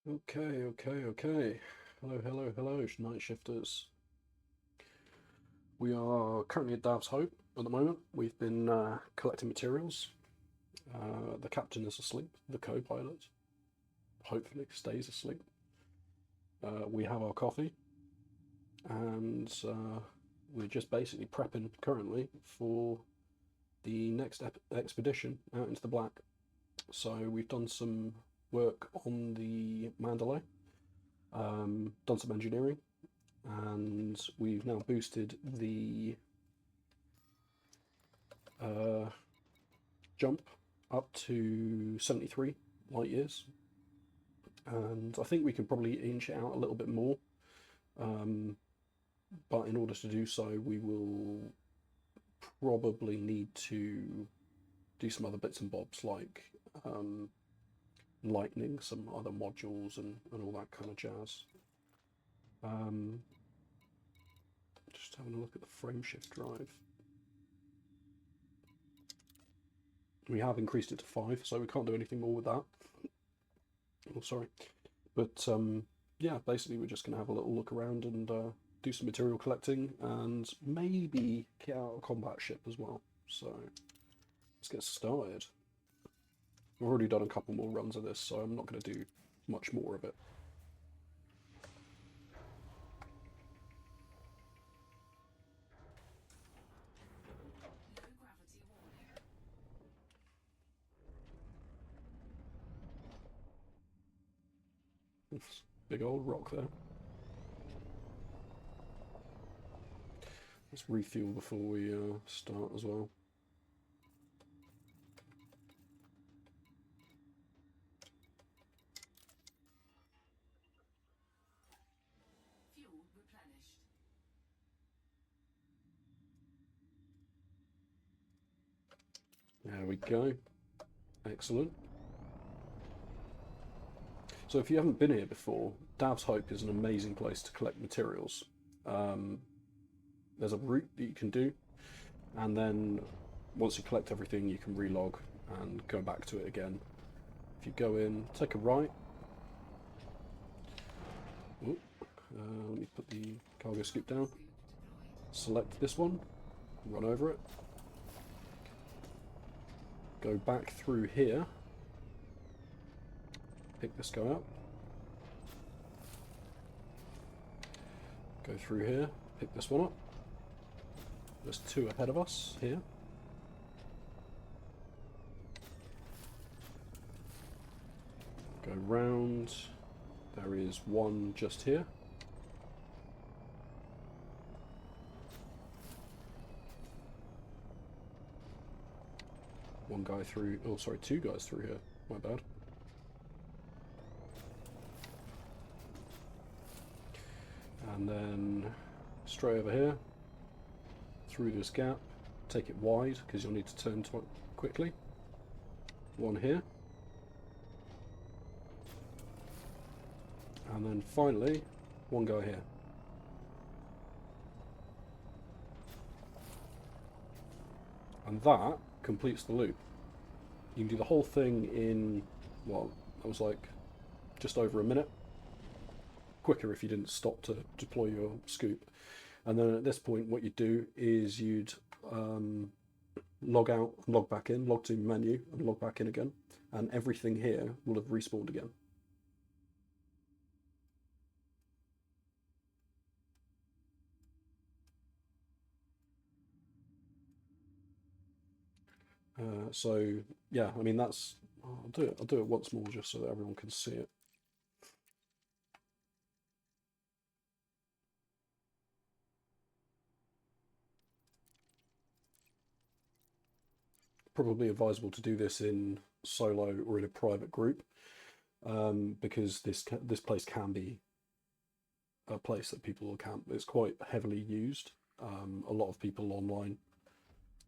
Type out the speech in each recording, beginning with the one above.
Okay. Hello, night shifters. We are currently at Dav's Hope at the moment. We've been collecting materials. The captain is asleep, the co-pilot hopefully stays asleep. We have our coffee, and we're just basically prepping currently for the next expedition out into the Black. So we've done some work on the Mandalay, done some engineering, and we've now boosted the uh, jump up to 73 light years, and I think we can probably inch it out a little bit more. Um, but in order to do so, we will probably need to do some other bits and bobs like lightning some other modules and all that kind of jazz. Um, just having a look at the frameshift drive. We have increased it to 5, so we can't do anything more with that. Oh, sorry. But yeah, basically we're just going to have a little look around and do some material collecting and maybe get out a combat ship as well. So let's get started. I've already done a couple more runs of this, so I'm not going to do much more of it. Big old rock there. Let's refuel before we start as well. Fuel replenished. There we go. Excellent. So if you haven't been here before, Dav's Hope is an amazing place to collect materials. There's a route that you can do, and then once you collect everything, you can relog and go back to it again. If you go in, take a right. Let me put the cargo scoop down. Select this one, run over it. Go back through here. Pick this guy up. Go through here, pick this one up. There's 2 ahead of us here. Go round. There is 1 just here. One guy through, oh sorry, 2 guys through here, my bad. And then straight over here, through this gap, take it wide because you'll need to turn quickly. 1 here. And then finally, 1 guy here. And that completes the loop. You can do the whole thing in, well, that was like just over a minute. Quicker if you didn't stop to deploy your scoop. And then at this point, what you'd do is you'd log out, log back in, log to menu, and log back in again. And everything here will have respawned again. So yeah, I mean that's. I'll do it once more just so that everyone can see it. Probably advisable to do this in solo or in a private group, because this place can be a place that people will camp. It's quite heavily used. A lot of people online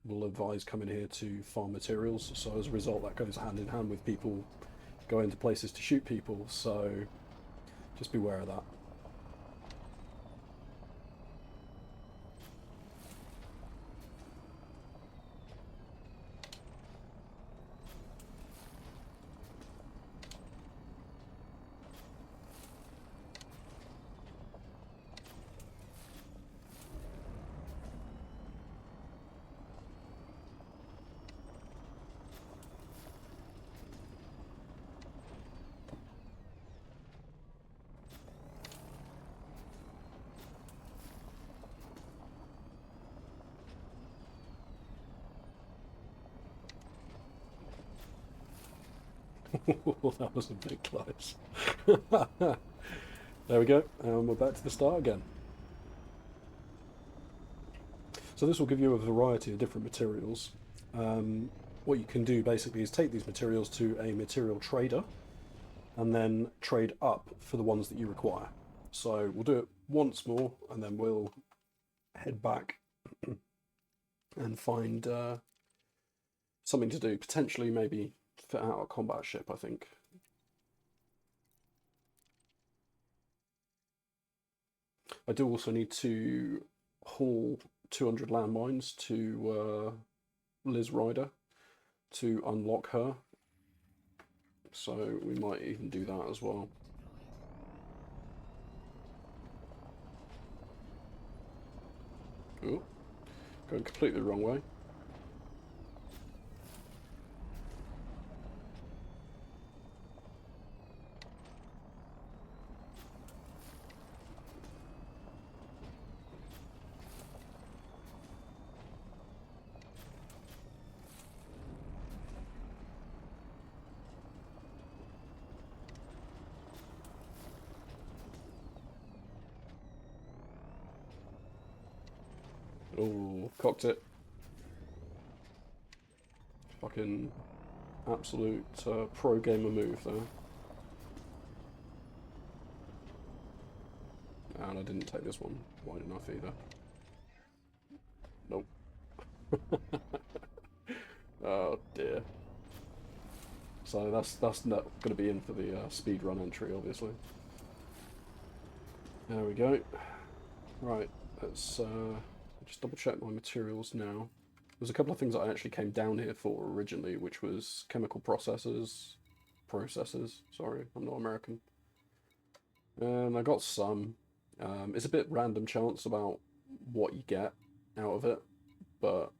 will advise coming here to farm materials, so as a result that goes hand in hand with people going to places to shoot people, so just beware of that. That was a bit close. There we go, and we're back to the start again. So this will give you a variety of different materials. What you can do basically is take these materials to a material trader and then trade up for the ones that you require. So we'll do it once more and then we'll head back and find something to do. Potentially maybe fit out a combat ship, I think. I do also need to haul 200 landmines to Liz Ryder to unlock her. So we might even do that as well. Oh, going completely the wrong way. Oh, cocked it. Fucking absolute pro gamer move there. And I didn't take this one wide enough either. Nope. Oh dear. So that's not going to be in for the speedrun entry, obviously. There we go. Right, let's just double check my materials now. There's a couple of things that I actually came down here for originally, which was chemical processes, sorry, I'm not American. And I got some. It's a bit random chance about what you get out of it, but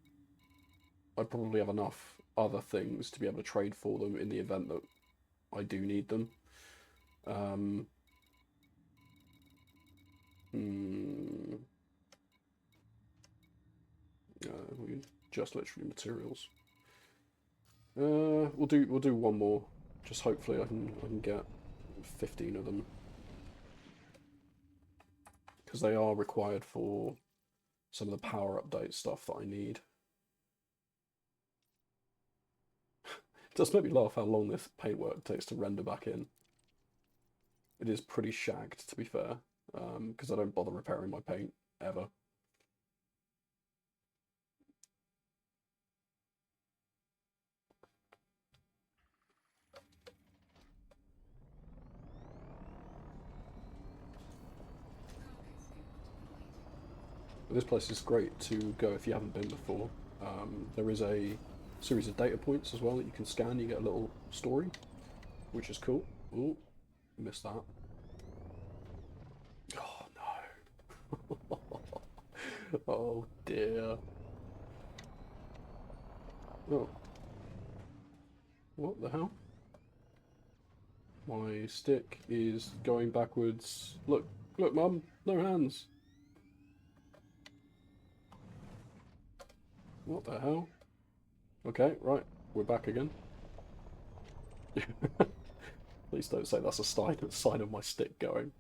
I probably have enough other things to be able to trade for them in the event that I do need them. Just literally materials. We'll do one more. Just hopefully I can get 15 of them, because they are required for some of the power update stuff that I need. It does make me laugh how long this paintwork takes to render back in. It is pretty shagged, to be fair, because I don't bother repairing my paint ever. This place is great to go if you haven't been before. There is a series of data points as well that you can scan. You get a little story, which is cool. Ooh, missed that. Oh no. Oh dear. Oh. What the hell? My stick is going backwards. Look, look, Mum, no hands. What the hell? Okay, right, we're back again. Please don't say that's a sign of my stick going.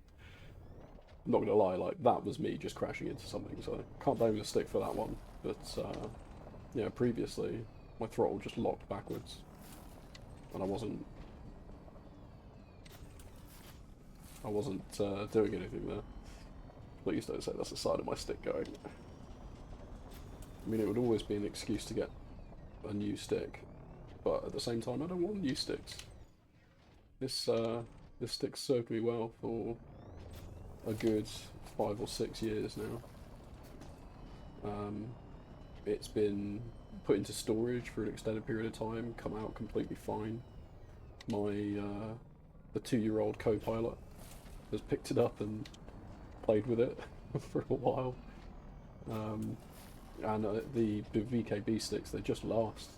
I'm not gonna lie, like, that was me just crashing into something, so I can't blame the stick for that one. But, yeah, previously, my throttle just locked backwards. And I wasn't doing anything there. Please don't say that's a sign of my stick going. I mean, it would always be an excuse to get a new stick, but at the same time, I don't want new sticks. This stick served me well for a good 5 or 6 years now. It's been put into storage for an extended period of time, come out completely fine. My the 2-year-old co-pilot has picked it up and played with it for a while. And the VKB sticks, they just last.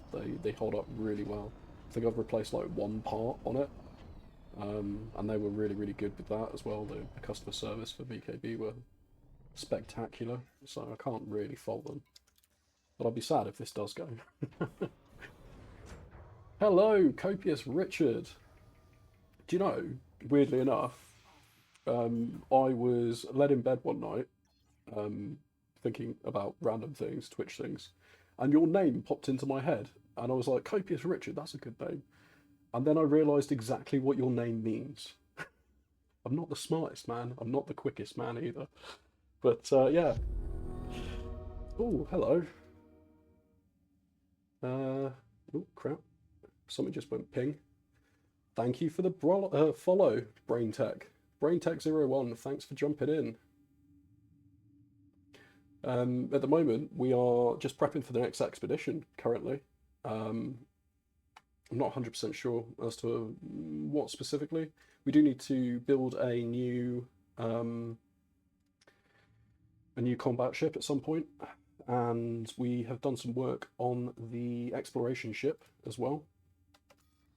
They hold up really well. I think I've replaced like one part on it, and they were really good with that as well. The customer service for VKB were spectacular, so I can't really fault them. But I'll be sad if this does go. Hello, Copious Richard. Do you know, weirdly enough, I was led in bed one night, um, thinking about random things, Twitch things, and your name popped into my head, and I was like, Copious Richard, that's a good name. And then I realised exactly what your name means. I'm not the smartest man, I'm not the quickest man either. But yeah. Oh, hello. Oh, crap. Something just went ping. Thank you for the follow, BrainTech. BrainTech01, thanks for jumping in. At the moment, we are just prepping for the next expedition currently. I'm not 100% sure as to what specifically. We do need to build a new combat ship at some point, and we have done some work on the exploration ship as well.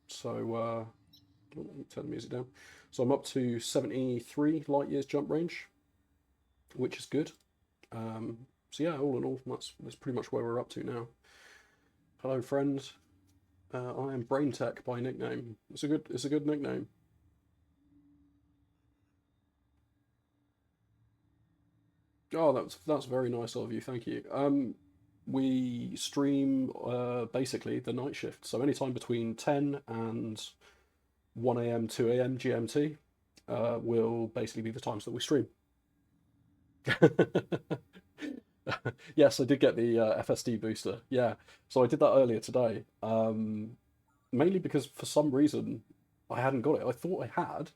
So, turn the music down. So I'm up to 73 light years jump range, which is good. So yeah, all in all, that's pretty much where we're up to now. Hello, friend. I am BrainTech by nickname. It's a good nickname. Oh, that's very nice of you. Thank you. We stream basically the night shift, so anytime between 10 and 1 a.m., 2 a.m. GMT will basically be the times that we stream. Yes, I did get the FSD booster. Yeah, so I did that earlier today. Mainly because for some reason I hadn't got it. I thought I had,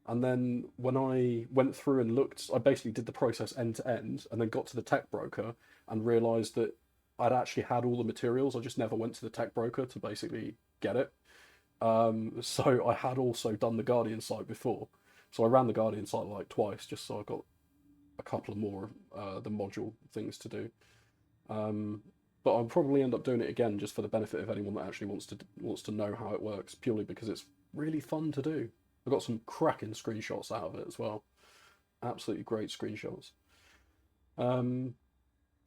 and then when I went through and looked, I basically did the process end to end, and then got to the tech broker and realised that I'd actually had all the materials. I just never went to the tech broker to basically get it. So I had also done the Guardian site before. So I ran the Guardian site like twice, just so I got a couple of more the module things to do. But I'll probably end up doing it again just for the benefit of anyone that actually wants to know how it works, purely because it's really fun to do. I got some cracking screenshots out of it as well. Absolutely great screenshots.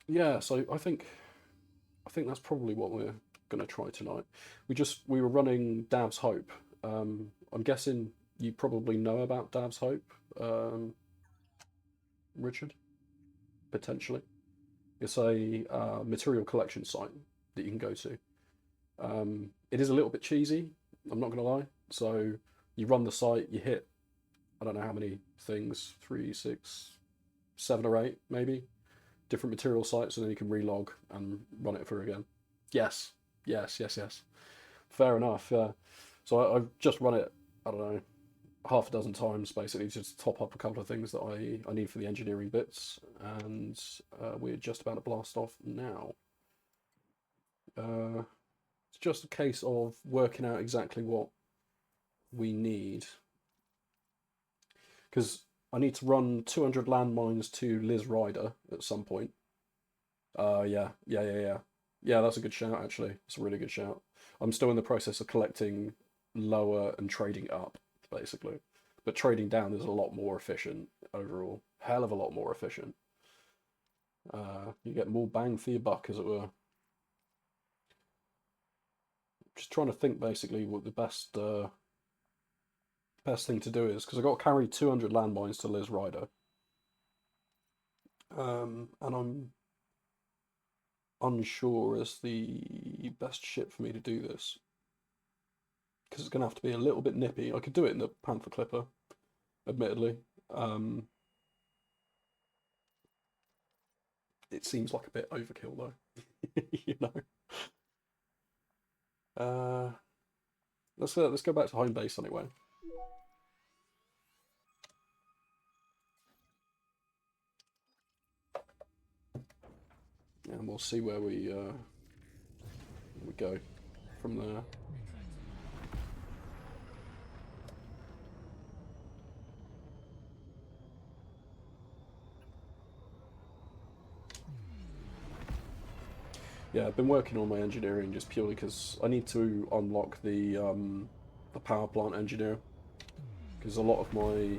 Yeah, so I think that's probably what we're gonna try tonight. We were running Dav's Hope. I'm guessing you probably know about Dav's Hope, Richard, potentially. It's a material collection site that you can go to. It is a little bit cheesy, I'm not gonna lie. So you run the site, you hit, I don't know how many things, 3, 6, 7 or 8 maybe, different material sites, and then you can relog and run it through again. Yes, yes. Fair enough. So I've just run it, I don't know, half a dozen times basically, just to top up a couple of things that I need for the engineering bits, and we're just about to blast off now. It's just a case of working out exactly what we need, because I need to run 200 landmines to Liz Ryder at some point. Yeah. Yeah, that's a good shout, actually. It's a really good shout. I'm still in the process of collecting lower and trading up, basically. But trading down is a lot more efficient overall. Hell of a lot more efficient. You get more bang for your buck, as it were. Just trying to think, basically, what the best thing to do is, because I've got to carry 200 landmines to Liz Ryder. And I'm unsure as the best ship for me to do this, because it's going to have to be a little bit nippy. I could do it in the Panther Clipper, admittedly. It seems like a bit overkill, though. You know. Let's go back to home base anyway. And we'll see where we go from there. Yeah, I've been working on my engineering just purely because I need to unlock the power plant engineer, because a lot of my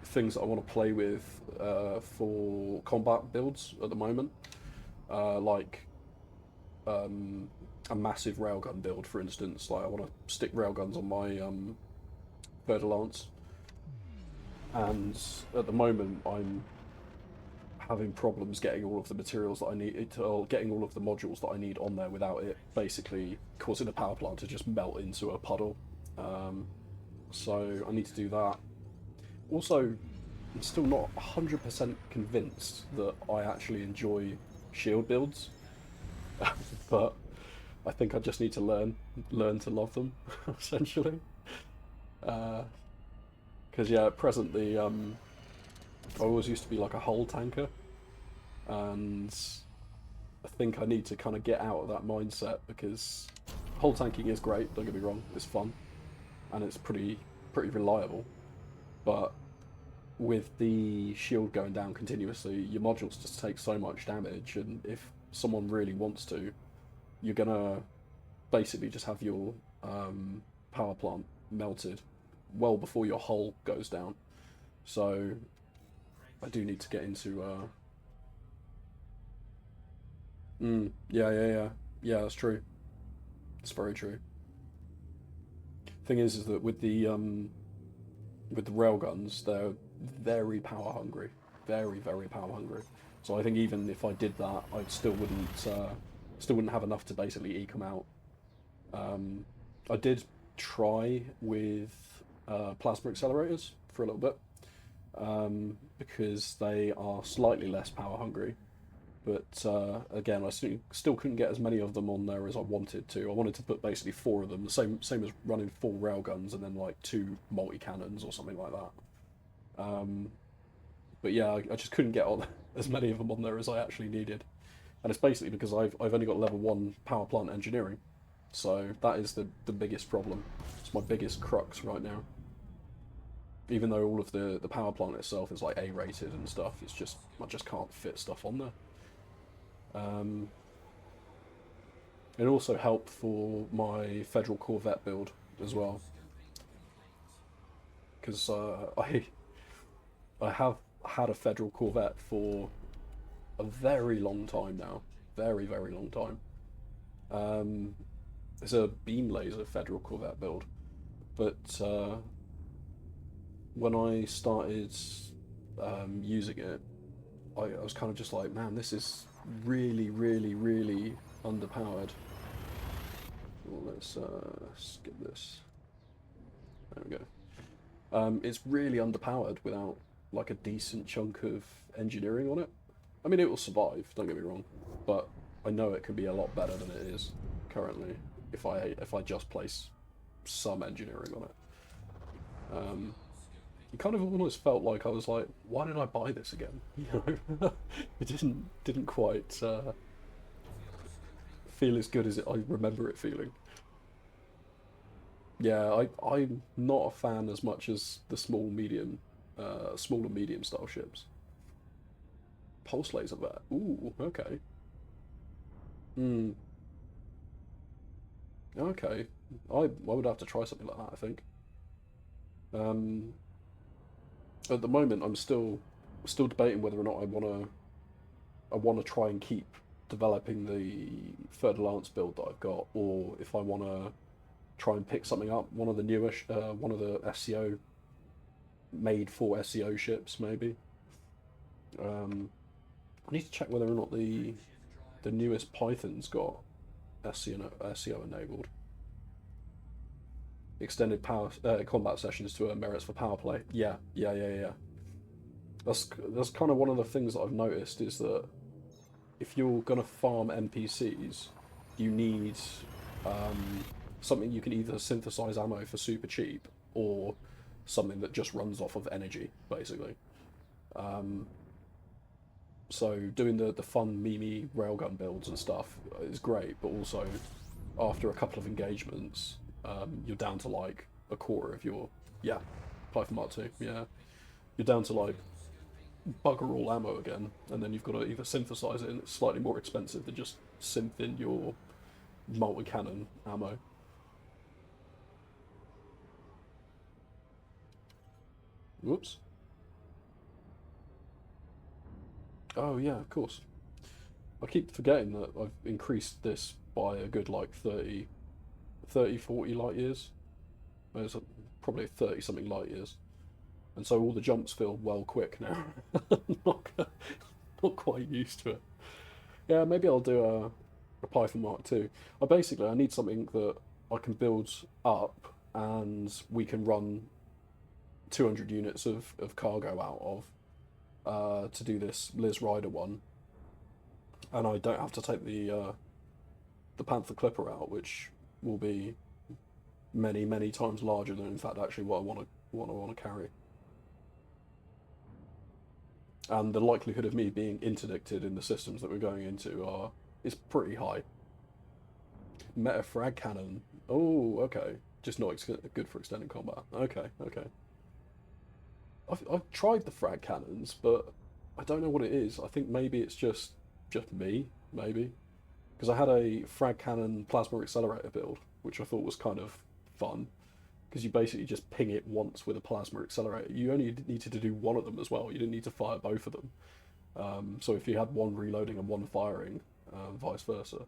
things that I want to play with for combat builds at the moment, like a massive railgun build, for instance. Like I want to stick railguns on my Fer-de-Lance, and at the moment I'm having problems getting all of the materials that I need, or getting all of the modules that I need on there without it basically causing a power plant to just melt into a puddle. So I need to do that. Also, I'm still not 100% convinced that I actually enjoy shield builds, but I think I just need to learn to love them, essentially. Because yeah, at present I always used to be like a hull tanker, and I think I need to kind of get out of that mindset because hull tanking is great. Don't get me wrong, it's fun, and it's pretty reliable, but with the shield going down continuously, your modules just take so much damage, and if someone really wants to, you're gonna basically just have your power plant melted well before your hull goes down. So I do need to get into yeah, that's true. It's very true. Thing is that with the railguns, they're very power hungry, very power hungry. So I think even if I did that, I still wouldn't have enough to basically eke them out. I did try with plasma accelerators for a little bit, because they are slightly less power hungry. But again, I still couldn't get as many of them on there as I wanted to. I wanted to put basically 4 of them, the same as running 4 railguns and then like 2 multi-cannons or something like that. But yeah, I just couldn't get on as many of them on there as I actually needed. And it's basically because I've only got level 1 power plant engineering. So that is the biggest problem. It's my biggest crux right now. Even though all of the power plant itself is like A rated and stuff, it's just I just can't fit stuff on there. It also helped for my Federal Corvette build as well, because I have had a Federal Corvette for a very long time now, very long time. It's a beam laser Federal Corvette build, but when I started using it, I was kind of just like, man, this is really underpowered. Well, let's skip this. There we go. It's really underpowered without like a decent chunk of engineering on it. I mean, it will survive, don't get me wrong, but I know it can be a lot better than it is currently if I just place some engineering on it. It kind of almost felt like I was like, why did I buy this again? You know, it didn't quite feel as good as I remember it feeling. Yeah, I'm not a fan as much as the small and medium style ships. Pulse laser vet. Ooh, okay. Hmm. Okay. I would have to try something like that, I think. Um, at the moment, I'm still debating whether or not I wanna try and keep developing the Fer-de-Lance build that I've got, or if I wanna try and pick something up, one of the SCO made for SCO ships, maybe. Um, I need to check whether or not the newest Python's got SCO enabled. Extended power combat sessions to earn merits for power play. Yeah. That's kind of one of the things that I've noticed is that if you're gonna farm NPCs, you need something you can either synthesize ammo for super cheap or something that just runs off of energy, basically. So doing the fun meme railgun builds and stuff is great, but also after a couple of engagements, you're down to like a quarter of your Python Mark 2. Yeah, you're down to like bugger all ammo again, and then you've got to either synthesize it, and it's slightly more expensive than just synth in your multi-cannon ammo. Whoops. Oh yeah, of course. I keep forgetting that I've increased this by a good like 30, 40 light years. There's probably 30 something light years, and so all the jumps feel well quick now. not, not quite used to it. Yeah, maybe I'll do a Python Mark 2. I need something that I can build up and we can run 200 units of cargo out of to do this Liz Rider one, and I don't have to take the Panther Clipper out, which will be many times larger than in fact actually what I want to carry. And the likelihood of me being interdicted in the systems that we're going into is pretty high. Meta frag cannon. Oh, okay. Just not good for extended combat. Okay, okay. I've tried the frag cannons, but I don't know what it is. I think maybe it's just me, maybe. Because I had a frag cannon plasma accelerator build, which I thought was kind of fun. Because you basically just ping it once with a plasma accelerator. You only needed to do one of them as well. You didn't need to fire both of them. So if you had one reloading and one firing, vice versa.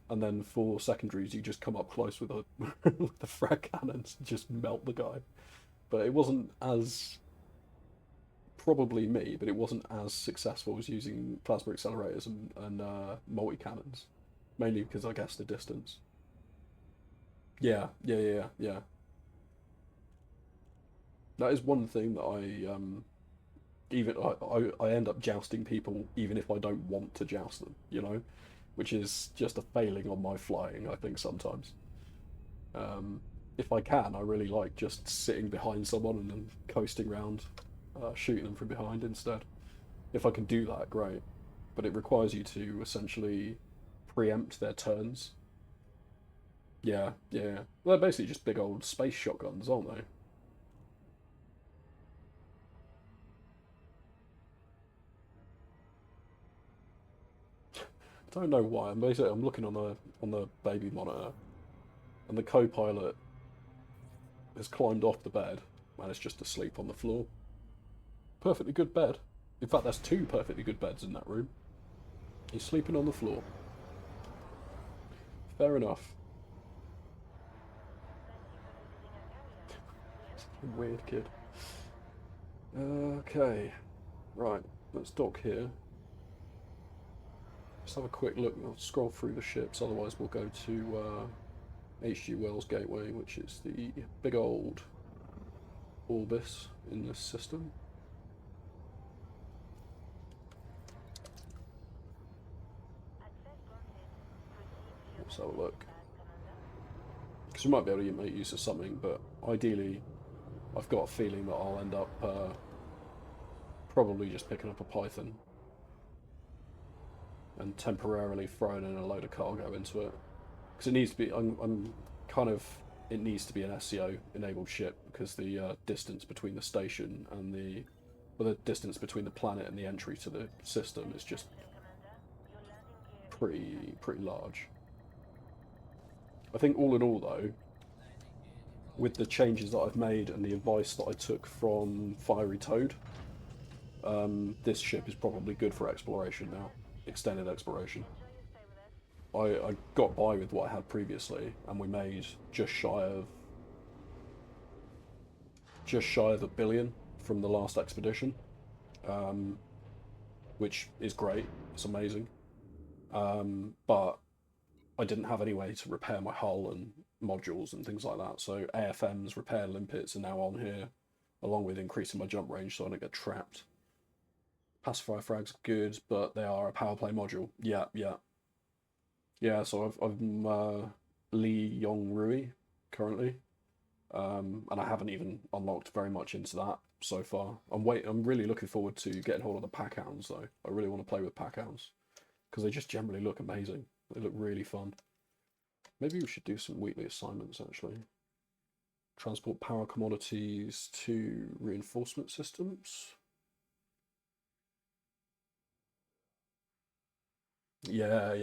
And then for secondaries, you just come up close with with the frag cannons and just melt the guy. But it wasn't as, probably me, but it wasn't as successful as using plasma accelerators and multi-cannons. Mainly because I guess the distance. Yeah. That is one thing that I end up jousting people even if I don't want to joust them, which is just a failing on my flying, I think sometimes. If I can, I really like just sitting behind someone and then coasting around, shooting them from behind instead. If I can do that, great. But it requires you to essentially preempt their turns. Yeah. Well, they're basically just big old space shotguns, aren't they? I don't know why. I'm looking on the baby monitor, and the co-pilot has climbed off the bed and is just asleep on the floor. Perfectly good bed. In fact, there's two perfectly good beds in that room. He's sleeping on the floor. Fair enough. Weird kid. Okay, right. Let's dock here. Let's have a quick look. I'll scroll through the ships. Otherwise, we'll go to H.G. Wells Gateway, which is the big old Orbis in this system. Let's have a look. Because we might be able to make use of something, but ideally, I've got a feeling that I'll end up probably just picking up a Python and temporarily throwing in a load of cargo into it. Because it needs to be, it needs to be an SEO enabled ship because the distance between the station and the distance between the planet and the entry to the system is just pretty large. I think all in all though, with the changes that I've made and the advice that I took from Fiery Toad, this ship is probably good for exploration now, extended exploration. I got by with what I had previously, and we made just shy of $1 billion from the last expedition, which is great. It's amazing, but I didn't have any way to repair my hull and modules and things like that. So AFM's repair limpets are now on here, along with increasing my jump range so I don't get trapped. Pacifier frags are good, but they are a power play module. Yeah. So I'm Lee Yong Rui currently, and I haven't even unlocked very much into that so far. I'm really looking forward to getting hold of the pack hounds though. I really want to play with pack hounds because they just generally look amazing. They look really fun. Maybe we should do some weekly assignments actually. Transport power commodities to reinforcement systems. Yeah.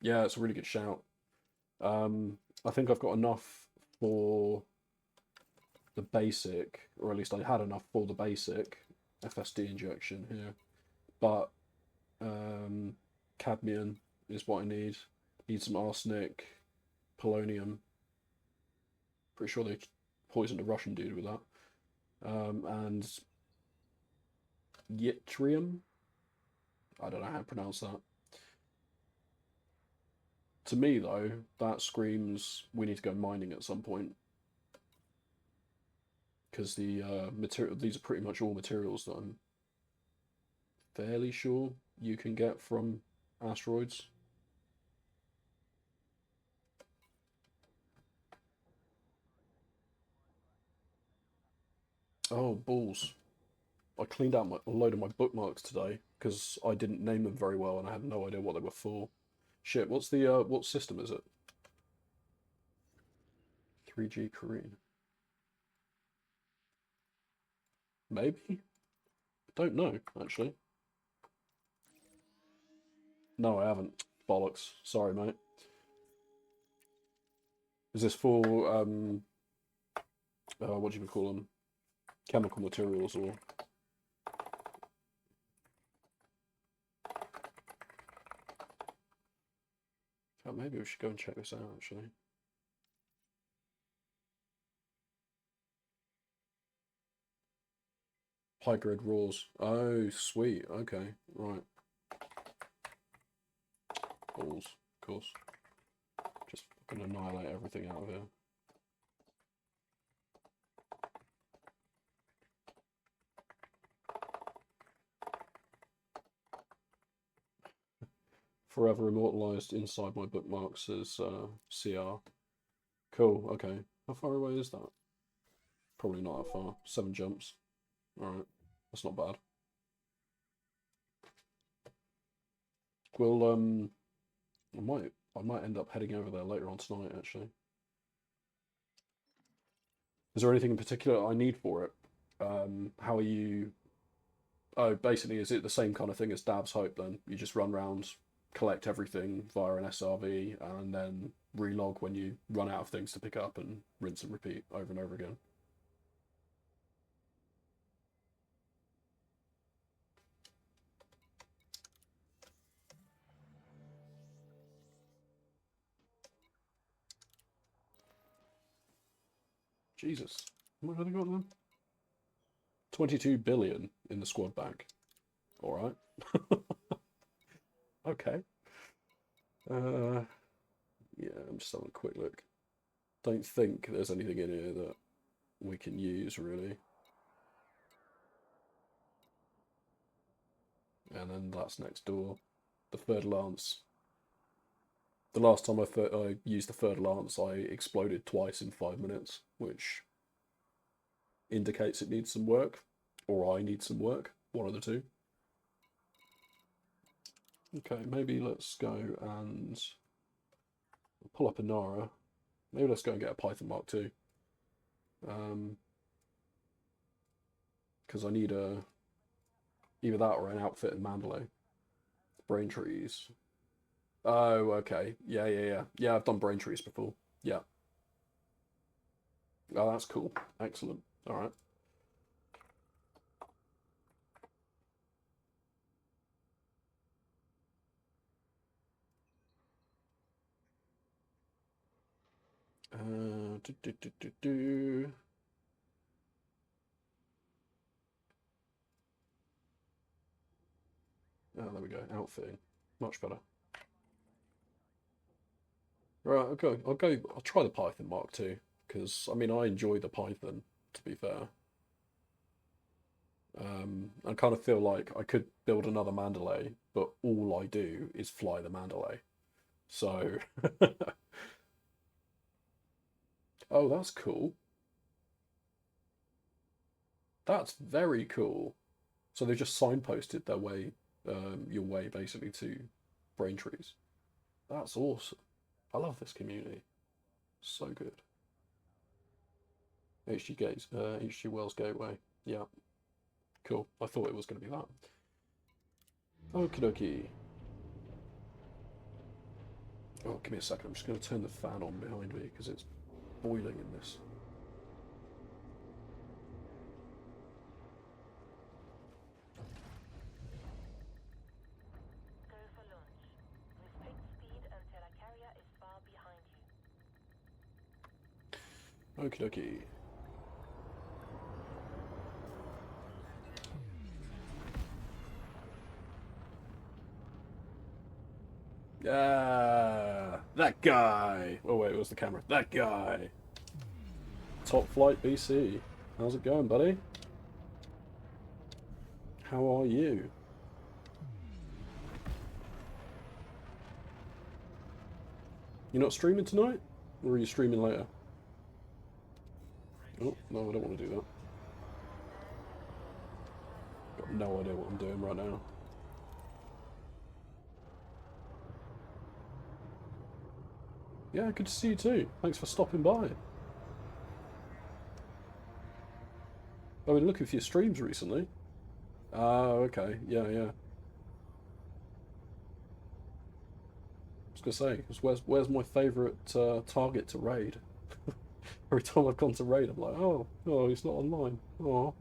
Yeah, it's a really good shout. I think I've got enough for the basic, or at least I had enough for the basic FSD injection here. But cadmium is what I need. Need some arsenic, polonium. Pretty sure they poisoned a Russian dude with that. And yttrium. I don't know how to pronounce that. To me, though, that screams we need to go mining at some point. Because the material, these are pretty much all materials that I'm fairly sure you can get from asteroids. Oh, balls. I cleaned out a load of my bookmarks today because I didn't name them very well and I had no idea what they were for. Shit, what's the, what system is it? 3G Korean. Maybe? Don't know, actually. No, I haven't. Bollocks. Sorry, mate. Is this for, what do you call them? Chemical materials or... Oh, maybe we should go and check this out, actually. High grade raws. Oh, sweet. Okay, right. Balls, of course. Just fucking annihilate everything out of here. Forever immortalized inside my bookmarks as CR. Cool, okay. How far away is that? Probably not that far. 7 jumps. Alright, that's not bad. Well, I might end up heading over there later on tonight, actually. Is there anything in particular I need for it? How are you... Oh, basically, is it the same kind of thing as Dab's Hope then? You just run around, collect everything via an SRV, and then relog when you run out of things to pick up and rinse and repeat over and over again. Jesus. How much have they got then? 22 billion in the squad bank. Alright. Okay. Yeah, I'm just having a quick look. Don't think there's anything in here that we can use, really. And then that's next door. The third lance. The last time I used the third lance, I exploded twice in 5 minutes, which indicates it needs some work, or I need some work, one of the two. Okay, maybe let's go and pull up a Nara. Maybe let's go and get a Python Mark II. Because I need either that or an outfit in Mandalay. Brain trees. Oh, okay. Yeah. Yeah, I've done brain trees before. Yeah. Oh, that's cool. Excellent. All right. Do. Oh, there we go. Outfitting. Much better. Right, okay. I'll try the Python Mark II, because, I mean, I enjoy the Python, to be fair. I kind of feel like I could build another Mandalay, but all I do is fly the Mandalay. So, oh, that's cool. That's very cool. So they just signposted their way, your way basically to brain trees. That's awesome. I love this community. So good. HG Wells Gateway. Yeah, cool. I thought it was going to be that. Okie dokie. Oh, give me a second. I'm just going to turn the fan on behind me because it's boiling in this. Go for launch. Restrict speed until a carrier is far behind you. Okie dokie. Yeah, that guy. Oh wait, it was the camera. That guy. Top Flight BC. How's it going, buddy? How are you? You not streaming tonight? Or are you streaming later? Oh, no, I don't want to do that. Got no idea what I'm doing right now. Yeah, good to see you too. Thanks for stopping by. I've been looking for your streams recently. Ah, okay. Yeah, yeah. I was gonna say, 'cause where's my favourite target to raid? Every time I've gone to raid, I'm like, oh, he's not online. Oh.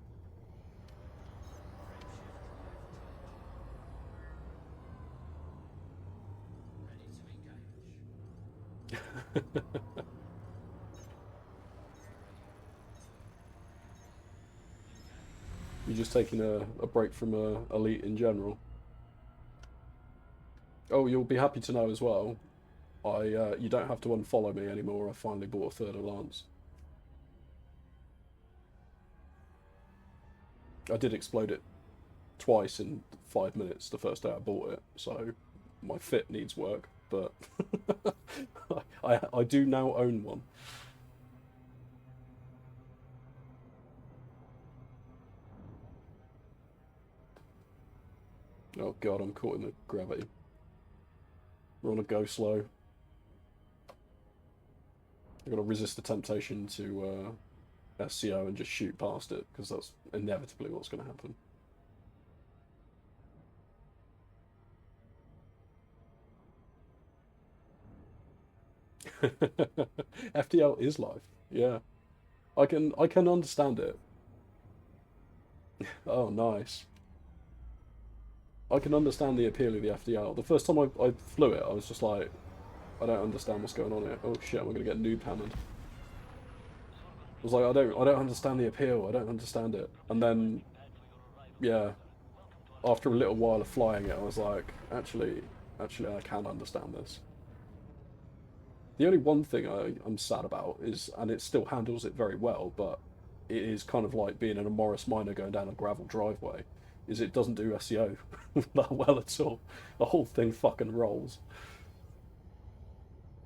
You're just taking a break from Elite in general. Oh, you'll be happy to know as well. You don't have to unfollow me anymore. I finally bought a third Lance. I did explode it twice in 5 minutes the first day I bought it, so my fit needs work, but I do now own one. Oh god, I'm caught in the gravity. We're on a go slow. I've got to resist the temptation to SCO and just shoot past it, because that's inevitably what's going to happen. FTL is life, yeah. I can understand it. Oh, nice. I can understand the appeal of the FDL. The first time I flew it, I was just like, I don't understand what's going on here. Oh shit, I'm gonna get noob hammered. I was like, I don't understand the appeal. I don't understand it. And then, yeah, after a little while of flying it, I was like, actually, I can understand this. The only one thing I'm sad about is, and it still handles it very well, but it is kind of like being in a Morris Minor going down a gravel driveway, is it doesn't do SEO that well at all. The whole thing fucking rolls.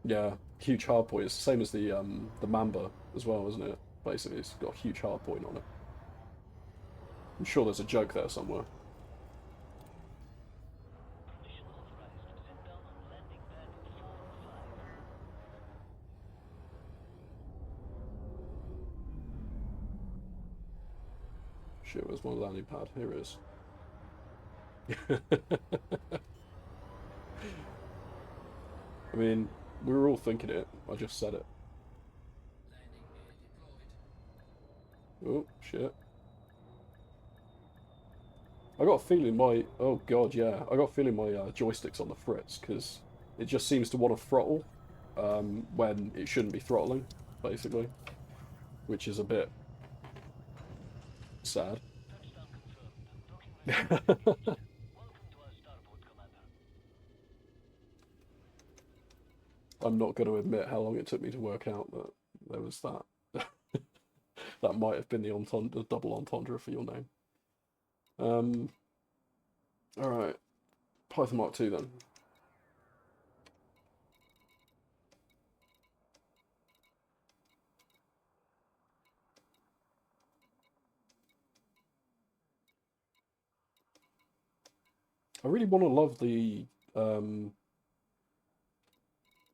Yeah, huge hardpoint. It's the same as the Mamba as well, isn't it? Basically, it's got a huge hardpoint on it. I'm sure there's a joke there somewhere. Shit, where's my landing pad? Here it is. I mean, we were all thinking it. I just said it. Oh, shit. I got a feeling my... Oh, God, yeah. I got a feeling my joystick's on the fritz, because it just seems to want to throttle when it shouldn't be throttling, basically. Which is a bit sad. I'm not going to admit how long it took me to work out that there was that. That might have been the double entendre for your name. Alright. Python Mark 2 then. I really want to love the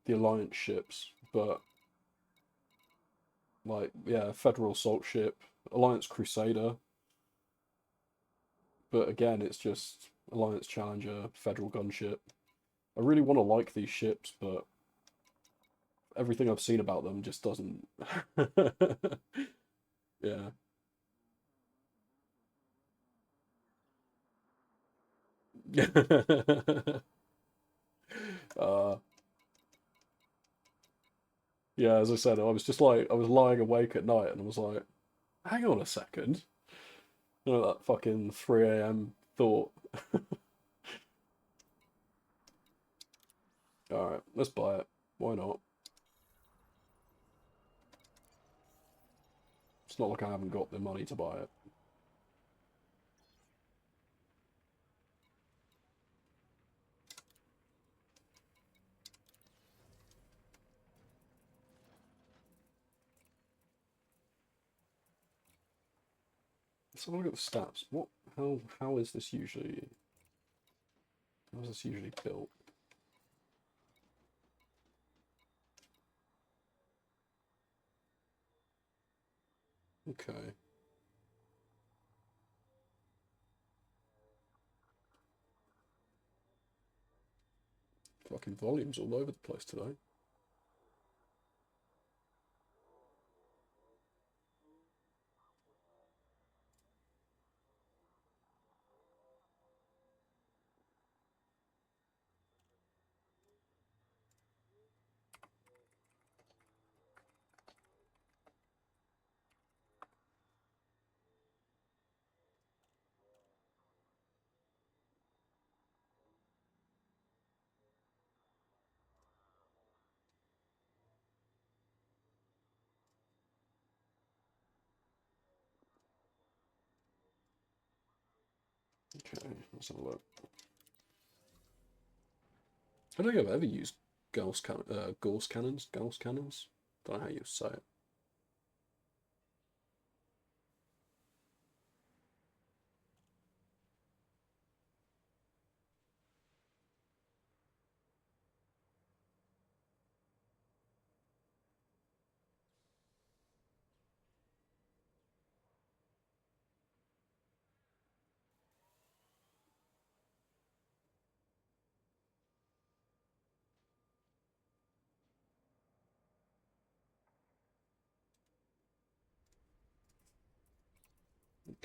Alliance ships, but like, yeah, Federal Assault Ship, Alliance Crusader, but again, it's just Alliance Challenger, Federal Gunship. I really want to like these ships, but everything I've seen about them just doesn't. Yeah. uh, yeah, as I said, I was just like, I was lying awake at night and I was like, hang on a second. You know, that fucking 3 a.m. thought. Alright, let's buy it. Why not? It's not like I haven't got the money to buy it. Let's have a look at the stats. What? How is this usually? How is this usually built? Okay. Fucking volumes all over the place today. Okay, let's have a look. I don't think I've ever used Gauss cannons. Don't know how you say it.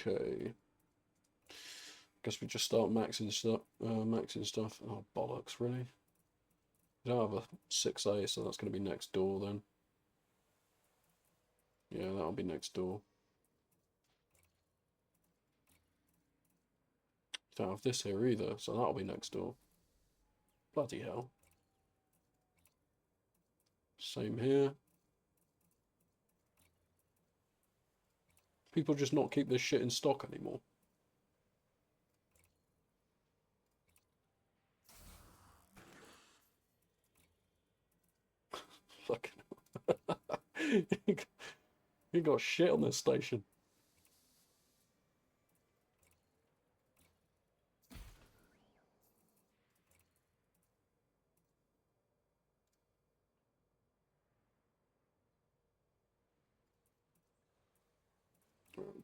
Okay. Guess we just start maxing stuff. Oh bollocks! Really? We don't have a 6A, so that's going to be next door then. Yeah, that'll be next door. Don't have this here either, so that'll be next door. Bloody hell. Same here. People just not keep this shit in stock anymore. Fucking you got shit on this station.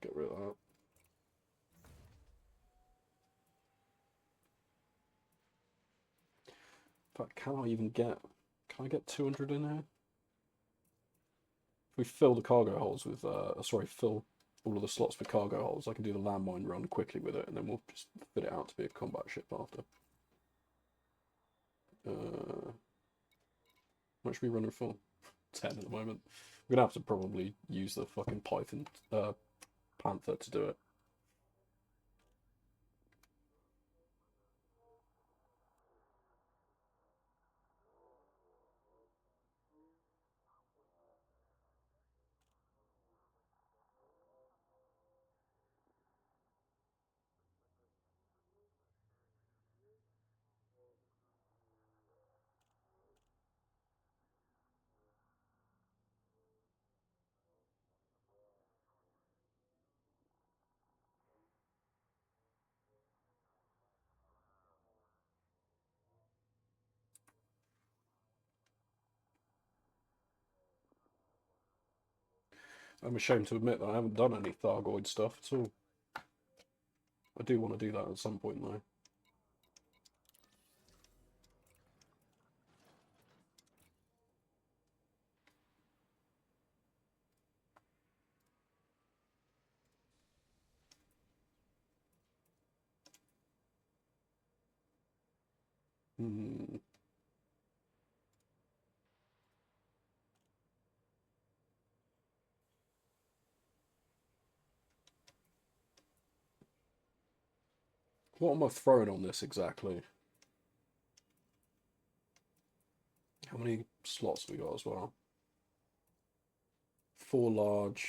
Get rid of that. In fact, can I get 200 in here? If we fill the cargo holes with, fill all of the slots with cargo holes, I can do the landmine run quickly with it, and then we'll just fit it out to be a combat ship after. What should we run it for? 10 at the moment. We're gonna have to probably use the fucking Python, Panther to do it. I'm ashamed to admit that I haven't done any Thargoid stuff at all. I do want to do that at some point though. Hmm. What am I throwing on this exactly? How many slots have we got as well? 4 large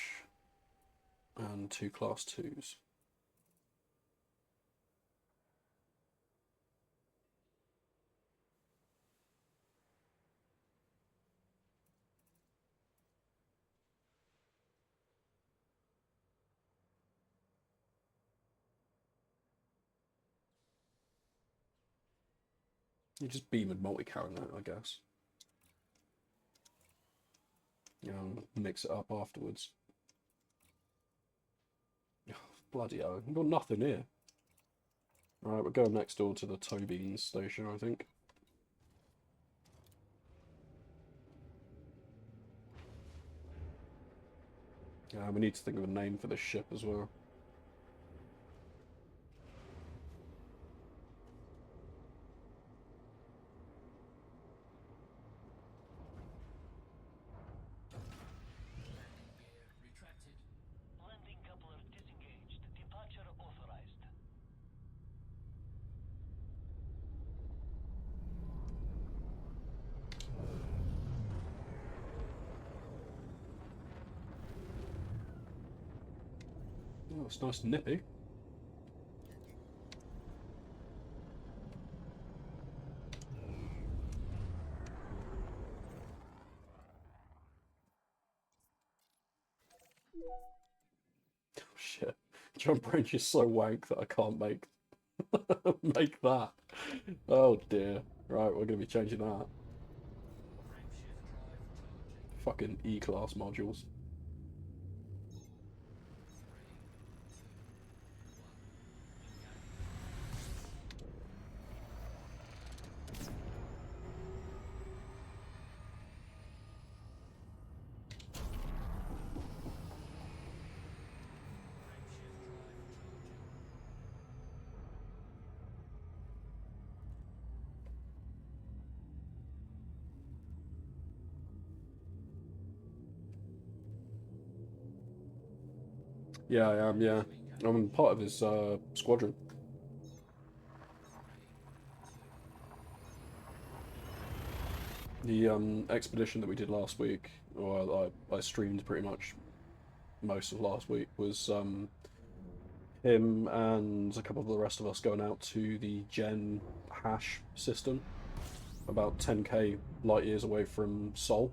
and 2 class 2s. You just beam and multi-carry that, I guess. You know, mix it up afterwards. Bloody hell, we've got nothing here. Alright, we're going next door to the tow beans station, I think. Yeah, we need to think of a name for this ship as well. Landing coupler disengaged. Departure authorized. Oh, it's nice and nippy. Oh shit. Jump range is so wank that I can't make make that. Oh dear. Right, we're gonna be changing that. Fucking E-class modules. Yeah, I am, yeah. I'm part of his squadron. The expedition that we did last week, or I streamed pretty much most of last week, was him and a couple of the rest of us going out to the Gen hash system, about 10k light years away from Sol.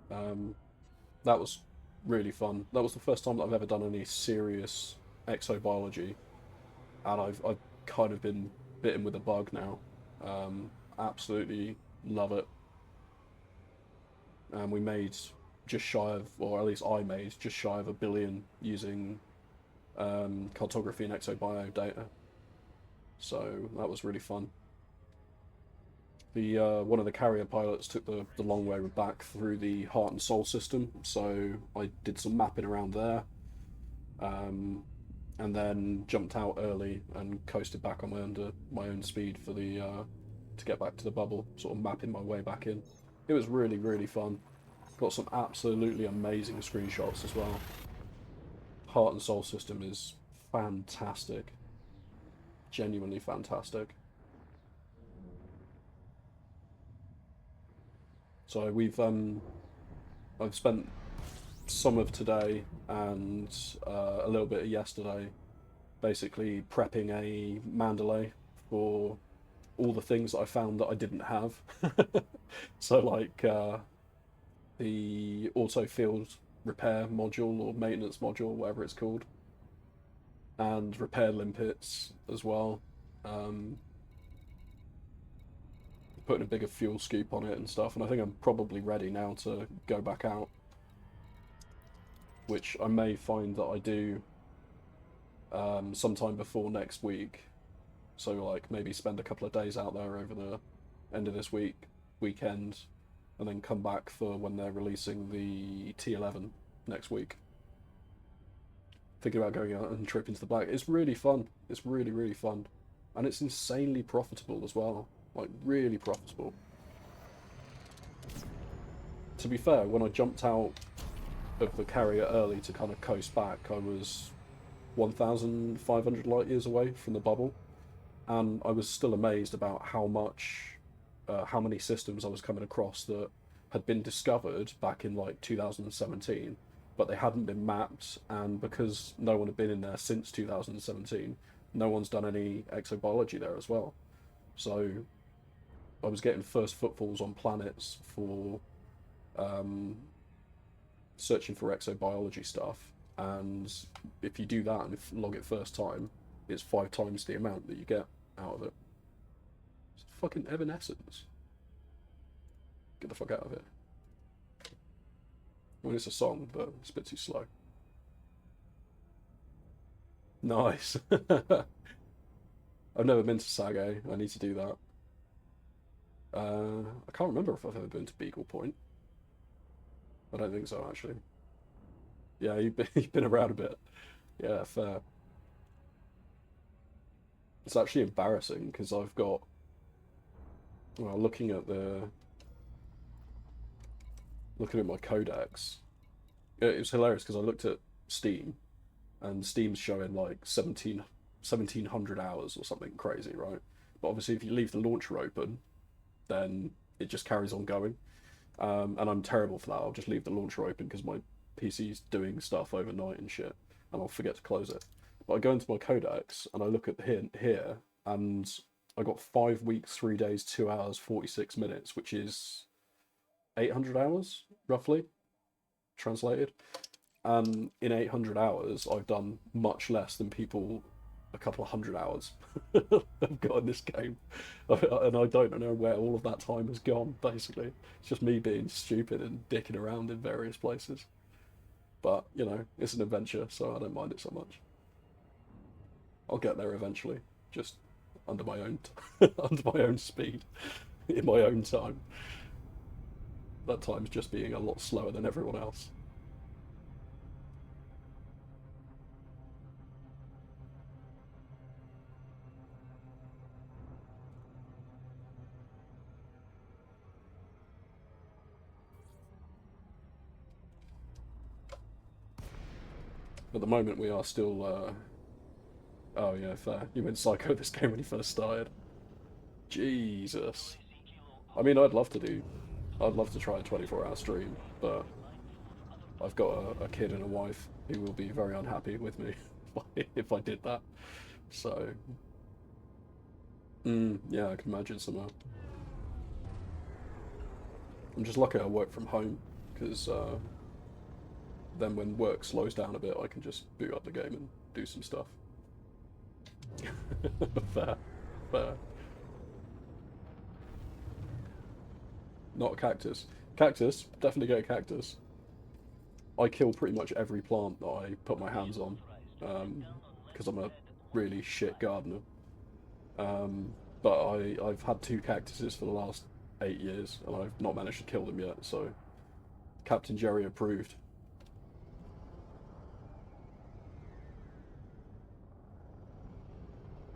That was really fun. That was the first time that I've ever done any serious exobiology, and I've kind of been bitten with a bug now. Absolutely love it. And we made just shy of, or at least I made just shy of 1 billion using cartography and exobio data. So that was really fun. The one of the carrier pilots took the long way back through the Heart and Soul system, so I did some mapping around there, and then jumped out early and coasted back on my own speed for the to get back to the bubble, sort of mapping my way back in. It was really, really fun. Got some absolutely amazing screenshots as well. Heart and Soul system is fantastic. Genuinely fantastic. So I've spent some of today and a little bit of yesterday basically prepping a Mandalay for all the things that I found that I didn't have. So like the auto field repair module or maintenance module, whatever it's called, and repair limpets as well. Putting a bigger fuel scoop on it and stuff, and I think I'm probably ready now to go back out, which I may find that I do sometime before next week. So like maybe spend a couple of days out there over the end of this weekend, and then come back for when they're releasing the T11 next week. Thinking about going out and trip into the black. It's really fun. It's really, really fun. And it's insanely profitable as well. Like, really profitable. To be fair, when I jumped out of the carrier early to kind of coast back, I was 1,500 light years away from the bubble. And I was still amazed about how much how many systems I was coming across that had been discovered back in like 2017, but they hadn't been mapped, and because no one had been in there since 2017, no one's done any exobiology there as well. So I was getting first footfalls on planets for um, searching for exobiology stuff, and if you do that and log it first time, it's 5 times the amount that you get out of it. It's fucking Evanescence. Get the fuck out of it. I mean, it's a song, but it's a bit too slow. Nice. I've never been to Sage. I need to do that. I can't remember if I've ever been to Beagle Point. I don't think so, actually. Yeah, you've been around a bit. Yeah, fair. It's actually embarrassing because I've got, well, looking at my codex, it was hilarious because I looked at Steam, and Steam's showing like 1700 hours or something crazy, right? But obviously, if you leave the launcher open, then it just carries on going. And I'm terrible for that. I'll just leave the launcher open because my PC's doing stuff overnight and shit, and I'll forget to close it. But I go into my codex and I look at here, and I got 5 weeks, 3 days, 2 hours, 46 minutes, which is 800 hours, roughly, translated. In 800 hours, I've done much less than people a couple of hundred hours have got in this game. And I don't know where all of that time has gone, basically. It's just me being stupid and dicking around in various places. But, you know, it's an adventure, so I don't mind it so much. I'll get there eventually, just under my own under my own speed, in my own time. That time's just being a lot slower than everyone else. At the moment, we are still. Oh yeah, fair. You went psycho this game when you first started. Jesus. I mean, I'd love to try a 24-hour stream, but I've got a kid and a wife who will be very unhappy with me if I did that. So, yeah, I can imagine somehow. I'm just lucky I work from home, because then when work slows down a bit, I can just boot up the game and do some stuff. Fair, fair. Not a cactus. Cactus, definitely get a cactus. I kill pretty much every plant that I put my hands on, because I'm a really shit gardener. But I've had 2 cactuses for the last 8 years, and I've not managed to kill them yet, so Captain Jerry approved.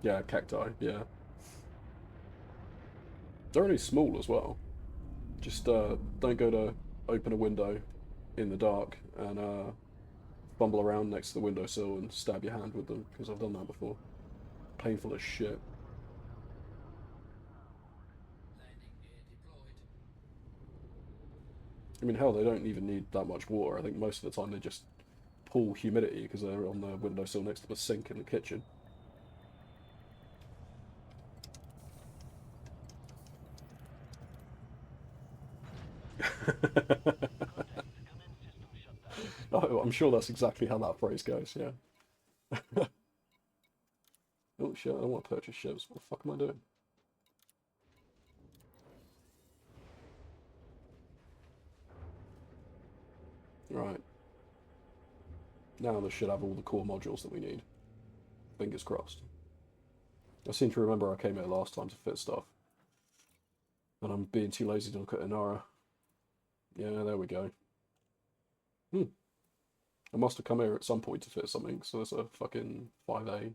Yeah, cacti, yeah. They're only small as well. Just don't go to open a window in the dark and fumble around next to the windowsill and stab your hand with them, because I've done that before. Painful as shit. I mean, hell, they don't even need that much water. I think most of the time they just pull humidity because they're on the windowsill next to the sink in the kitchen. Oh, I'm sure that's exactly how that phrase goes, yeah. Oh shit, I don't want to purchase ships. What the fuck am I doing? Right. Now this should have all the core modules that we need. Fingers crossed. I seem to remember I came here last time to fit stuff. And I'm being too lazy to look at Inara. Yeah, there we go. I must have come here at some point to fit something, so there's a fucking 5A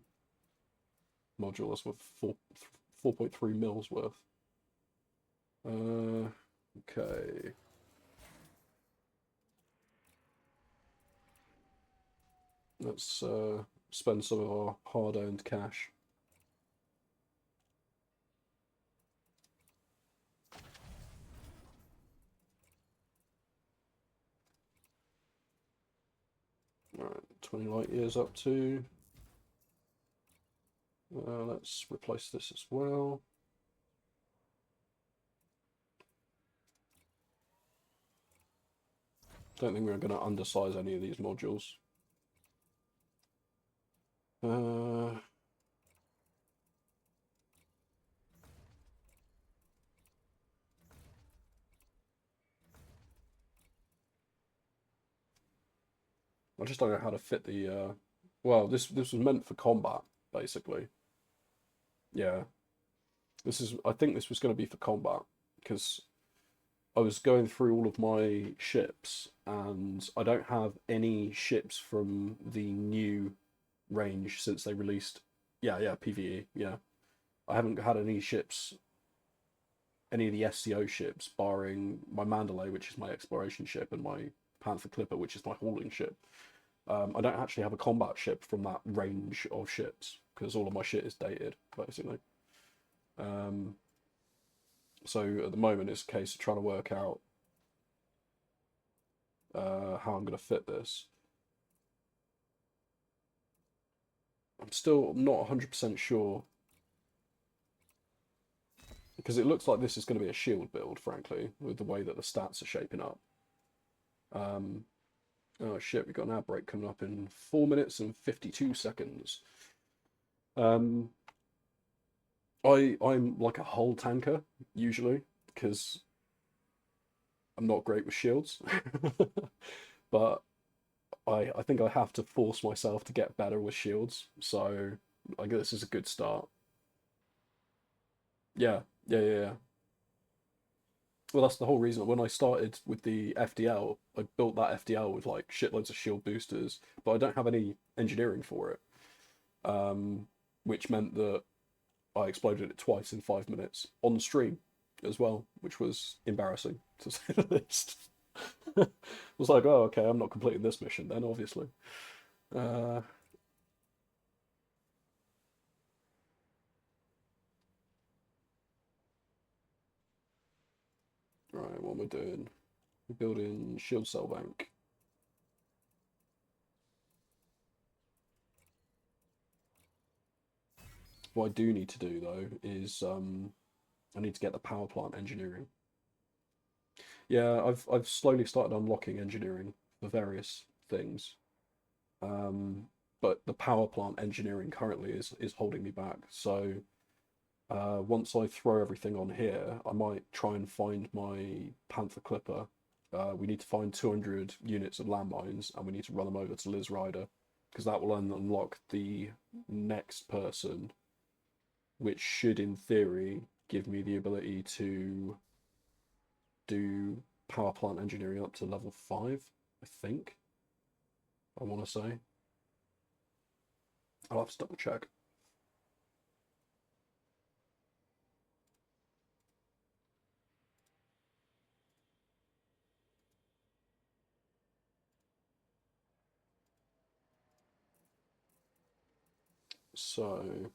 module that's worth 4.3 mils worth. Okay. Let's spend some of our hard-earned cash. 20 light years up to? Let's replace this as well. Don't think we're going to undersize any of these modules. I just don't know how to fit the, well, this was meant for combat, basically. Yeah. I think this was going to be for combat, because I was going through all of my ships, and I don't have any ships from the new range since they released. Yeah, PvE, yeah. I haven't had any ships, any of the SCO ships, barring my Mandalay, which is my exploration ship, and my Panther Clipper, which is my hauling ship. I don't actually have a combat ship from that range of ships, because all of my shit is dated, basically. So at the moment, it's a case of trying to work out how I'm going to fit this. I'm still not 100% sure, because it looks like this is going to be a shield build, frankly, with the way that the stats are shaping up. Oh shit, we've got an outbreak coming up in 4 minutes and 52 seconds. I'm like a hull tanker, usually, because I'm not great with shields. But I think I have to force myself to get better with shields, so I guess this is a good start. Yeah. Well, that's the whole reason. When I started with the FDL, I built that FDL with like shitloads of shield boosters, but I don't have any engineering for it, which meant that I exploded it twice in 5 minutes on the stream as well, which was embarrassing to say the least. I was like, oh, okay, I'm not completing this mission then, obviously. Right, what am I doing? We're building shield cell bank. What I do need to do though is I need to get the power plant engineering. Yeah, I've slowly started unlocking engineering for various things. But the power plant engineering currently is holding me back. So once I throw everything on here, I might try and find my Panther Clipper. We need to find 200 units of landmines, and we need to run them over to Liz Rider, because that will unlock the next person, which should, in theory, give me the ability to do power plant engineering up to level 5, I think. I want to say. I'll have to double check. So,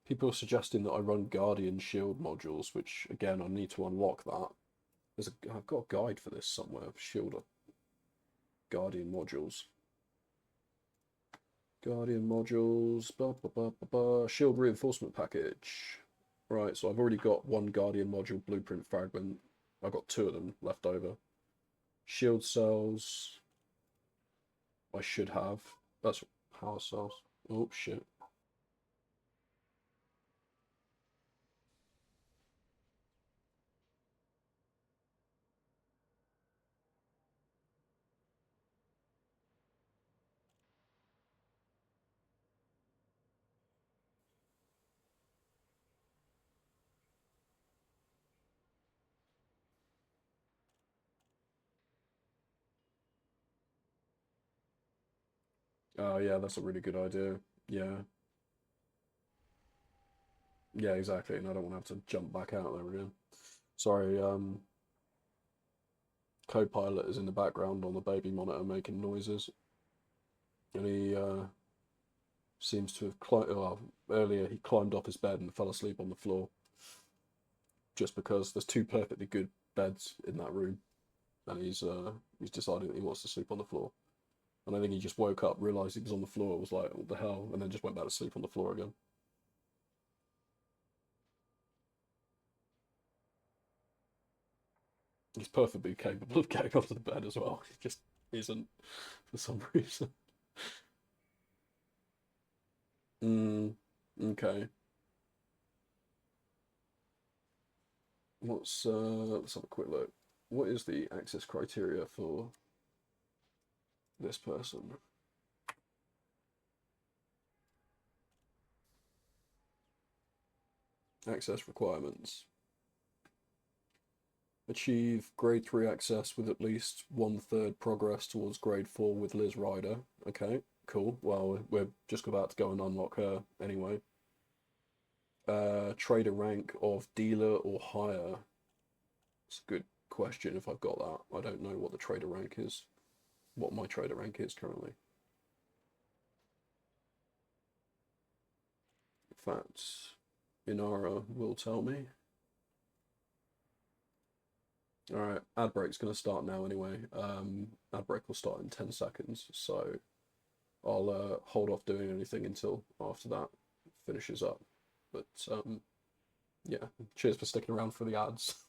people are suggesting that I run Guardian Shield modules, which again I need to unlock that. I've got a guide for this somewhere. Shield Guardian modules. Guardian modules. Shield reinforcement package. Right, so I've already got one Guardian module blueprint fragment. I've got 2 of them left over. Shield cells. I should have. That's power cells. Oh shit. Oh yeah, that's a really good idea. Yeah. Yeah, exactly, and I don't want to have to jump back out there again. Sorry, Copilot is in the background on the baby monitor making noises. And he seems to have climbed, well, earlier he climbed off his bed and fell asleep on the floor. Just because there's 2 perfectly good beds in that room. And he's decided that he wants to sleep on the floor. And I think he just woke up, realised he was on the floor, was like, what the hell? And then just went back to sleep on the floor again. He's perfectly capable of getting onto the bed as well. He just isn't for some reason. Okay. Let's have a quick look. What is the access criteria for this person? Access requirements. Achieve grade 3 access with at least 1/3 progress towards grade 4 with Liz Ryder. Okay, cool. Well, we're just about to go and unlock her anyway. Trader rank of dealer or higher. It's a good question if I've got that. I don't know what the trader rank is, what my trader rank is currently. In fact, Inara will tell me. Alright, ad break's going to start now anyway. Ad break will start in 10 seconds, so I'll hold off doing anything until after that finishes up. But yeah, cheers for sticking around for the ads.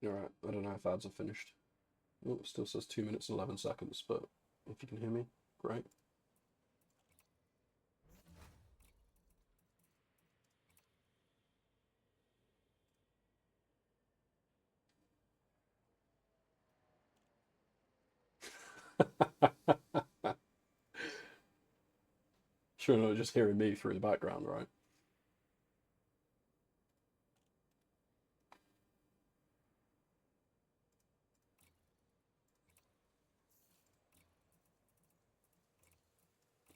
Alright, I don't know if ads are finished. Oh, it still says 2 minutes and 11 seconds, but if you can hear me, great. Sure, not just hearing me through the background, right?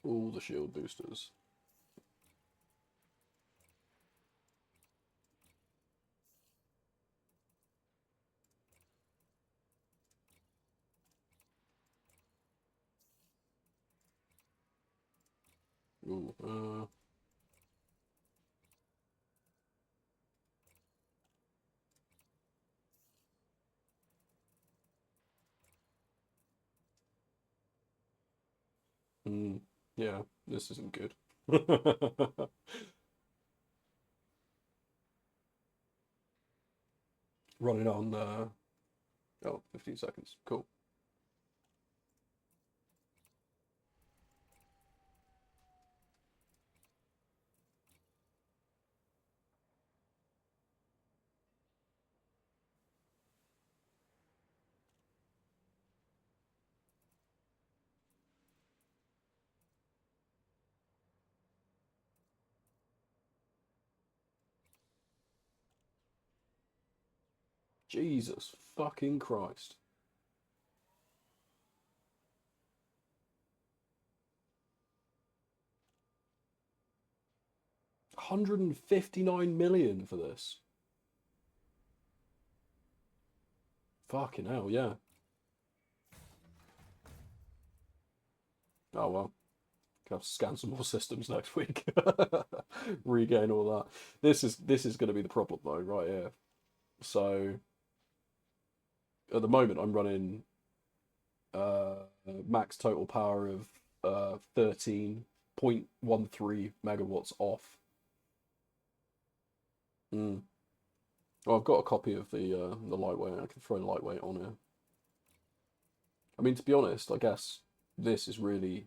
All the shield boosters. Ooh, yeah, this isn't good. Running on, oh, 15 seconds. Cool. Jesus fucking Christ. 159 million for this. Fucking hell, yeah. Oh well. Have to scan some more systems next week. Regain all that. This is going to be the problem though, right here. So at the moment I'm running max total power of 13.13 megawatts off. Well, I've got a copy of the lightweight. I can throw lightweight on here. I mean, to be honest, I guess this is really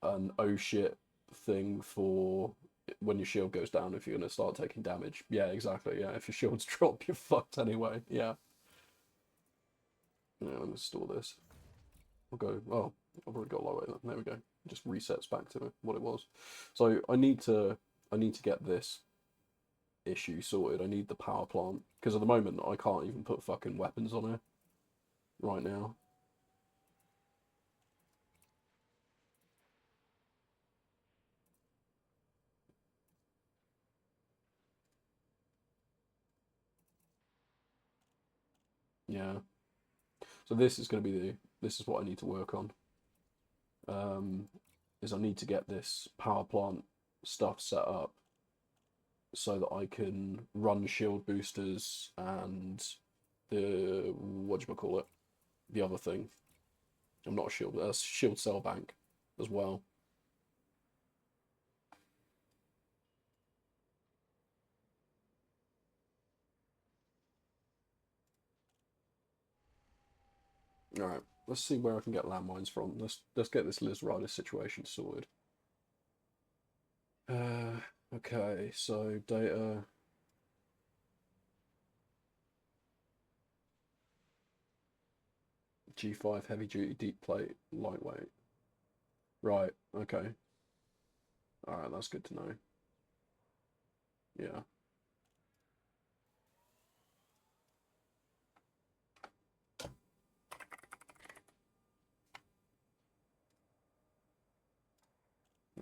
an oh shit thing for when your shield goes down if you're going to start taking damage. Yeah, exactly. Yeah, if your shields drop, you're fucked anyway. Yeah. Yeah, let me store this. I'll go. Oh, I've already got lightweight. There we go. It just resets back to what it was. So I need to get this issue sorted. I need the power plant because at the moment I can't even put fucking weapons on it right now. Yeah. So this is going to be this is what I need to work on. Is I need to get this power plant stuff set up so that I can run shield boosters and the whatchamacallit, the other thing. I'm not a shield, that's shield cell bank as well. Alright, let's see where I can get landmines from. Let's get this Liz Rider situation sorted. Okay, so data. G5 heavy duty deep plate lightweight. Right, okay. Alright, that's good to know. Yeah.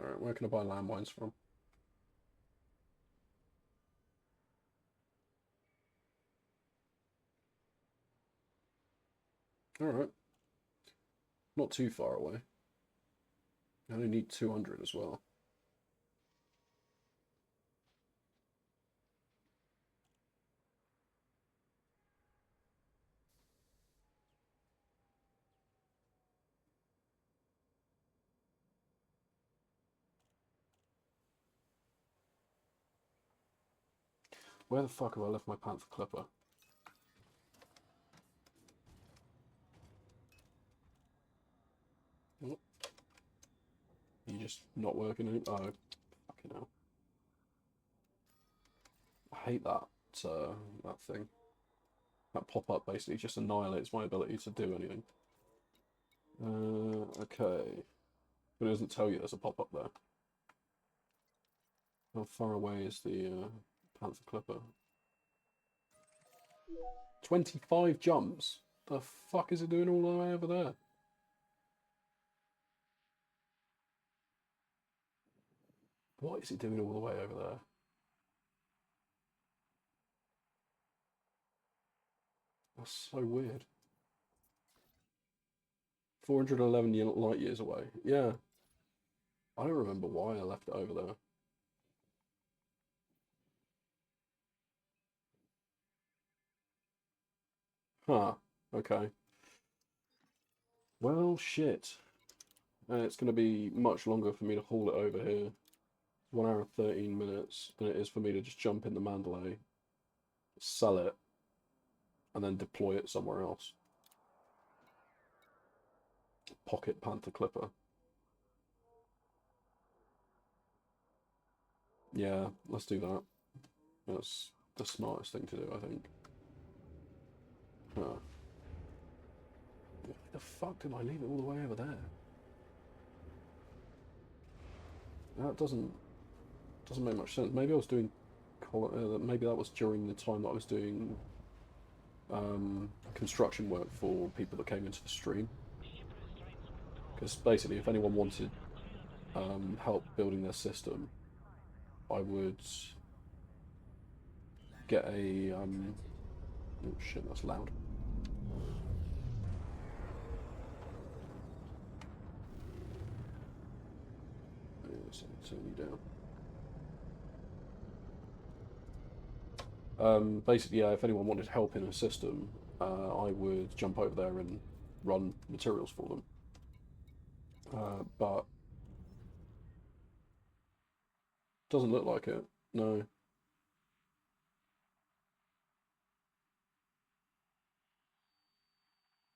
Alright, where can I buy landmines from? Alright. Not too far away. I only need 200 as well. Where the fuck have I left my Panther Clipper? Oh, you just not working any? Oh, fucking hell. I hate that that thing. That pop-up basically just annihilates my ability to do anything. Okay. But it doesn't tell you there's a pop-up there. How far away is the Panther Clipper? 25 jumps? The fuck is it doing all the way over there? What is it doing all the way over there? That's so weird. 411 light years away. Yeah. I don't remember why I left it over there. Huh. Okay. Well, shit. It's going to be much longer for me to haul it over here. 1 hour and 13 minutes than it is for me to just jump in the Mandalay, sell it, and then deploy it somewhere else. Pocket Panther Clipper. Yeah, let's do that. That's the smartest thing to do, I think. Huh. Why the fuck did I leave it all the way over there? That doesn't make much sense. Maybe I was doing... maybe that was during the time that I was doing construction work for people that came into the stream. Because basically, if anyone wanted help building their system, I would get a oh shit, that's loud. Yes, I'll turn you down. Basically, yeah, if anyone wanted help in a system, I would jump over there and run materials for them. But doesn't look like it. No.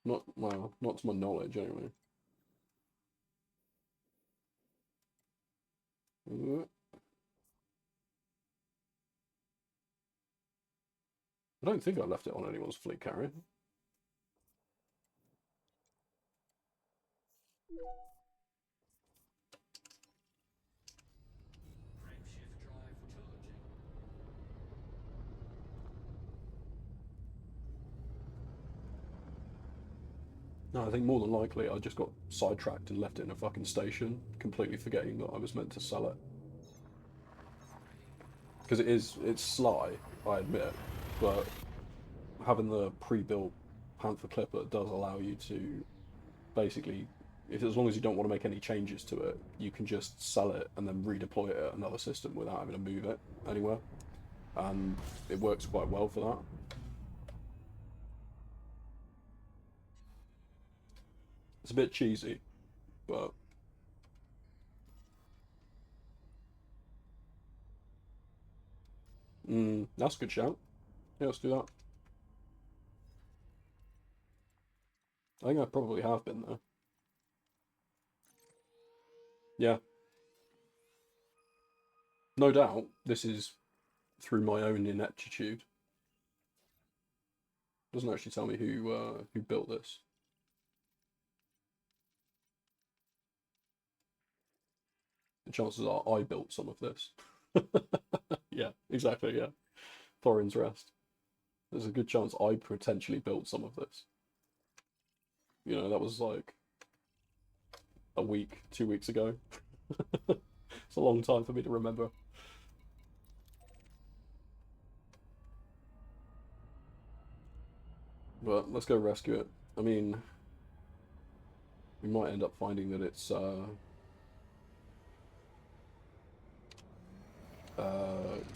Not, well, not to my knowledge, anyway. I don't think I left it on anyone's fleet carrier. No, I think more than likely I just got sidetracked and left it in a fucking station, completely forgetting that I was meant to sell it. Because it's sly, I admit, but having the pre-built Panther Clipper does allow you to basically, as long as you don't want to make any changes to it, you can just sell it and then redeploy it at another system without having to move it anywhere. And it works quite well for that. It's a bit cheesy, but that's a good shout. Yeah, let's do that. I think I probably have been there. Yeah. No doubt, this is through my own ineptitude. Doesn't actually tell me who built this. The chances are I built some of this. Yeah, exactly, yeah. Thorin's Rest. There's a good chance I potentially built some of this. You know, that was like a week, 2 weeks ago. It's a long time for me to remember. But let's go rescue it. I mean, we might end up finding that it's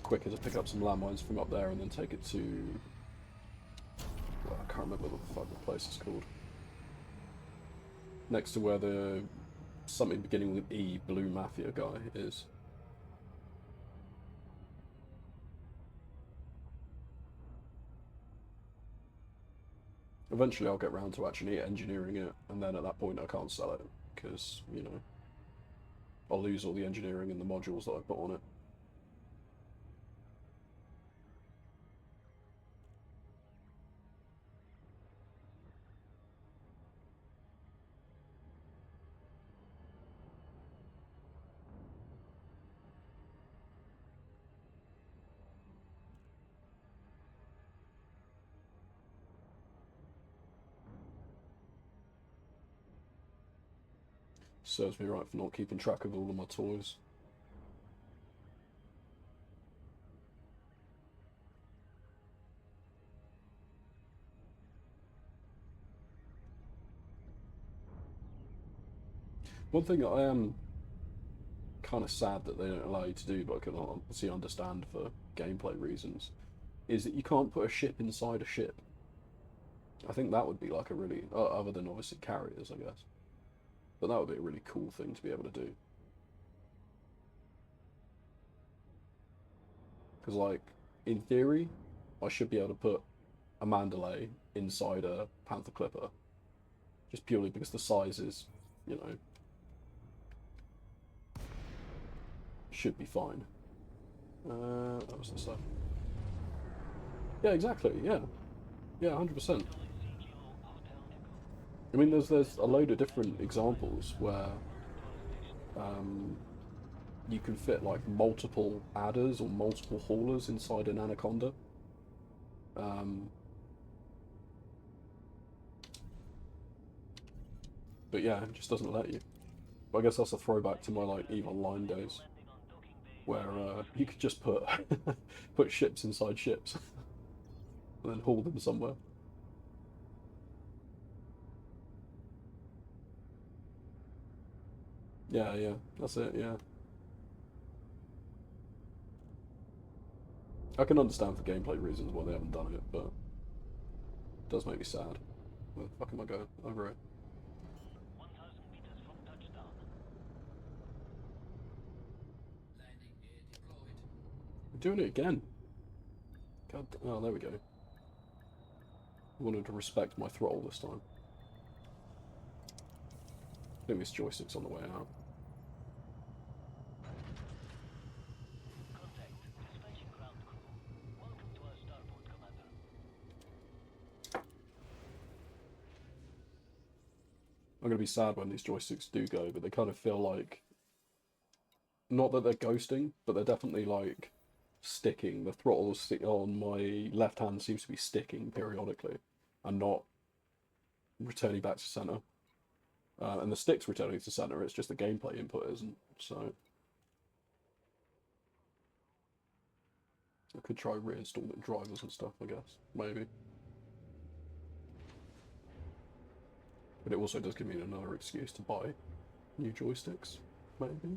quicker to pick up some landmines from up there and then take it to... Well, I can't remember what the fuck the place is called. Next to where the something beginning with E blue mafia guy is. Eventually I'll get round to actually engineering it, and then at that point I can't sell it, because, you know, I'll lose all the engineering and the modules that I put on it. Serves me right for not keeping track of all of my toys. One thing that I am kind of sad that they don't allow you to do, but I can obviously understand for gameplay reasons, is that you can't put a ship inside a ship. I think that would be like a really, other than obviously carriers, I guess, but that would be a really cool thing to be able to do. Because, like, in theory, I should be able to put a Mandalay inside a Panther Clipper, just purely because the size is, you know, should be fine. That was the stuff. Yeah, exactly. Yeah, yeah, 100%. I mean, there's a load of different examples where you can fit like multiple adders or multiple haulers inside an Anaconda. But yeah, it just doesn't let you. But I guess that's a throwback to my like EVE Online days. where you could just put put ships inside ships and then haul them somewhere. Yeah, yeah, that's it, yeah. I can understand for gameplay reasons why they haven't done it, but it does make me sad. Where the fuck am I going? Over it. 1,000 meters from touchdown. Landing gear deployed. We're doing it again. God, oh, there we go. I wanted to respect my throttle this time. I think this joystick's on the way out. Contact. Dispatching ground crew. Welcome to our starboard, Commander. I'm gonna be sad when these joysticks do go, but they kind of feel like, not that they're ghosting, but they're definitely like sticking. The throttle on my left hand seems to be sticking periodically and not returning back to center. And the stick's returning to center, it's just the gameplay input isn't, so. I could try reinstalling drivers and stuff, I guess, maybe. But it also does give me another excuse to buy new joysticks, maybe.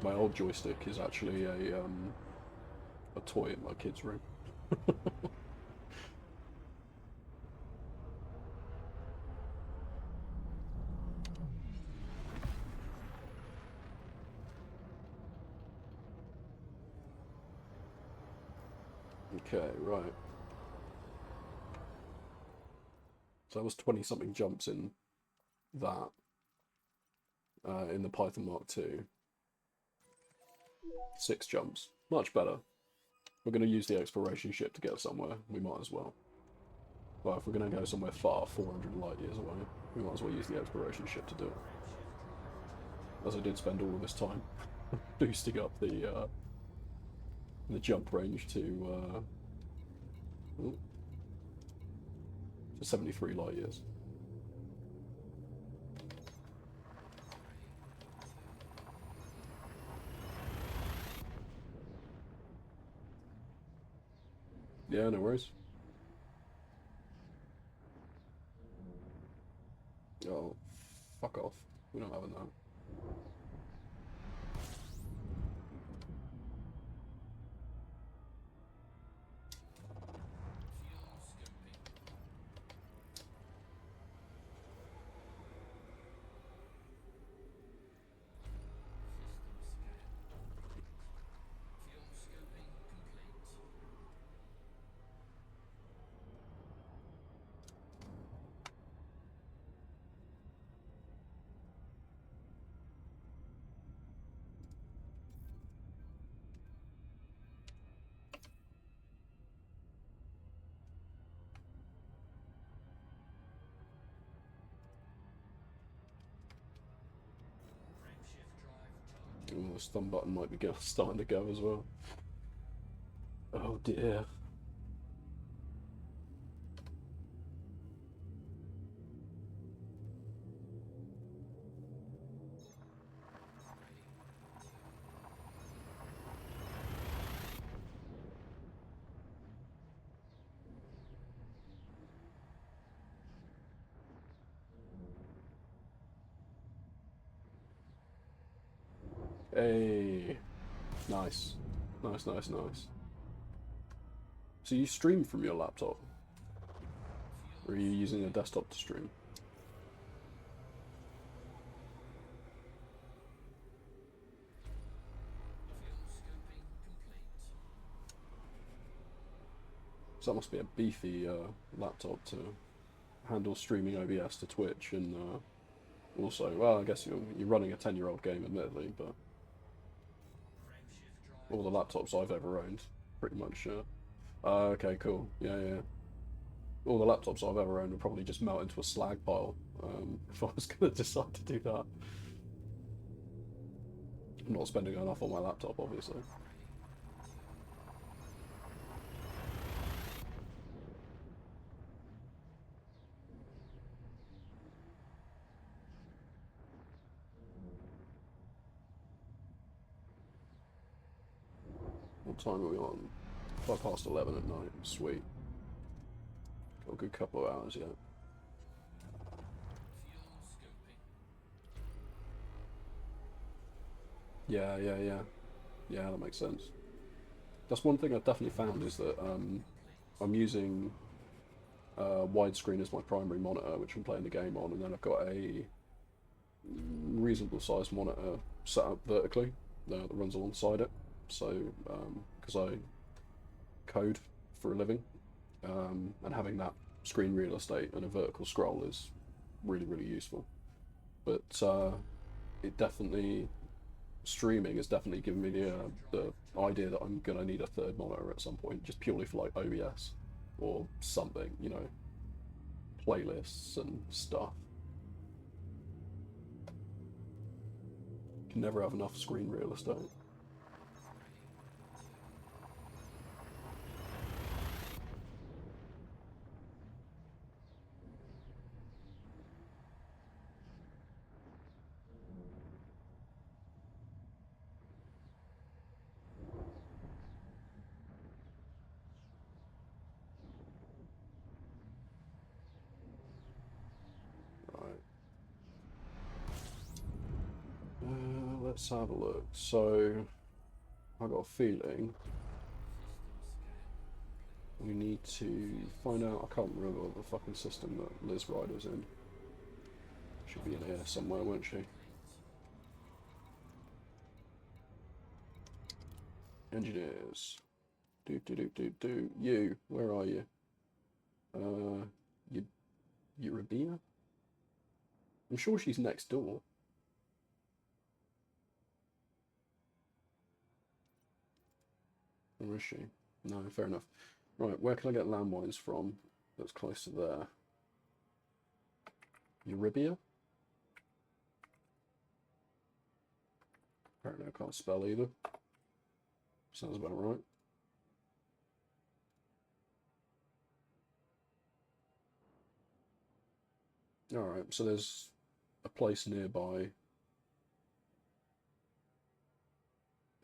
My old joystick is actually a toy in my kid's room. Okay, right. So that was 20-something jumps in that. In the Python Mark II. 6 jumps. Much better. We're going to use the exploration ship to get somewhere. We might as well. Well, if we're going to go somewhere far, 400 light years away, we might as well use the exploration ship to do it. As I did spend all of this time boosting up the jump range to 73 light years. Yeah, no worries. Oh, fuck off. We're not having that. Oh, the stun button might be starting to go as well. Oh dear. Hey, nice, nice, nice, nice. So you stream from your laptop, or are you using a desktop to stream? So that must be a beefy laptop to handle streaming OBS to Twitch, and also, well, I guess you're running a 10-year-old game, admittedly, but all the laptops I've ever owned, pretty much. Okay, cool. Yeah, yeah. All the laptops I've ever owned would probably just melt into a slag pile if I was going to decide to do that. I'm not spending enough on my laptop, obviously. What time are we on? 11 at night. Sweet. Got a good couple of hours yet. Fuel scoping. Yeah. Yeah, that makes sense. That's one thing I've definitely found is that I'm using widescreen as my primary monitor, which I'm playing the game on, and then I've got a reasonable sized monitor set up vertically that runs alongside it. So, because I code for a living, and having that screen real estate and a vertical scroll is really, really useful. But it definitely streaming has definitely given me the idea that I'm gonna need a third monitor at some point, just purely for like OBS or something, you know, playlists and stuff. Can never have enough screen real estate. Right. Let's have a look. So, I got a feeling we need to find out. I can't remember the fucking system that Liz Ryder's in. She'll be in here somewhere, won't she? Engineers. Do. You, where are you? You, Eurabia? I'm sure she's next door. Or is she? No, fair enough. Right, where can I get landmines from that's close to there? Eurabia? Apparently I can't spell either. Sounds about right. Alright, so there's a place nearby.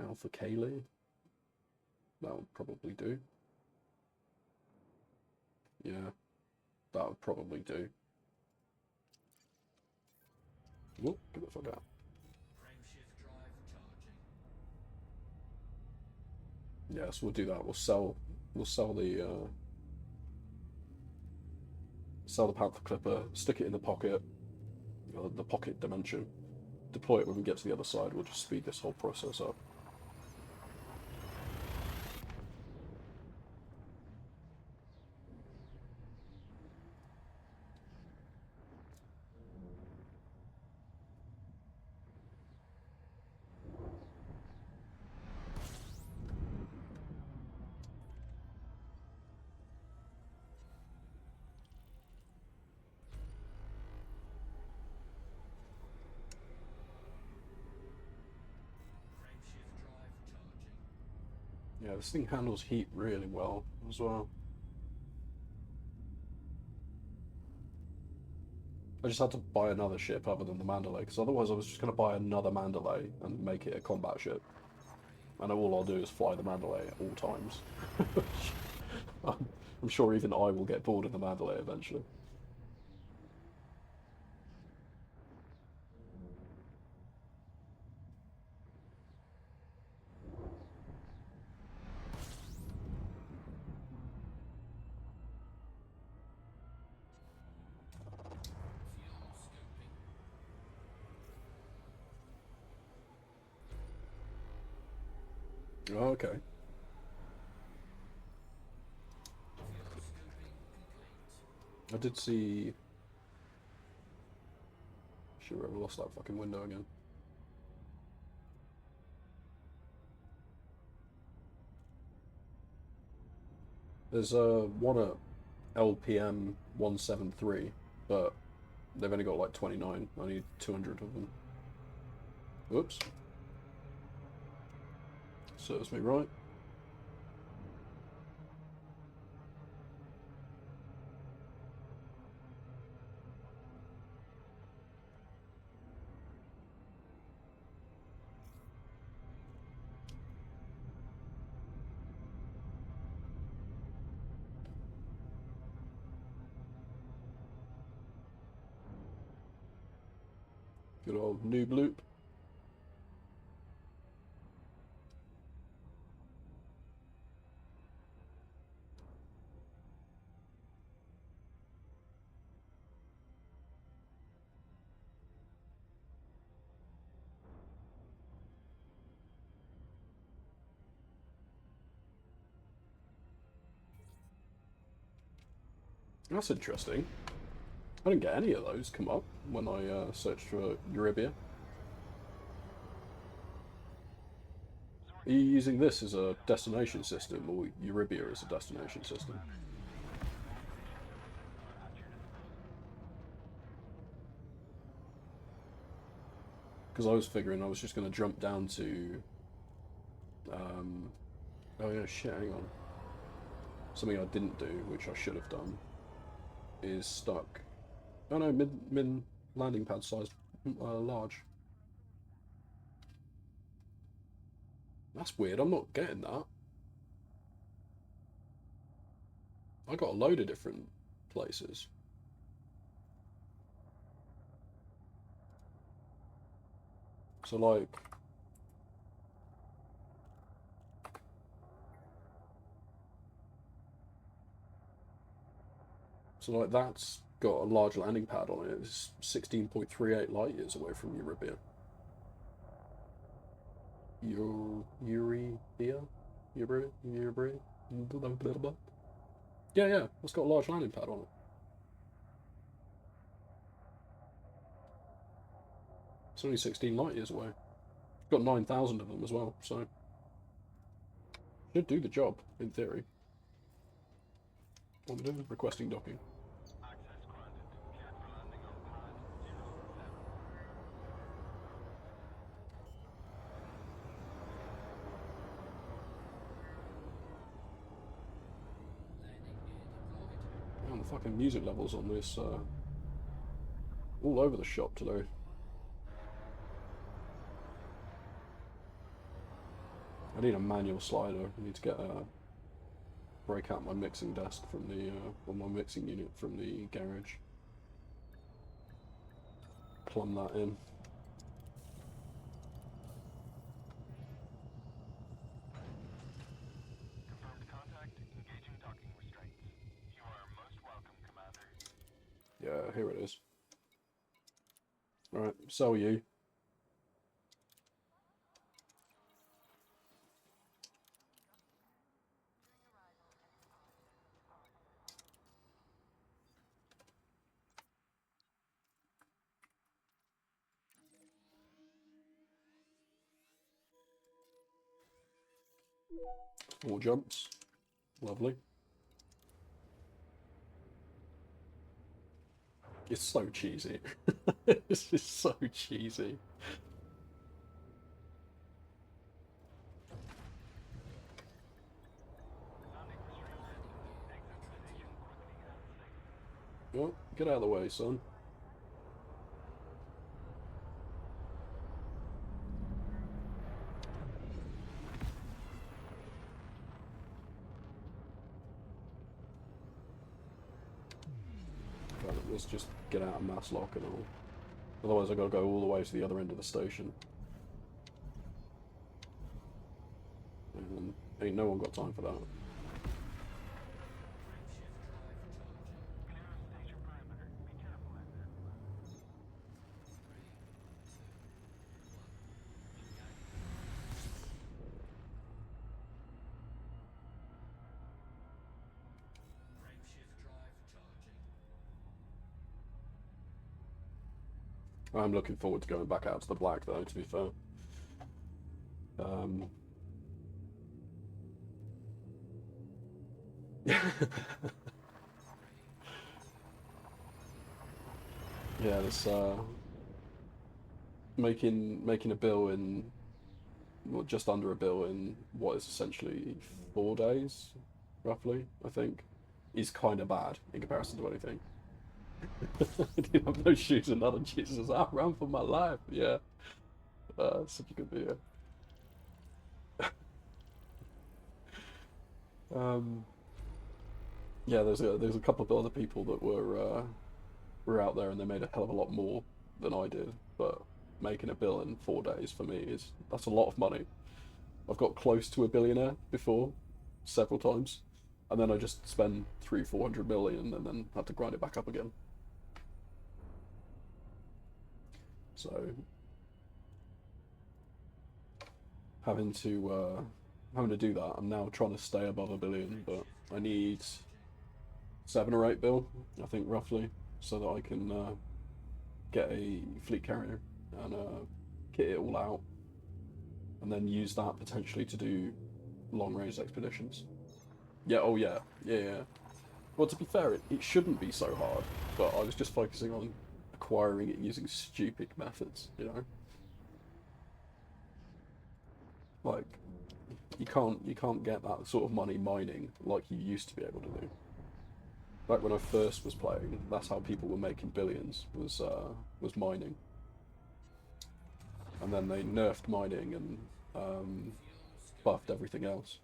Alpha Kaylee? That would probably do. Yeah, that would probably do. Whoop, get the fuck out. Frameshift drive charging. Yes, we'll do that. We'll sell the panther clipper, stick it in the pocket, the pocket dimension, deploy it when we get to the other side. We'll just speed this whole process up. Frameshift drive charging. Yeah, this thing handles heat really well as well. I just had to buy another ship other than the Mandalay, because otherwise I was just going to buy another Mandalay and make it a combat ship. And all I'll do is fly the Mandalay at all times. I'm sure even I will get bored of the Mandalay eventually. Fuel scoping. Oh, okay. Fuel scoping complete. I did see... Sure, I've lost that fucking window again. There's one at LPM 173, but they've only got like 29. I need 200 of them. Whoops. Serves me right. Good old noob loop. That's interesting. I didn't get any of those come up when I searched for Euribia. Are you using this as a destination system, or Euribia as a destination system? Because I was figuring I was just going to jump down to... oh yeah, shit, hang on. Something I didn't do, which I should have done, is stuck. Oh no, mid landing pad size large. That's weird, I'm not getting that. I got a load of different places. So like... So like that's got a large landing pad on it. It's 16.38 light years away from Euribia. Euribia? Euribia? Yeah, it's got a large landing pad on it. It's only 16 light years away. Got 9,000 of them as well, so should do the job in theory. What am I doing? Requesting docking. Man, the fucking music levels on this all over the shop today. I need a manual slider. I need to get break out my mixing desk from the or my mixing unit from the garage. Plumb that in. Confirmed contact. Engaging docking restraints. You are most welcome, Commander. Yeah, here it is. Alright, so are you. More jumps. Lovely. It's so cheesy. This is so cheesy. Well, get out of the way, son. Let's just get out of mass lock and all. Otherwise I gotta go all the way to the other end of the station. And ain't no one got time for that. I'm looking forward to going back out to the black though, to be fair. Yeah, this making a bill in, well, just under a bill in what is essentially 4 days, roughly, I think, is kind of bad in comparison to anything. I didn't have no shoes and nothing. Jesus, I ran for my life. Yeah, such a good video. Yeah, there's a couple of other people that were out there and they made a hell of a lot more than I did, but making a bill in 4 days for me that's a lot of money. I've got close to a billionaire before, several times, and then I just spend 300-400 million and then have to grind it back up again. So having to do that. I'm now trying to stay above a billion, but I need 7 or 8 bill, I think roughly, so that I can get a fleet carrier and kit it all out, and then use that potentially to do long-range expeditions. Yeah, oh yeah, yeah. Well, to be fair, it shouldn't be so hard, but I was just focusing on acquiring it using stupid methods, you know? Like, you can't get that sort of money mining like you used to be able to do. Back when I first was playing, that's how people were making billions, was mining. And then they nerfed mining and buffed everything else.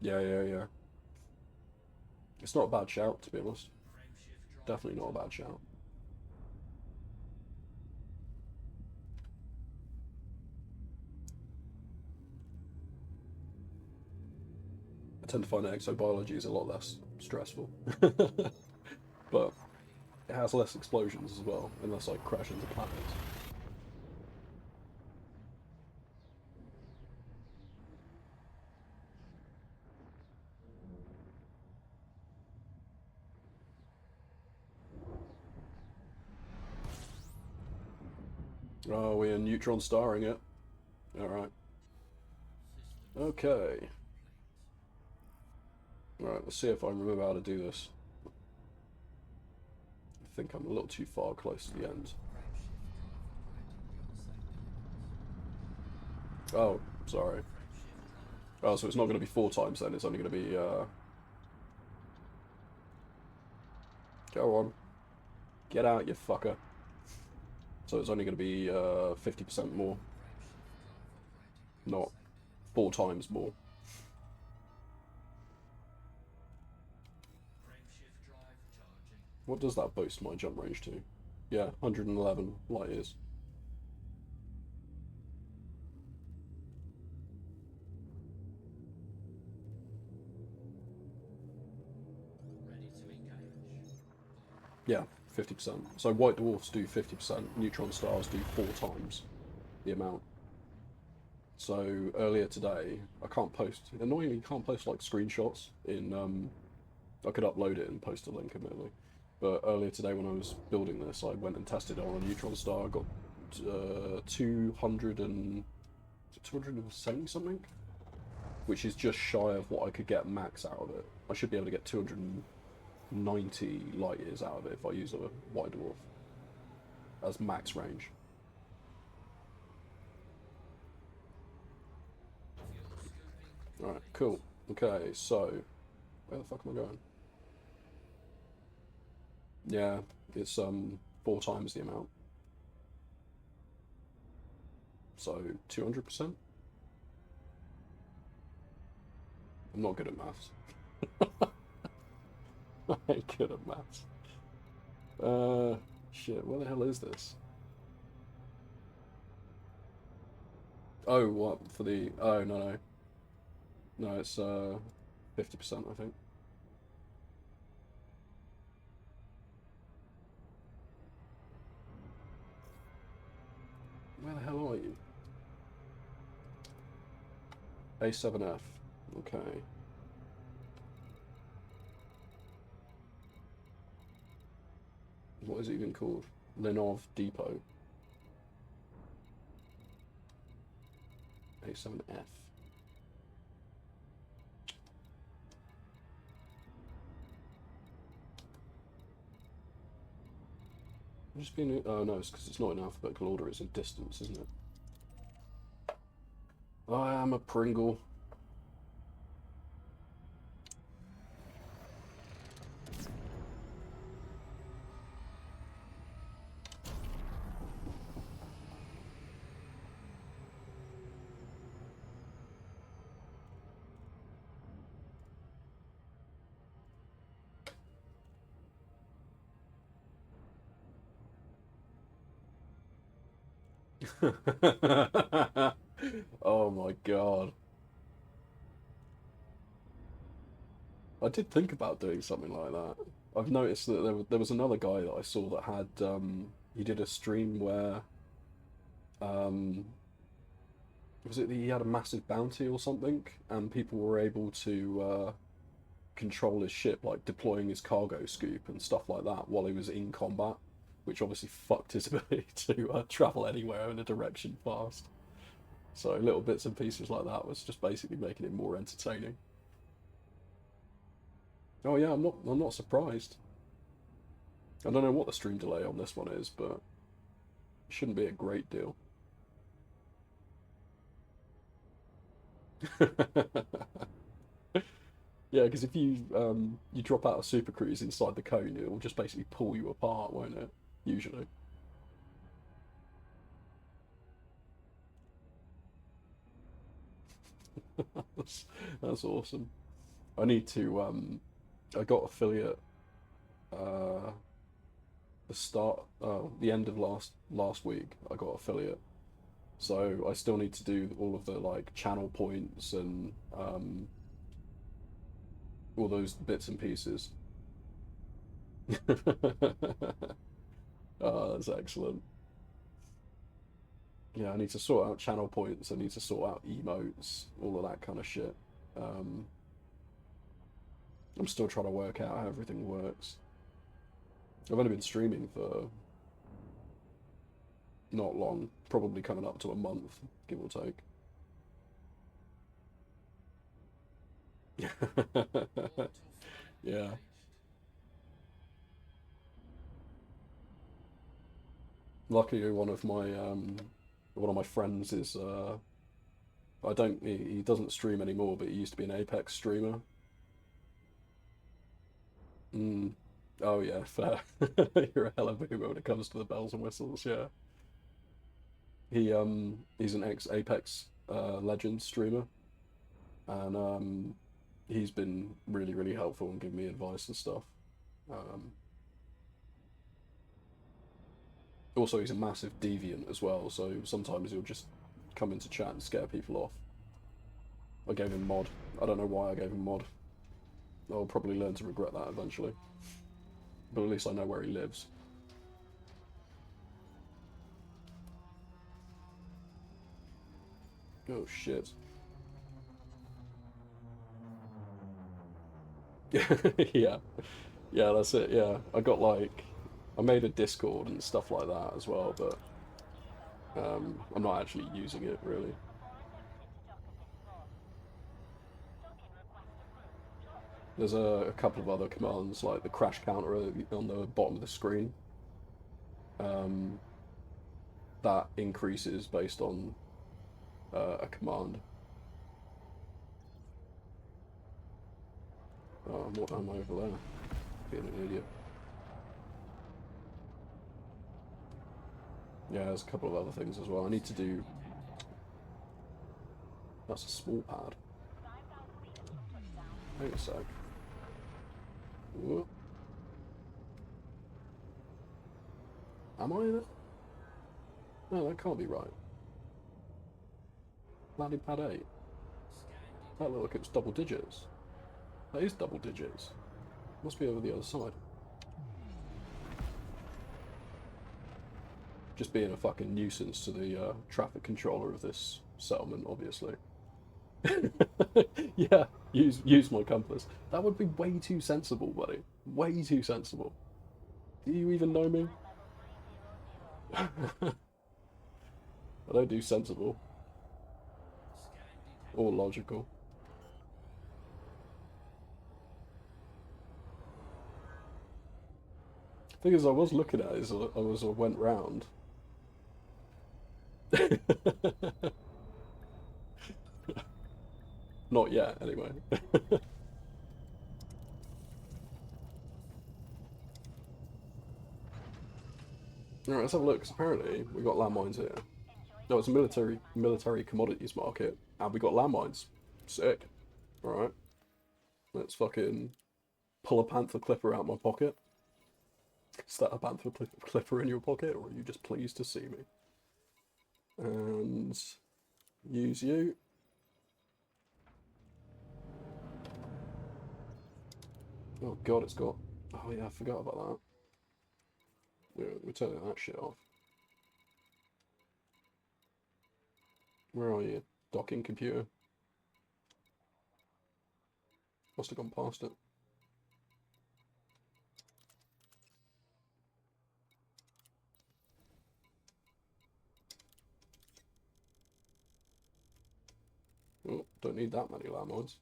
Yeah. It's not a bad shout, to be honest. Definitely not a bad shout. I tend to find that exobiology is a lot less stressful. But it has less explosions as well, unless I crash into planets. Oh, we're neutron starring it. Alright. Okay. Alright, let's see if I remember how to do this. I think I'm a little too far close to the end. Oh, sorry. Oh, so it's not going to be 4 times then, it's only going to be, Go on. Get out, you fucker. So it's only going to be 50% more. Not 4 times more. What does that boost my jump range to? Yeah, 111 light years. Yeah, 50%. So white dwarfs do 50%, neutron stars do 4 times the amount. So earlier today, I can't post, annoyingly, you can't post like screenshots in, I could upload it and post a link admittedly. But earlier today when I was building this, I went and tested it on a neutron star, I got 270 something, which is just shy of what I could get max out of it. I should be able to get 290 light years out of it if I use a white dwarf as max range. Alright, cool. Okay, so where the fuck am I going? Yeah, it's 4 times the amount. So 200%? I'm not good at maths. I ain't good at maths. Shit, what the hell is this? Oh, what, for the, oh, no. No, it's 50%, I think. Where the hell are you? A7F. Okay. What is it even called? Lenov Depot. A7F. I'm just being. Oh no, it's because it's not in alphabetical order, it's in distance, isn't it? I am a Pringle. Oh my god. I did think about doing something like that. I've noticed that there was another guy that I saw that had he did a stream where um was it that he had a massive bounty or something and people were able to control his ship, like deploying his cargo scoop and stuff like that while he was in combat, which obviously fucked his ability to travel anywhere in a direction fast. So little bits and pieces like that was just basically making it more entertaining. Oh yeah, I'm not surprised. I don't know what the stream delay on this one is, but it shouldn't be a great deal. Yeah, because if you drop out of Super Cruise inside the cone, it will just basically pull you apart, won't it? Usually. that's, that's awesome. I need to I got affiliate uh the end of last week. I got affiliate, so I still need to do all of the like channel points and all those bits and pieces. That's excellent. Yeah, I need to sort out channel points. I need to sort out emotes, all of that kind of shit. Um, I'm still trying to work out how everything works. I've only been streaming for not long, probably coming up to a month, give or take. More to fully Yeah. engaged. Luckily, one of my friends is I don't he doesn't stream anymore, but he used to be an Apex streamer. Mm. Oh yeah, fair. You're a hella boomer when it comes to the bells and whistles. Yeah. He's an ex Apex Legends streamer, and he's been really helpful and giving me advice and stuff. Um, Also, he's a massive deviant as well, so sometimes he'll just come into chat and scare people off. I gave him mod. I don't know why I gave him mod. I'll probably learn to regret that eventually. But at least I know where he lives. Oh shit. Yeah. Yeah, that's it, yeah. I made a Discord and stuff like that as well, but I'm not actually using it really. There's a couple of other commands like the crash counter on the bottom of the screen. Um, that increases based on a command. Oh, what am I over there? Being an idiot. Yeah, there's a couple of other things as well. I need to do. That's a small pad. Wait a sec. Whoop. Am I in it? No, that can't be right. Landing pad 8. That looked like it was double digits. That is double digits. Must be over the other side. Just being a fucking nuisance to the traffic controller of this settlement, obviously. Yeah, use my compass. That would be way too sensible, buddy. Way too sensible. Do you even know me? I don't do sensible or logical. Thing is, I was looking at it as I went round. Not yet, anyway. Alright, let's have a look, 'cause apparently we got landmines here. No, it's a military commodities market, and we got landmines. Sick. Alright, let's fucking pull a panther clipper out my pocket. Is that a panther clipper in your pocket, or are you just pleased to see me? And use you. Oh god, it's got... Oh yeah, I forgot about that. We're turning that shit off. Where are you? Docking computer? Must have gone past it. Oh, don't need that many landmines.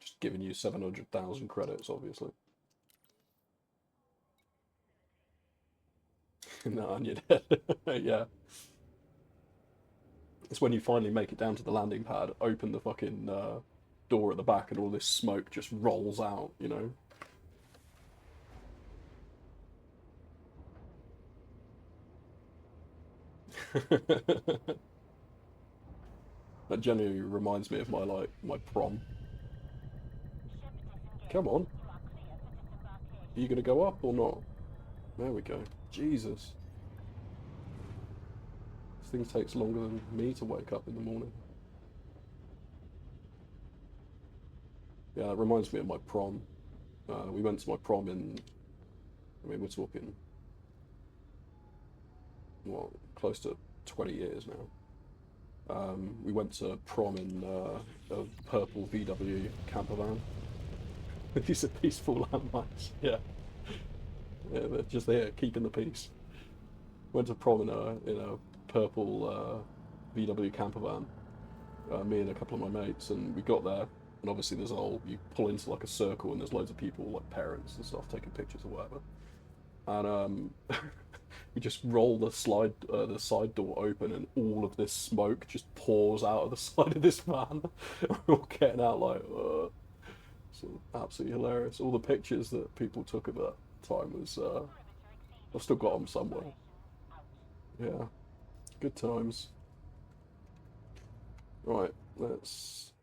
Just giving you 700,000 credits, obviously. No, and you're dead. Yeah. It's when you finally make it down to the landing pad, open the fucking door at the back, and all this smoke just rolls out, you know? That genuinely reminds me of my prom. Come on. Are you gonna go up or not? There we go. Jesus. This thing takes longer than me to wake up in the morning. Yeah, it reminds me of my prom. We went to my prom in... I mean, we're talking... Well, close to 20 years now. We went to prom in a purple VW camper van. These are peaceful landmines. Yeah. Yeah, they're just there, keeping the peace. Went to prom in a purple VW camper van. Me and a couple of my mates, and we got there, and obviously there's a whole... You pull into like a circle, and there's loads of people, like parents and stuff, taking pictures or whatever. And we just roll the side door open, and all of this smoke just pours out of the side of this van. We're all getting out like, so absolutely hilarious. All the pictures that people took at that time was, I've still got them somewhere. Yeah, good times. Right, let's...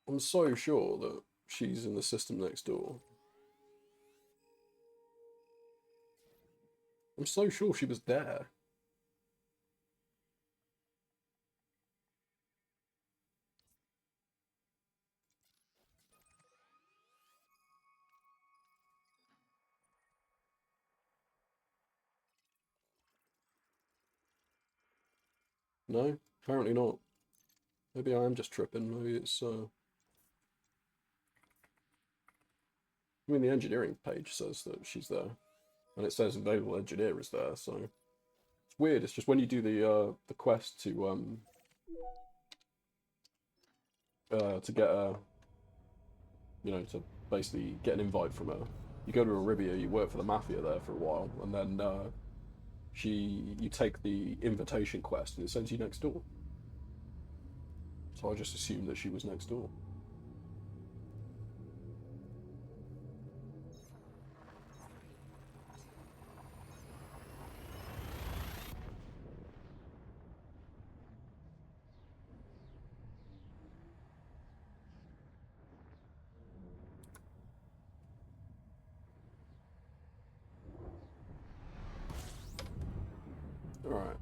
I'm so sure that she's in the system next door. I'm so sure she was there. No, apparently not. Maybe I am just tripping. Maybe it's I mean, the engineering page says that she's there, and it says available engineer is there. So it's weird. It's just when you do the quest to get a, you know, to basically get an invite from her. You go to Arabia, you work for the mafia there for a while, and then you take the invitation quest, and it sends you next door. So I just assumed that she was next door. All right.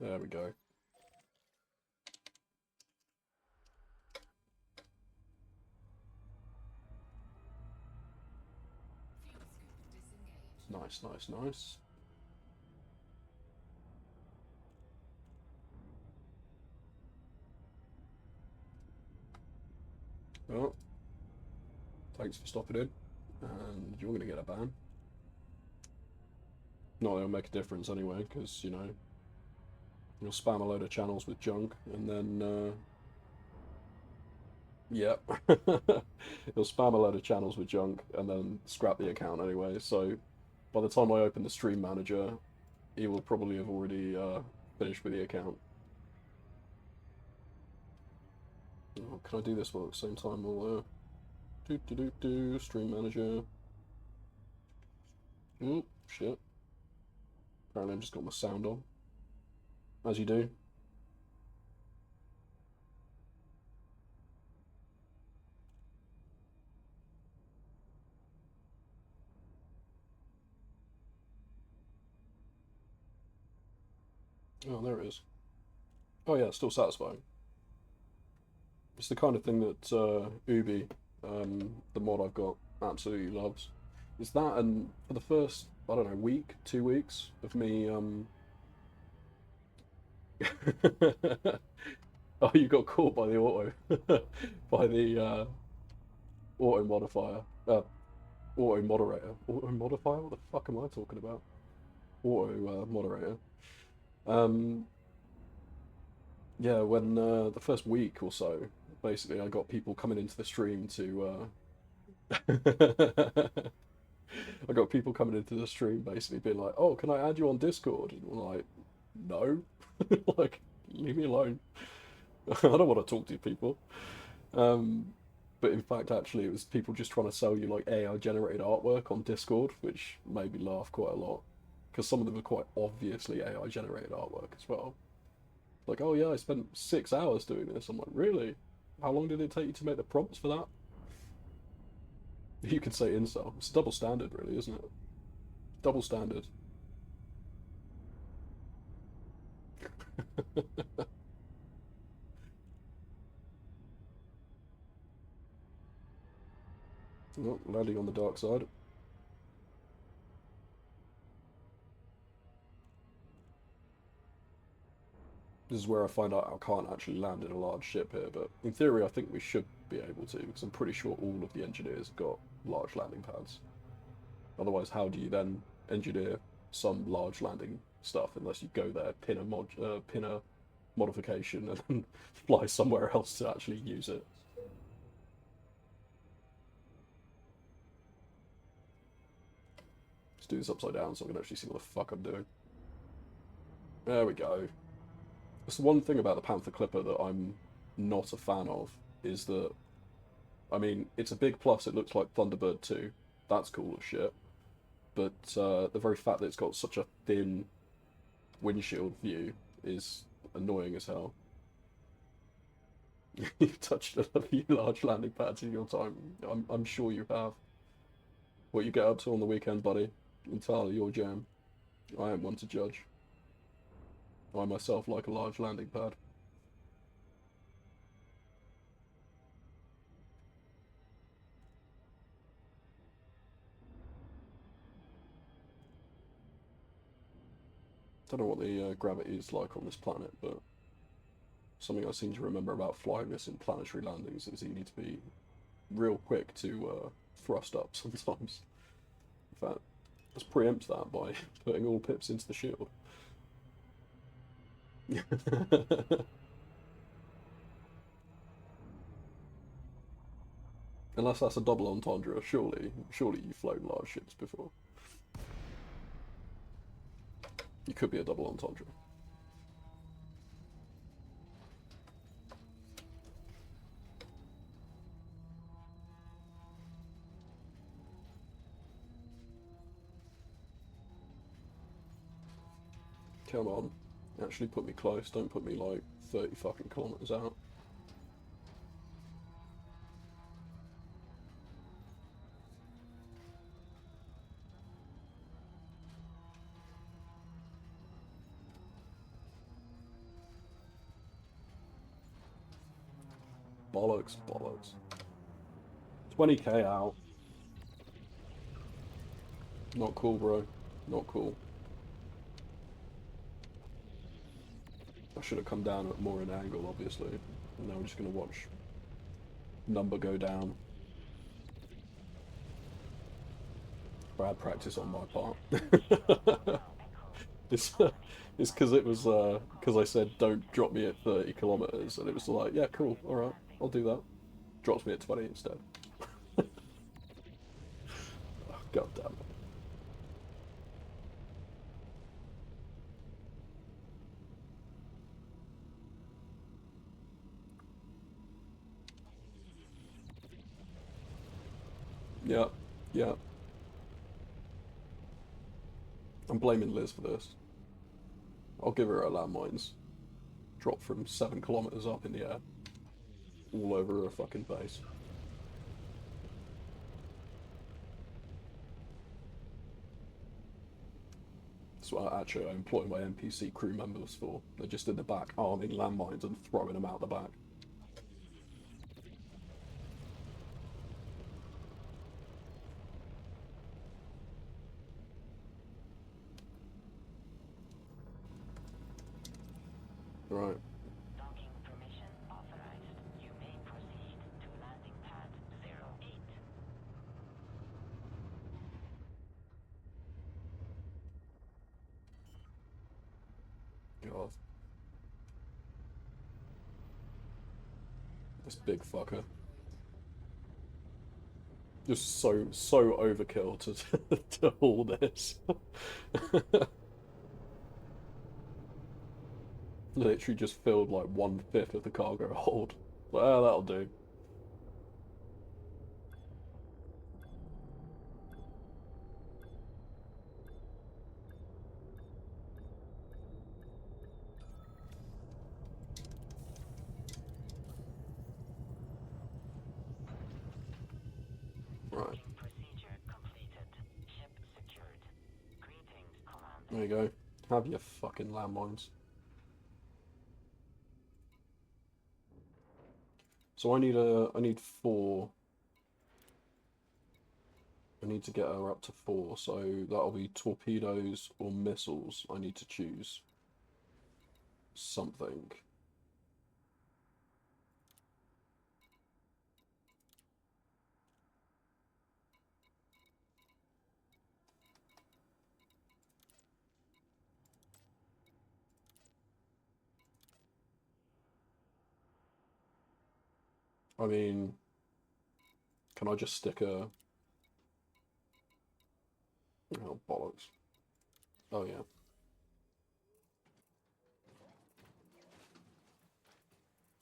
There we go. Nice, nice, nice. Well, thanks for stopping in, and you're gonna get a ban. Not that it'll make a difference anyway, because, you know, you'll spam a load of channels with junk, and then, yep. You'll spam a load of channels with junk, and then scrap the account anyway, so By the time I open the stream manager, he will probably have already finished with the account. Oh, can I do this while at the same time? We'll stream manager. Oh shit! Apparently, I've just got my sound on, as you do. Oh, there it is. Oh yeah, still satisfying. It's the kind of thing that Ubi, the mod I've got, absolutely loves. It's that, and for the first, I don't know, week, 2 weeks of me, oh, you got caught by the auto, by the auto modifier, auto moderator, auto modifier. What the fuck am I talking about? Auto moderator. Um, yeah, when the first week or so, basically, I got people coming into the stream to. I got people coming into the stream basically being like, "Oh, can I add you on Discord?" And I'm like, "No, like, leave me alone. I don't want to talk to you people." But in fact, actually, it was people just trying to sell you like AI generated artwork on Discord, which made me laugh quite a lot because some of them are quite obviously AI generated artwork as well. Like, "Oh yeah, I spent 6 hours doing this." I'm like, "Really? How long did it take you to make the prompts for that?" You could say incel. It's double standard, really, isn't it? Double standard. Oh, landing on the dark side. This is where I find out I can't actually land in a large ship here, but in theory I think we should be able to, because I'm pretty sure all of the engineers have got large landing pads. Otherwise, how do you then engineer some large landing stuff unless you go there, pin a modification, and then fly somewhere else to actually use it? Let's do this upside down so I can actually see what the fuck I'm doing. There we go. That's the one thing about the Panther Clipper that I'm not a fan of, is that, I mean, it's a big plus, it looks like Thunderbird 2. That's cool as shit. But the very fact that it's got such a thin windshield view is annoying as hell. You've touched a few large landing pads in your time. I'm sure you have. What you get up to on the weekend, buddy, entirely your jam. I am one to judge. I myself like a large landing pad. Don't know what the gravity is like on this planet, but something I seem to remember about flying this in planetary landings is you need to be real quick to thrust up sometimes. In fact, let's preempt that by putting all pips into the shield. Unless that's a double entendre, surely you've flown large ships before. You could be a double entendre. Come on. Actually put me close, don't put me like 30 fucking kilometers out. Bollocks, bollocks. 20k out. Not cool, bro. Not cool. I should have come down at more an angle, obviously. And now we're just going to watch number go down. Bad practice on my part. It's because it was because I said don't drop me at 30 kilometers, and it was like, yeah, cool, all right, I'll do that. Drops me at 20 instead. Oh, God damn it. Yeah, yeah. I'm blaming Liz for this. I'll give her her landmines. Drop from 7 kilometers up in the air. All over her fucking face. That's what actually I employ my NPC crew members for. They're just in the back arming landmines and throwing them out the back. Right. Docking permission authorized. You may proceed to landing pad 08. God. This big fucker. Just so overkill to to all this. Literally just filled like 1/5 of the cargo hold. Well, that'll do. Right. Docking procedure completed. Ship secured. Greetings, Commander. There you go. Have your fucking landmines. So I need 4. I need to get her up to 4, so that'll be torpedoes or missiles. I need to choose something. I mean, can I just stick a... Oh, bollocks. Oh, yeah.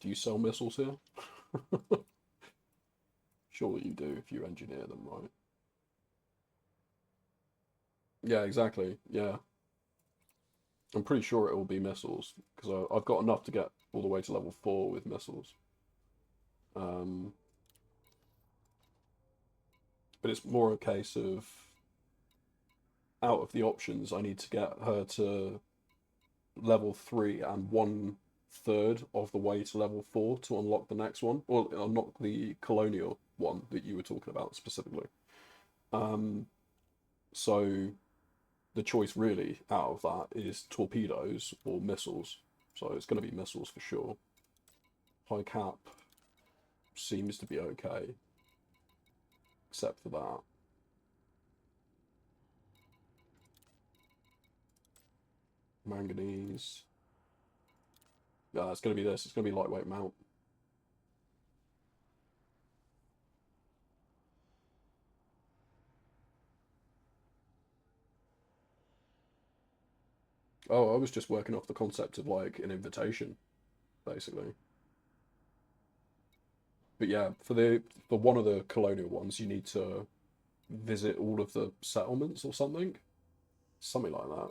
Do you sell missiles here? Surely you do if you engineer them, right? Yeah, exactly. Yeah. I'm pretty sure it will be missiles, because I've got enough to get all the way to level 4 with missiles. Um, but it's more a case of, out of the options, I need to get her to level 3 and 1/3 of the way to level 4 to unlock the next one, or unlock the colonial one that you were talking about specifically. So the choice really out of that is torpedoes or missiles. So it's going to be missiles for sure. High cap seems to be okay, except for that. Manganese. Yeah, it's going to be this. It's going to be lightweight mount. Oh, I was just working off the concept of like an invitation, basically. But yeah, for one of the colonial ones, you need to visit all of the settlements or something, something like that.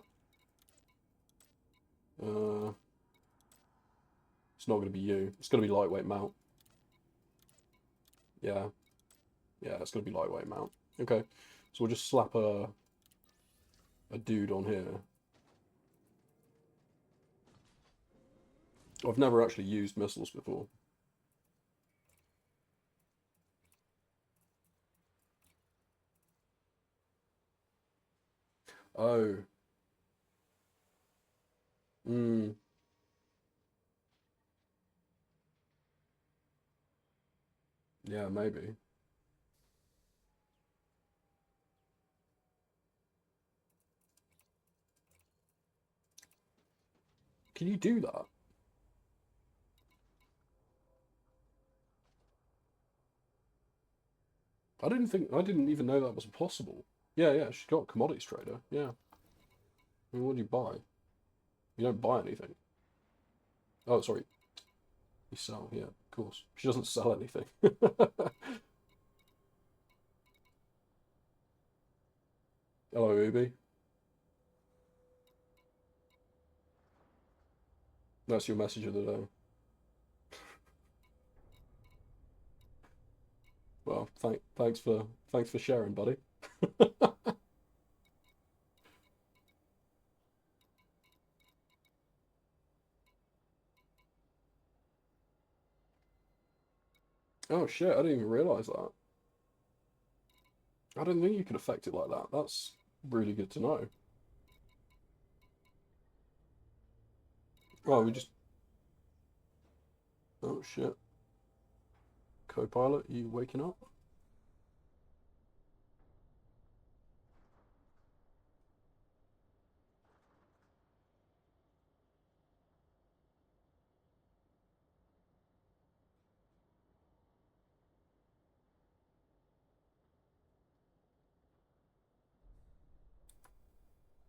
It's not going to be you. It's going to be lightweight mount. Yeah, yeah, it's going to be lightweight mount. Okay, so we'll just slap a dude on here. I've never actually used missiles before. Oh. Hmm. Yeah, maybe. Can you do that? I didn't even know that was possible. Yeah, yeah, she's got a commodities trader. Yeah. I mean, what do you buy? You don't buy anything. Oh, sorry. You sell, yeah, of course. She doesn't sell anything. Hello, Ubi. That's your message of the day. Well, thanks for sharing, buddy. Oh shit, I didn't even realise that. I didn't think you could affect it like that. That's really good to know. Oh, we just... Oh shit. Co-pilot, you waking up?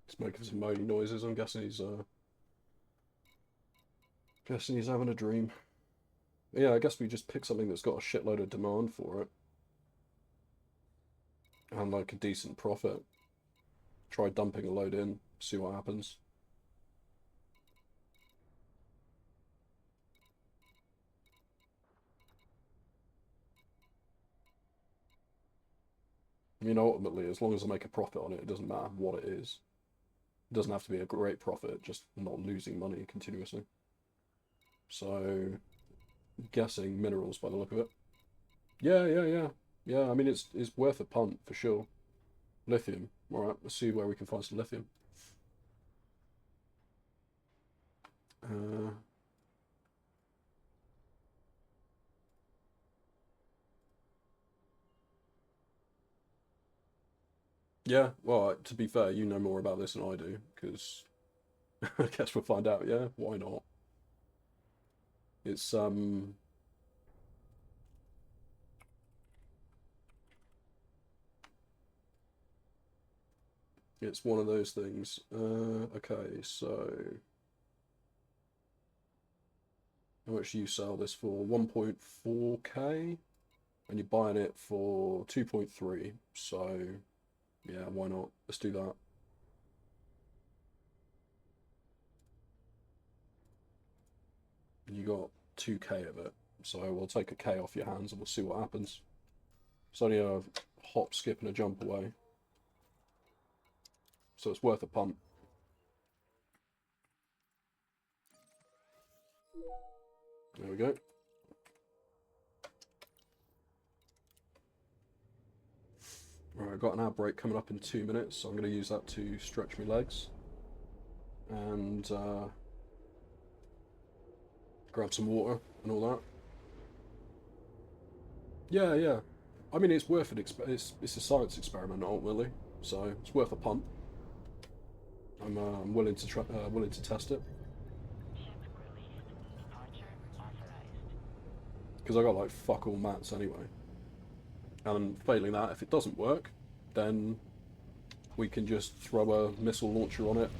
He's making some moaning noises. I'm guessing he's having a dream. Yeah, I guess we just pick something that's got a shitload of demand for it. And like a decent profit. Try dumping a load in, see what happens. I mean, ultimately, as long as I make a profit on it, it doesn't matter what it is. It doesn't have to be a great profit, just not losing money continuously. So, guessing minerals by the look of it. Yeah. Yeah, I mean, it's worth a punt for sure. Lithium. Alright, let's see where we can find some lithium. Uh, yeah, well, to be fair, you know more about this than I do, because I guess we'll find out, yeah? Why not? It's, it's one of those things. Okay, so how much do you sell this for? 1.4k? And you're buying it for 2.3, so yeah, why not? Let's do that. You got 2k of it, so we'll take a k off your hands and we'll see what happens. It's only a hop, skip, and a jump away, so it's worth a punt. There we go. Right, I've got an ad break coming up in 2 minutes, so I'm going to use that to stretch my legs and grab some water and all that. Yeah. I mean, it's worth an it's a science experiment ultimately, so it's worth a punt. I'm willing to willing to test it Ship released. Departure authorized. because I got like fuck all mats anyway. And failing that, if it doesn't work, then we can just throw a missile launcher on it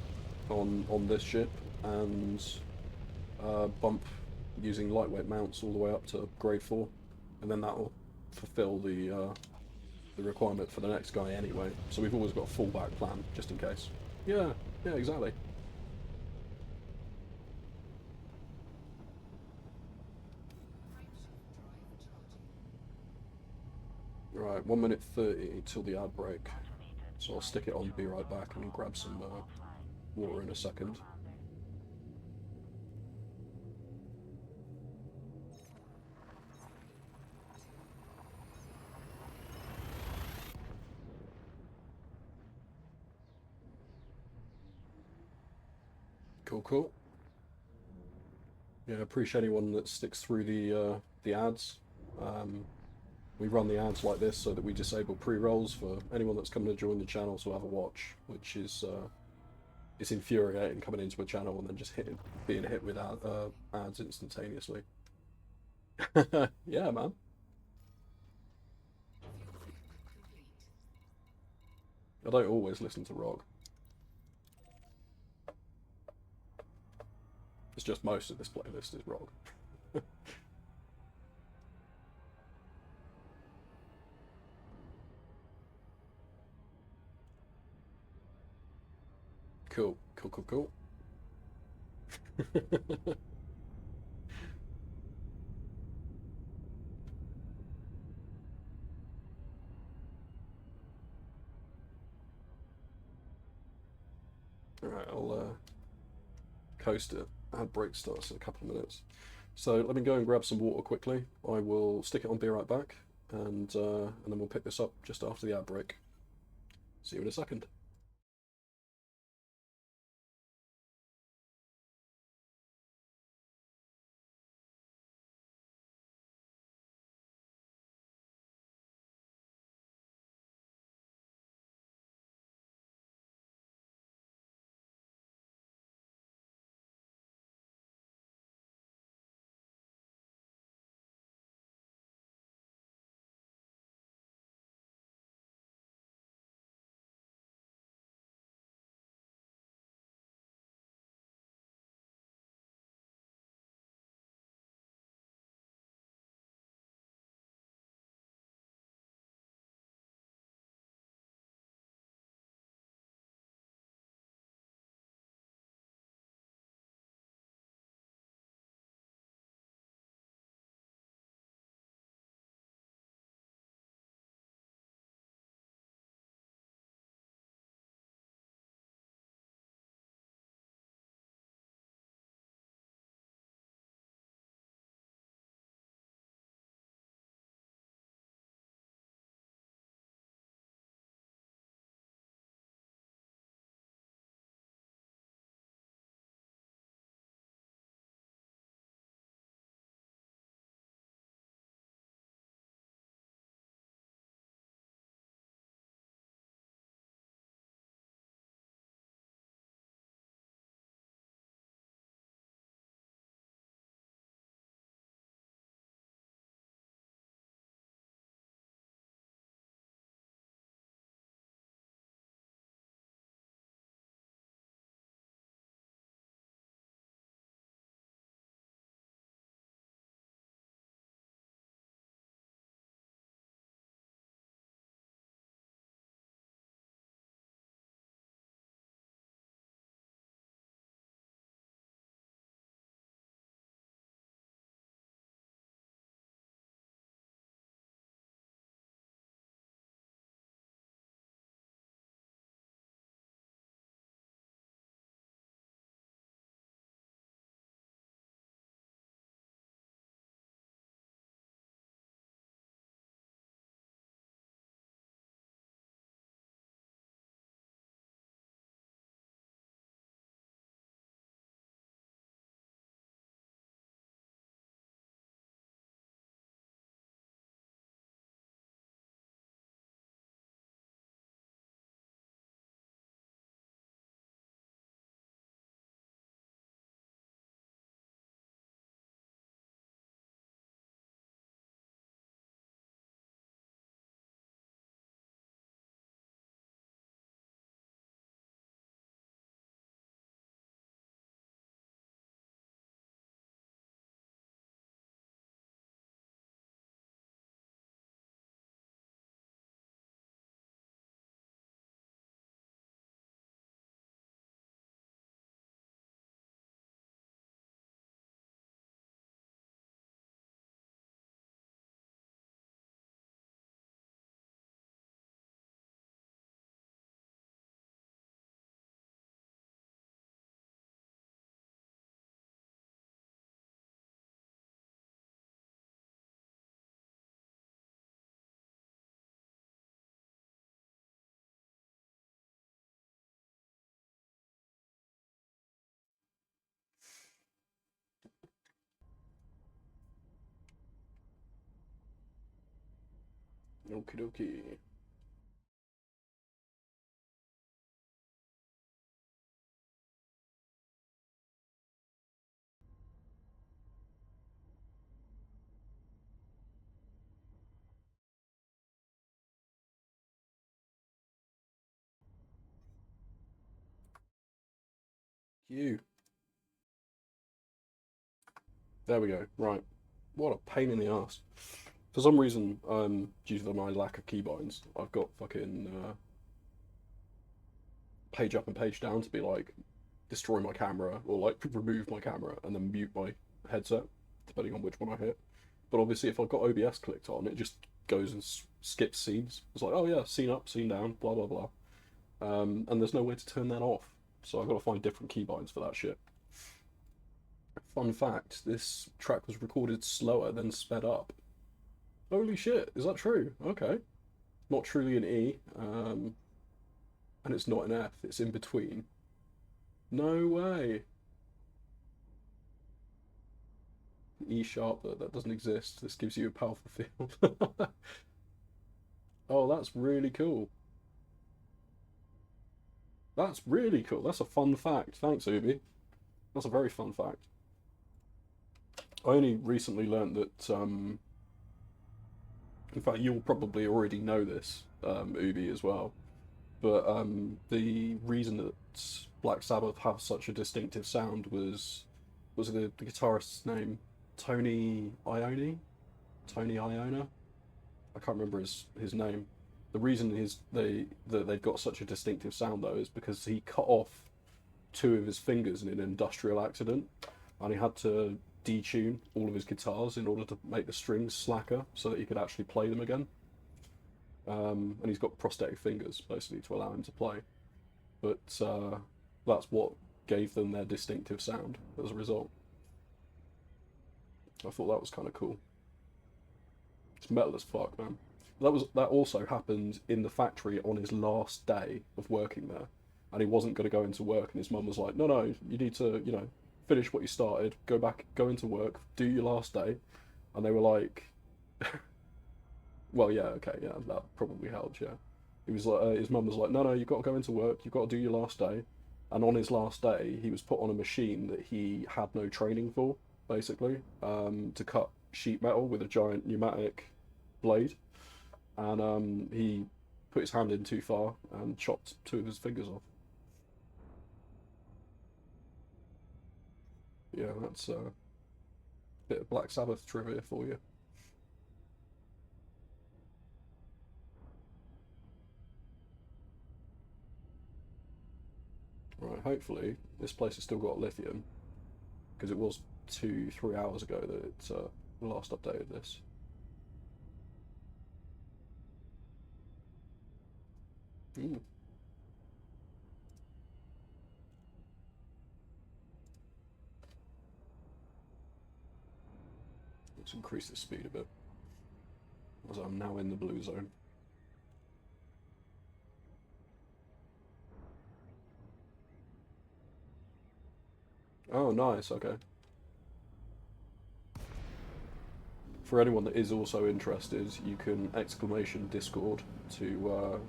on this ship and bump using lightweight mounts all the way up to grade 4, and then that'll fulfill the requirement for the next guy anyway. So we've always got a fallback plan just in case. Yeah, exactly. Right, 1 minute 30 till the ad break. So I'll stick it on, be right back, and grab some water in a second. Cool. Yeah, appreciate anyone that sticks through the ads. We run the ads like this so that we disable pre-rolls for anyone that's coming to join the channel to have a watch, which is it's infuriating coming into a channel and then just being hit with ads instantaneously. Yeah, man. I don't always listen to rock. It's just most of this playlist is rock. Cool, cool, cool, cool. Alright, I'll coast it. Ad break starts in a couple of minutes. So let me go and grab some water quickly. I will stick it on, be right back, and then we'll pick this up just after the ad break. See you in a second. Okie dokie. You. There we go. Right. What a pain in the ass. For some reason, due to my lack of keybinds, I've got fucking page up and page down to be like, destroy my camera, or like remove my camera and then mute my headset, depending on which one I hit. But obviously, if I've got OBS clicked on, it just goes and skips scenes. It's like, oh yeah, scene up, scene down, blah blah blah. And there's no way to turn that off, so I've got to find different keybinds for that shit. Fun fact: this track was recorded slower than sped up. Holy shit, is that true? Okay. Not truly an E, and it's not an F, it's in between. No way. E sharp, that doesn't exist. This gives you a powerful field. Oh, that's really cool. That's really cool. That's a fun fact. Thanks, Ubi. That's a very fun fact. I only recently learned that, in fact, you'll probably already know this, Ubi, as well. But the reason that Black Sabbath have such a distinctive sound was the guitarist's name? Tony Iommi? Tony Iona? I can't remember his name. The reason that they've got such a distinctive sound though is because he cut off two of his fingers in an industrial accident, and he had to detune all of his guitars in order to make the strings slacker so that he could actually play them again. And he's got prosthetic fingers basically to allow him to play. But that's what gave them their distinctive sound as a result. I thought that was kind of cool. It's metal as fuck, man. That also happened in the factory on his last day of working there, and he wasn't going to go into work. And his mum was like, "No, you need to, finish what you started. Go into work, do your last day." And they were like, "Well, yeah, okay, yeah, that probably helped, yeah." He was like, his mum was like, "No, you've got to go into work. You've got to do your last day." And on his last day, he was put on a machine that he had no training for, basically, to cut sheet metal with a giant pneumatic blade. And he put his hand in too far and chopped two of his fingers off. Yeah, that's a bit of Black Sabbath trivia for you. Right, hopefully this place has still got lithium, because it was 2-3 hours ago that it last updated this. Ooh. Let's increase the speed a bit, as I'm now in the blue zone. Oh, nice, okay. For anyone that is also interested, you can exclamation Discord to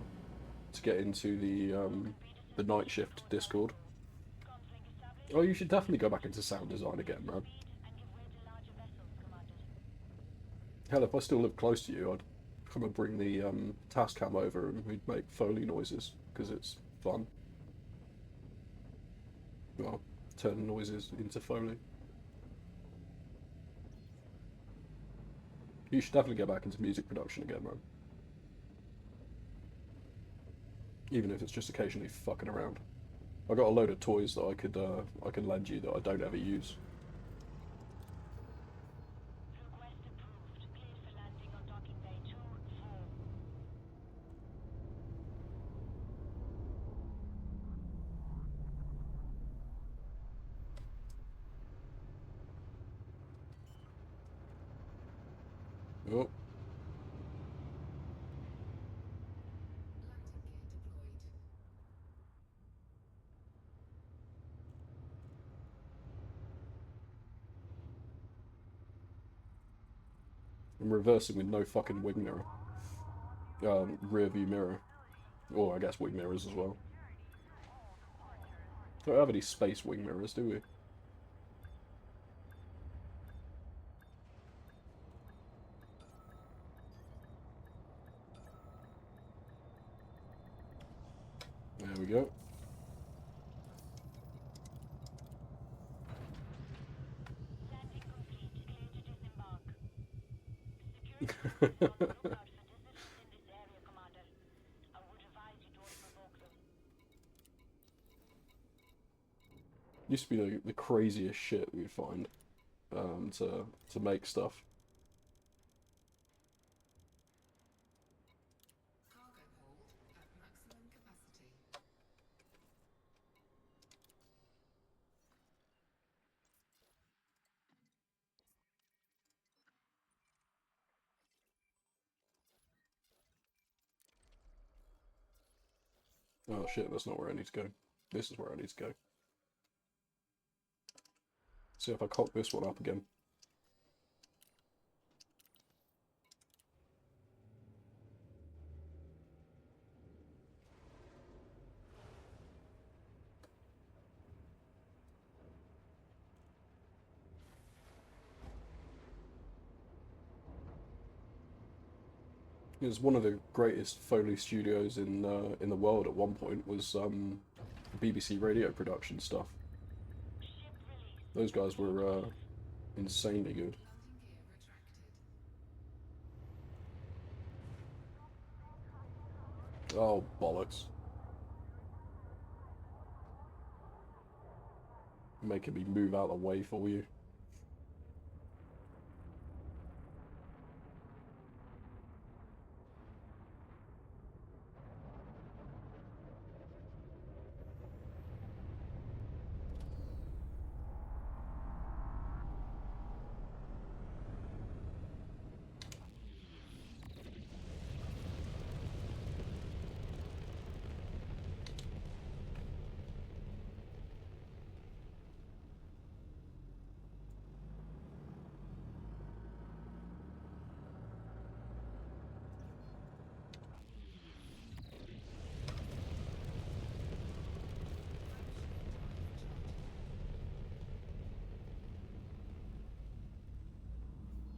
get into the night shift Discord. Oh, you should definitely go back into sound design again, man. Hell, if I still live close to you, I'd come and bring the task cam over and we'd make Foley noises, because it's fun. Well, turn noises into Foley. You should definitely get back into music production again, man. Even if it's just occasionally fucking around. I got a load of toys that I could lend you that I don't ever use. Request approved. Cleared for landing on docking bay 2-4. Oh. I'm reversing with no fucking wing mirror. Rear view mirror. Or I guess wing mirrors as well. Don't have any space wing mirrors, do we? There we go. Landing complete. Clear to disembark. Security forces are on the lookout for dissidents in this area, Commander. I would advise you don't provoke them. Used to be the craziest shit we'd find to make stuff. Cargo hold at maximum capacity. Oh shit, that's not where I need to go. This is where I need to go. See if I cock this one up again. It was one of the greatest Foley studios in the world at one point. Was BBC radio production stuff. Ship released. Those guys were insanely good. Landing gear retracted. Oh bollocks! Making me move out of the way for you.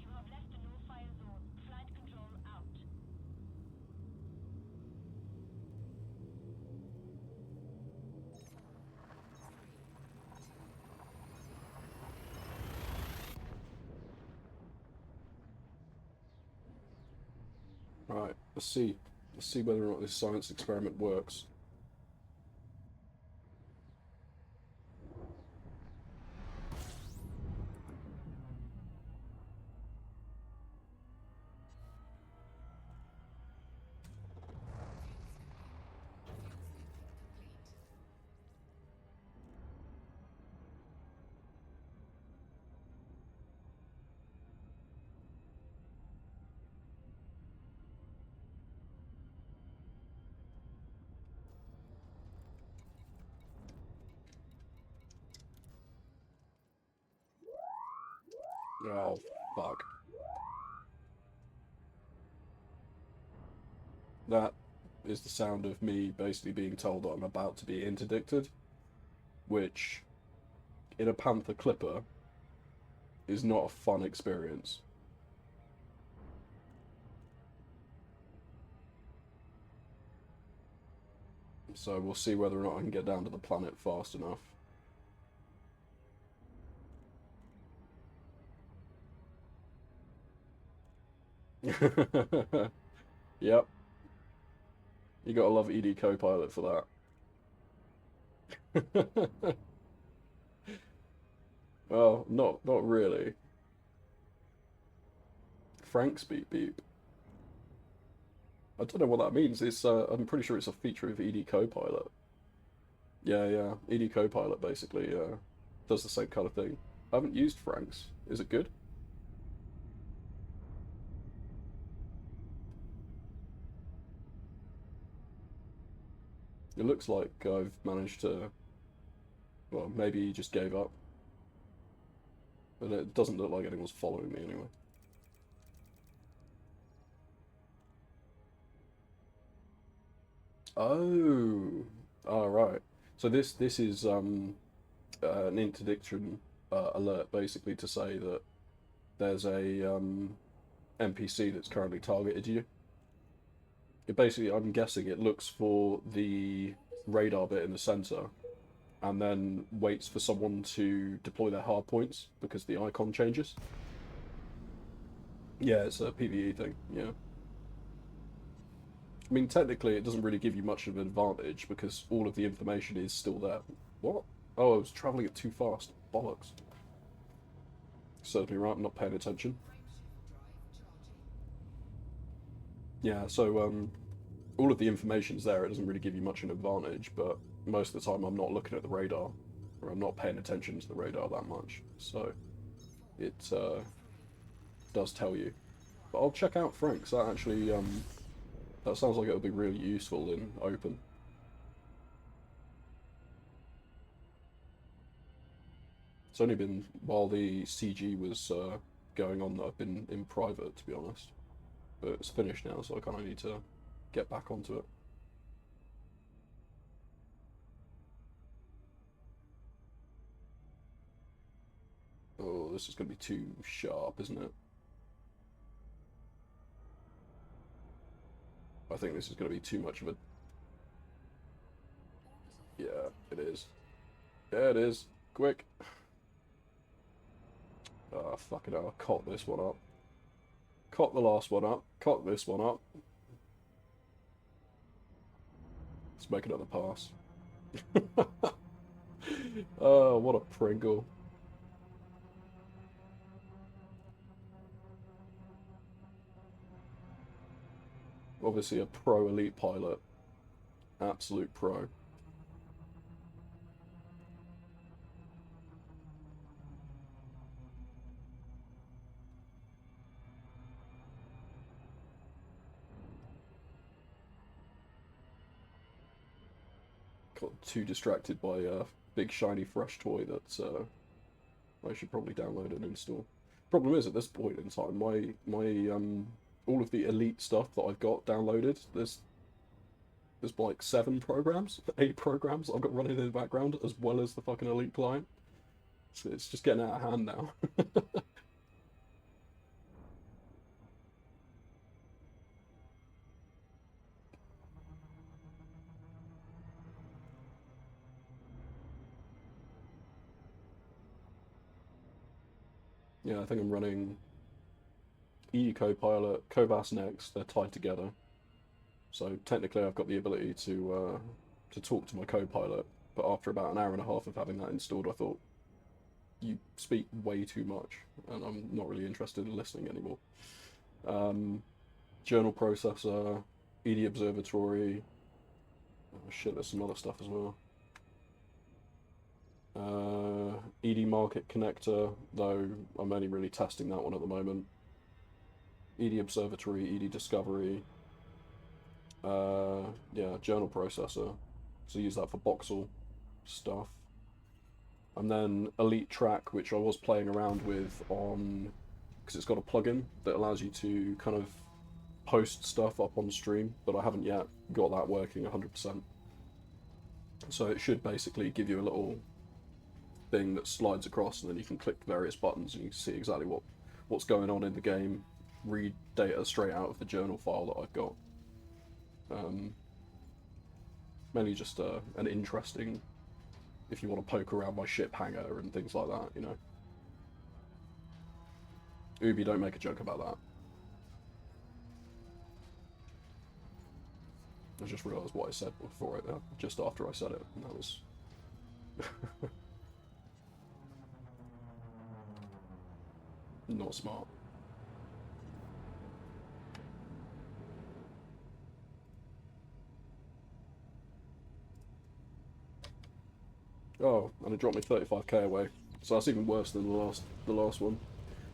You have left a no-fire zone. Flight control out. Right, let's see. Let's see whether or not this science experiment works. Oh, fuck. That is the sound of me basically being told that I'm about to be interdicted, which, in a Panther Clipper, is not a fun experience. So we'll see whether or not I can get down to the planet fast enough. Yep. You gotta love ED Copilot for that. Well, not really. Frank's beep beep. I don't know what that means. It's I'm pretty sure it's a feature of ED Copilot. Yeah. ED Copilot basically does the same kind of thing. I haven't used Frank's. Is it good? It looks like I've managed to. Well, maybe he just gave up. But it doesn't look like anyone's following me anyway. Oh, all right. So this is an interdiction alert, basically to say that there's a NPC that's currently targeted you. It basically, I'm guessing it looks for the radar bit in the center, and then waits for someone to deploy their hard points because the icon changes. Yeah, it's a PvE thing. Yeah. I mean, technically, it doesn't really give you much of an advantage because all of the information is still there. What? Oh, I was travelling it too fast. Bollocks. Serves me right, I'm not paying attention. Frameshift drive charging. Yeah, so, all of the information's there. It doesn't really give you much an advantage, but most of the time I'm not looking at the radar, or I'm not paying attention to the radar that much. So, it, does tell you. But I'll check out Frank's. That actually, that sounds like it'll be really useful in open. It's only been while the CG was going on that I've been in private, to be honest. But it's finished now, so I kind of need to get back onto it. Oh, this is going to be too sharp, isn't it? I think this is going to be too much of a... Yeah, it is. Yeah, it is. Quick. Ah, fucking hell, I caught this one up. Caught the last one up. Caught this one up. Let's make another pass. Oh, what a Pringle. Obviously a pro elite pilot. Absolute pro. Got too distracted by a big shiny fresh toy that I should probably download and install. Problem is, at this point in time, my all of the elite stuff that I've got downloaded, there's like 7 programs, 8 programs I've got running in the background, as well as the fucking elite client. So it's just getting out of hand now. Yeah, I think I'm running ED Copilot, Covas next. They're tied together, so technically I've got the ability to talk to my Copilot. But after about an hour and a half of having that installed, I thought, you speak way too much, and I'm not really interested in listening anymore. Journal processor, ED Observatory. Oh shit, there's some other stuff as well. ED Market Connector, though I'm only really testing that one at the moment. ED Observatory, ED Discovery. Yeah, journal processor. So use that for Boxel stuff. And then Elite Track, which I was playing around with on, because it's got a plugin that allows you to kind of post stuff up on stream, but I haven't yet got that working 100%. So it should basically give you a little thing that slides across, and then you can click various buttons and you can see exactly what's going on in the game, read data straight out of the journal file that I've got. Mainly just an interesting, if you want to poke around my ship hangar and things like that, you know. Ubi, don't make a joke about that. I just realised what I said before it, just after I said it, and that was... not smart. Oh, and it dropped me 35k away, so that's even worse than the last one.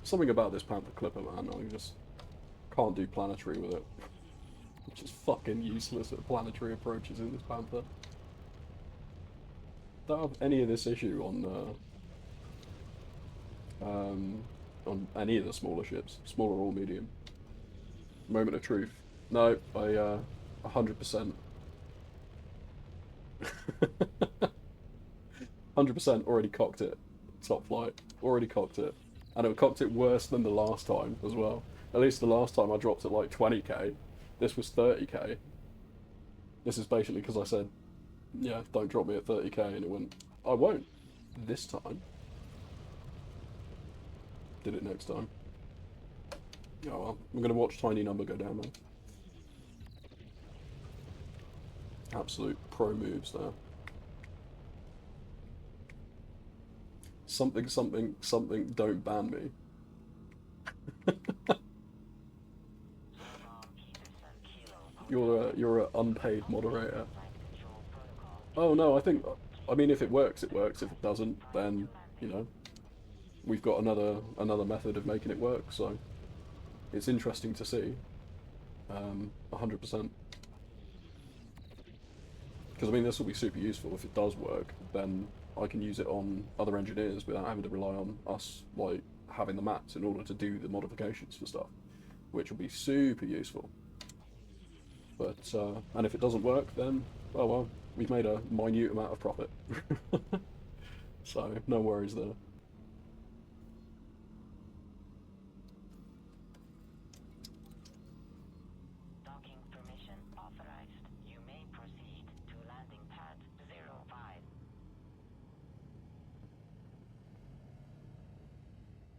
Something about this Panther Clipper, man, I just can't do planetary with it. Which is fucking useless at planetary approaches in this Panther. Don't have any of this issue on any of the smaller ships, smaller or medium. Moment of truth. No, I 100%. 100% already cocked it. Top flight. Already cocked it. And it cocked it worse than the last time as well. At least the last time I dropped it like 20k. This was 30k. This is basically because I said, yeah, don't drop me at 30k, and it went, I won't. This time. Did it next time. Oh well, I'm going to watch Tiny Number go down, man. Absolute pro moves there. something, something, something, don't ban me. You're a unpaid moderator. Oh no, I mean if it works, it works. If it doesn't, then, you know, we've got another method of making it work, so it's interesting to see. 100%. Because I mean this will be super useful if it does work, then I can use it on other engineers without having to rely on us like having the mats in order to do the modifications for stuff, which will be super useful. But and if it doesn't work, then oh well, we've made a minute amount of profit. So no worries there. Docking permission authorized. You may proceed to landing pad 05.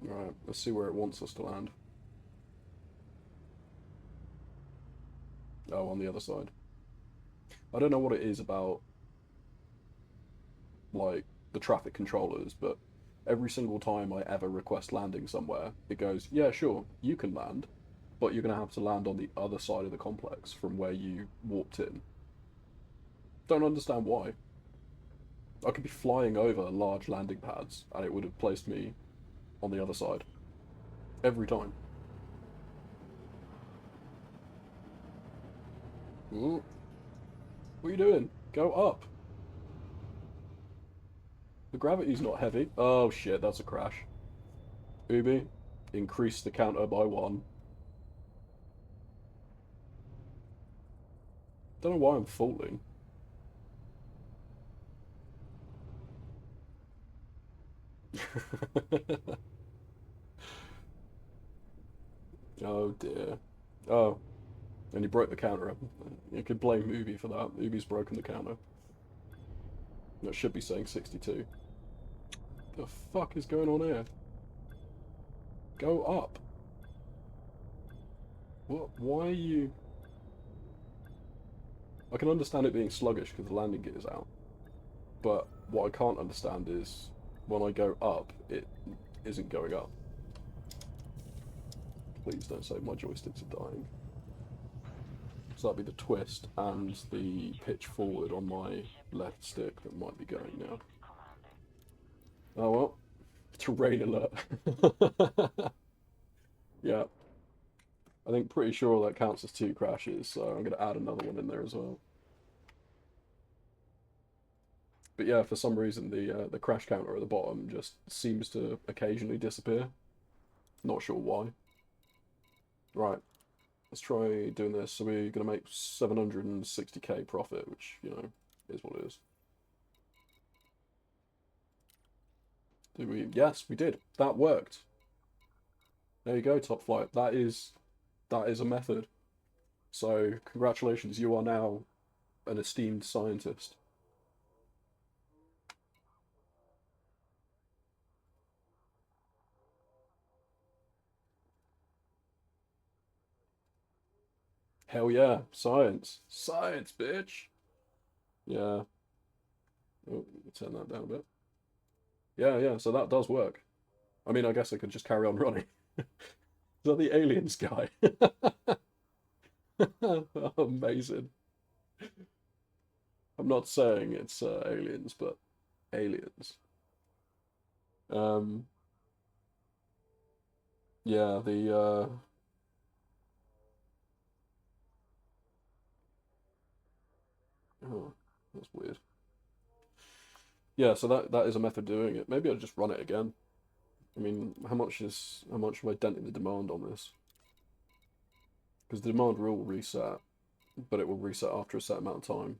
Alright, let's see where it wants us to land. Oh, on the other side. I don't know what it is about, like, the traffic controllers, but every single time I ever request landing somewhere, it goes, yeah, sure, you can land, but you're going to have to land on the other side of the complex from where you warped in. Don't understand why. I could be flying over large landing pads, and it would have placed me on the other side. Every time. Ooh. What are you doing? Go up. The gravity's not heavy. Oh shit, that's a crash. Ubi, increase the counter by 1. Don't know why I'm falling. Oh dear. Oh, and you broke the counter. You could blame Ubi for that. Ubi's broken the counter. That should be saying 62. The fuck is going on here? Go up. What? Why are you... I can understand it being sluggish because the landing gear is out. But what I can't understand is when I go up, it isn't going up. Please don't say my joysticks are dying. So that'd be the twist and the pitch forward on my left stick that might be going now. Oh well. Terrain alert. Yeah. I think pretty sure that counts as 2 crashes, so I'm going to add another one in there as well. But yeah, for some reason the crash counter at the bottom just seems to occasionally disappear. Not sure why. Right. Let's try doing this. So we're going to make 760k profit, which, you know, is what it is. Did we? Yes, we did. That worked. There you go, Top Flight. That is a method. So congratulations, you are now an esteemed scientist. Hell yeah, science. Science, bitch. Yeah. Oh, turn that down a bit. Yeah, yeah, so that does work. I mean, I guess I could just carry on running. Is that the aliens guy? Amazing. I'm not saying it's aliens, but aliens. Um, yeah, oh, that's weird. Yeah, so that is a method of doing it. Maybe I'll just run it again. I mean, how much am I denting the demand on this? Because the demand will reset, but it will reset after a set amount of time.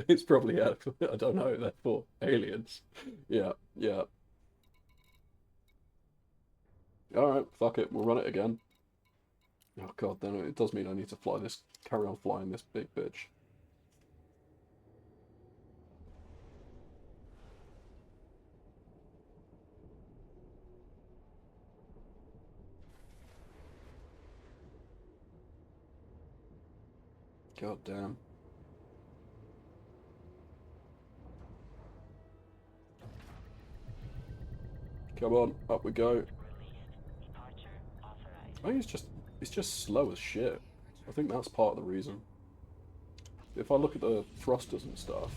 It's probably I don't know, therefore aliens. Yeah, yeah. Alright, fuck it, we'll run it again. Oh god, then it does mean I need to carry on flying this big bitch. God damn. Come on, up we go. Released. Departure authorized. I think it's just slow as shit. I think that's part of the reason. If I look at the thrusters and stuff,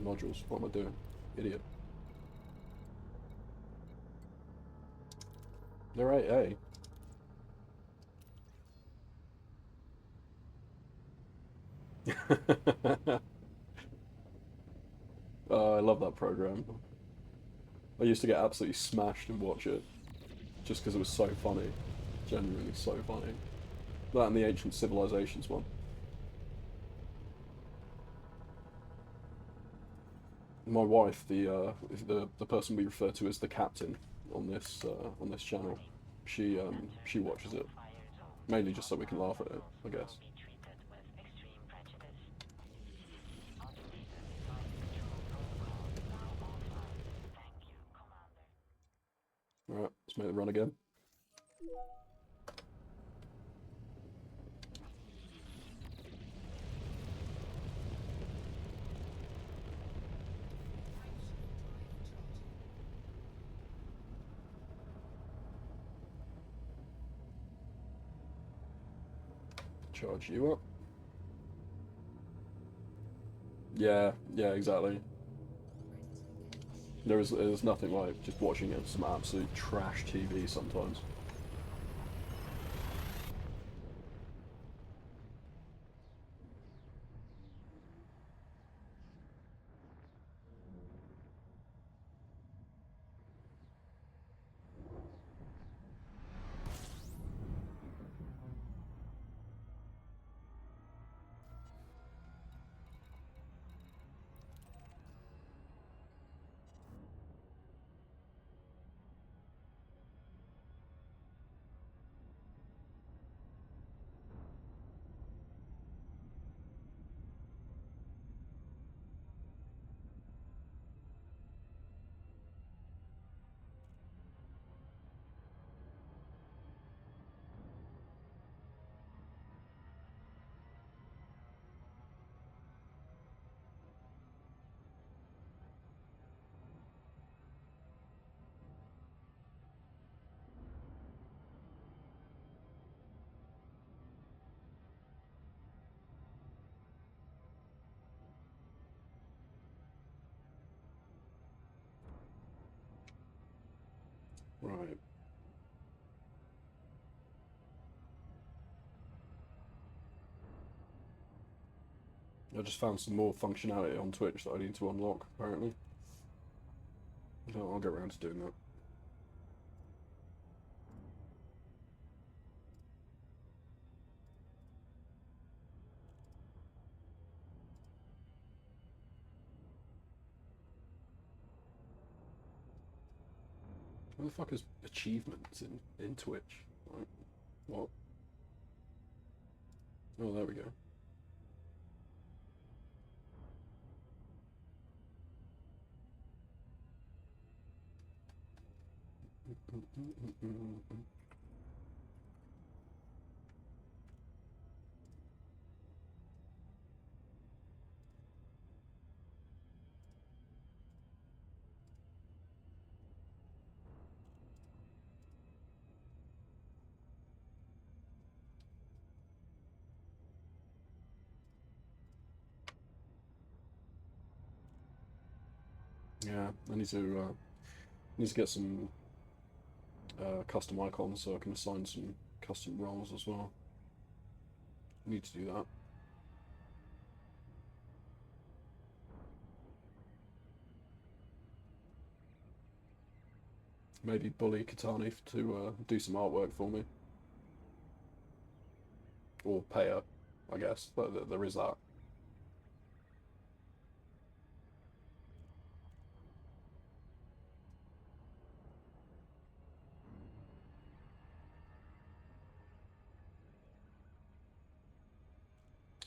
modules. What am I doing, idiot? They're 8A. I love that program. I used to get absolutely smashed and watch it, just because it was so funny. Genuinely so funny. That and the Ancient Civilizations one. My wife, the person we refer to as the captain on this channel, she watches it mainly just so we can laugh at it, I guess. Be treated with extreme prejudice. Thank you, Commander. All right, let's make the run again. Charge you up. Yeah, exactly. There's nothing like just watching it some absolute trash TV sometimes. Right. I just found some more functionality on Twitch that I need to unlock, apparently. I'll get around to doing that. What the fuck is achievements in Twitch? Like, what? Oh, there we go. Yeah, I need to get some custom icons so I can assign some custom roles as well. Need to do that. Maybe bully Katani to do some artwork for me. Or pay her, I guess. But there is that.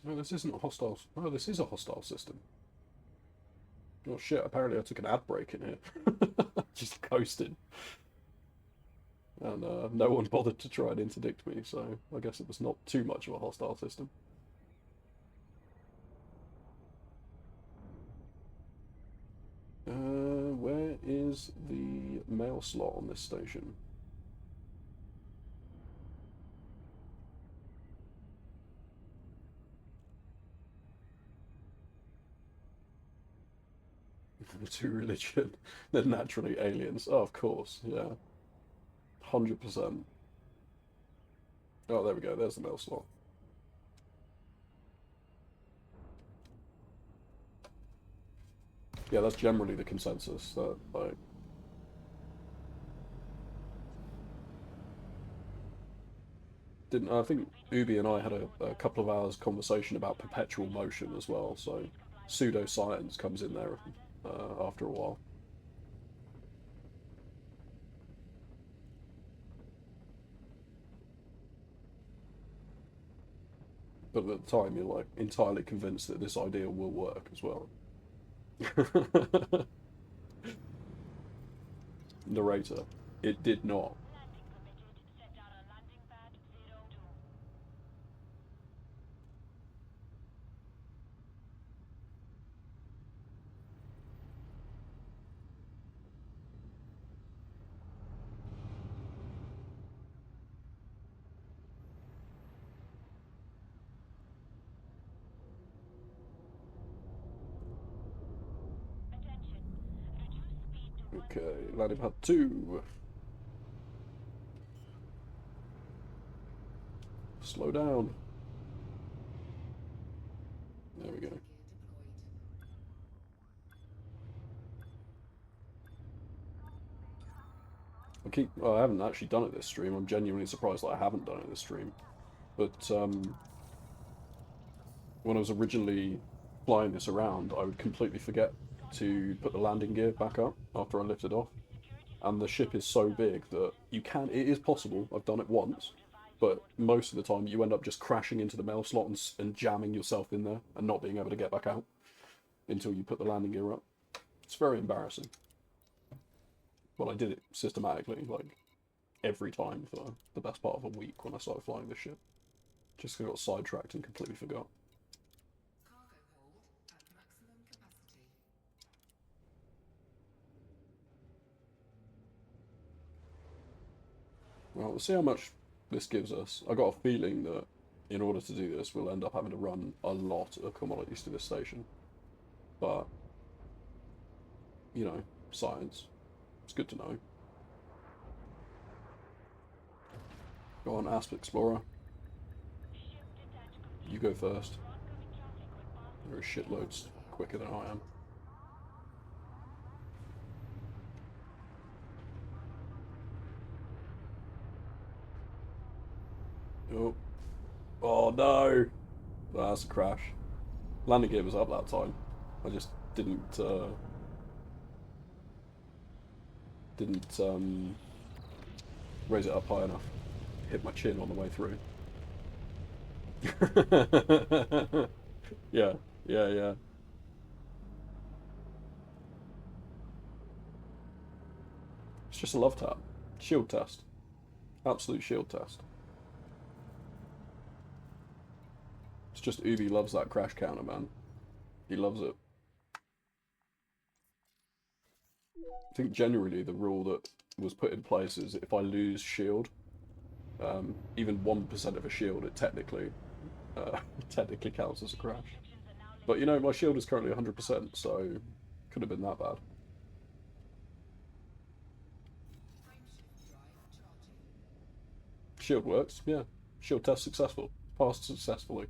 Oh, this isn't a hostile. Oh, this is a hostile system. Oh shit! Apparently, I took an ad break in here. Just coasted, and no one bothered to try and interdict me. So I guess it was not too much of a hostile system. is the mail slot on this station? To religion, they're naturally aliens. Oh, of course, yeah. 100%. Oh, there we go, there's the mail slot. Yeah, that's generally the consensus, that, like... I think Ubi and I had a couple of hours conversation about perpetual motion as well, so pseudoscience comes in there after a while. But at the time, you're like entirely convinced that this idea will work as well. Narrator, it did not. Landing permitted. Set down on landing pad 02. Attention. Reduce speed to 1. Okay, landing pad 2. Slow down. There we go. Gear deployed. I haven't actually done it this stream. I'm genuinely surprised that I haven't done it this stream. But when I was originally flying this around, I would completely forget to put the landing gear back up after I lifted off. And the ship is so big that it is possible, I've done it once, but most of the time you end up just crashing into the mail slot and jamming yourself in there and not being able to get back out until you put the landing gear up. It's very embarrassing. Well, I did it systematically, like, every time for the best part of a week when I started flying this ship. Just 'cause I got sidetracked and completely forgot. Cargo hold at maximum capacity. Well, we'll see how much this gives us. I got a feeling that in order to do this, we'll end up having to run a lot of commodities to this station. But, you know, science. It's good to know. Go on, Asp Explorer. You go first. You're a shitloads quicker than I am. Oh. Oh no! That's a crash. Landing gear was up that time. I just didn't raise it up high enough. Hit my chin on the way through. Yeah, yeah, yeah. It's just a love tap. Shield test. Absolute shield test. It's just Ubi loves that crash counter, man. He loves it. I think generally the rule that was put in place is if I lose shield, even 1% of a shield, it technically counts as a crash. But you know, my shield is currently 100%, so could have been that bad. Frameshift drive charging. Shield works, yeah. Shield test successful. Passed successfully.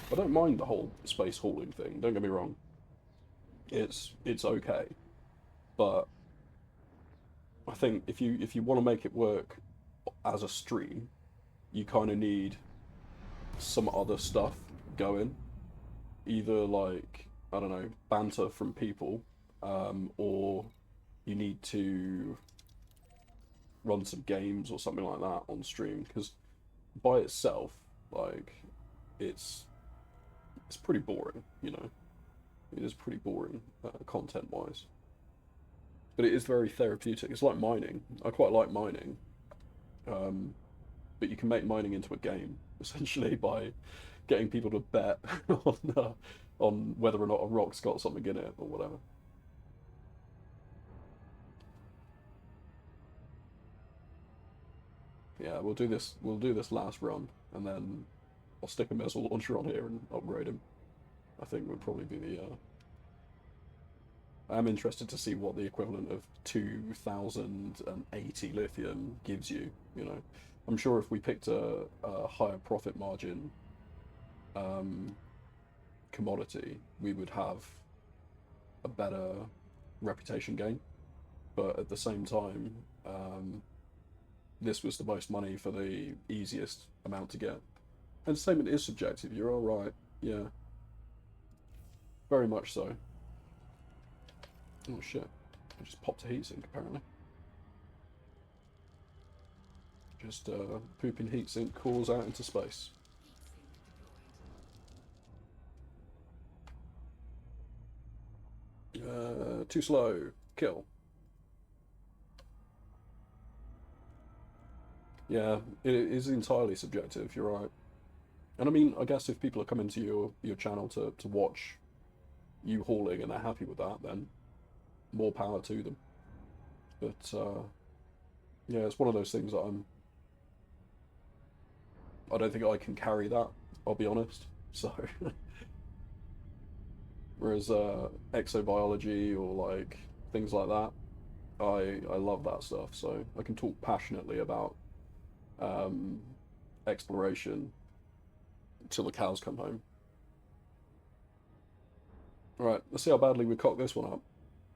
I don't mind the whole space hauling thing, don't get me wrong. It's okay. But I think if you want to make it work as a stream, you kind of need some other stuff going. Either like, I don't know, banter from people, or you need to run some games or something like that on stream, because by itself, like, it's pretty boring, you know. It is pretty boring, content-wise. but it is very therapeutic. It's like mining. I quite like mining, but you can make mining into a game essentially by getting people to bet on whether or not a rock's got something in it or whatever. Yeah, we'll do this. We'll do this last run, and then I'll stick a missile launcher on here and upgrade him. I think would probably be the. I'm interested to see what the equivalent of 2080 lithium gives you. You know, I'm sure if we picked a higher profit margin commodity, we would have a better reputation gain. But at the same time, this was the most money for the easiest amount to get. Entertainment is subjective. You're all right. Yeah, very much so. Oh shit! I just popped a heatsink apparently. Just pooping heatsink cores out into space. Too slow. Kill. Yeah, it is entirely subjective. You're right. And I mean, I guess if people are coming to your channel to watch you hauling and they're happy with that, then more power to them. But yeah, it's one of those things that I don't think I can carry that, I'll be honest. So whereas exobiology or like things like that, I love that stuff. So I can talk passionately about exploration till the cows come home. Alright, let's see how badly we cock this one up.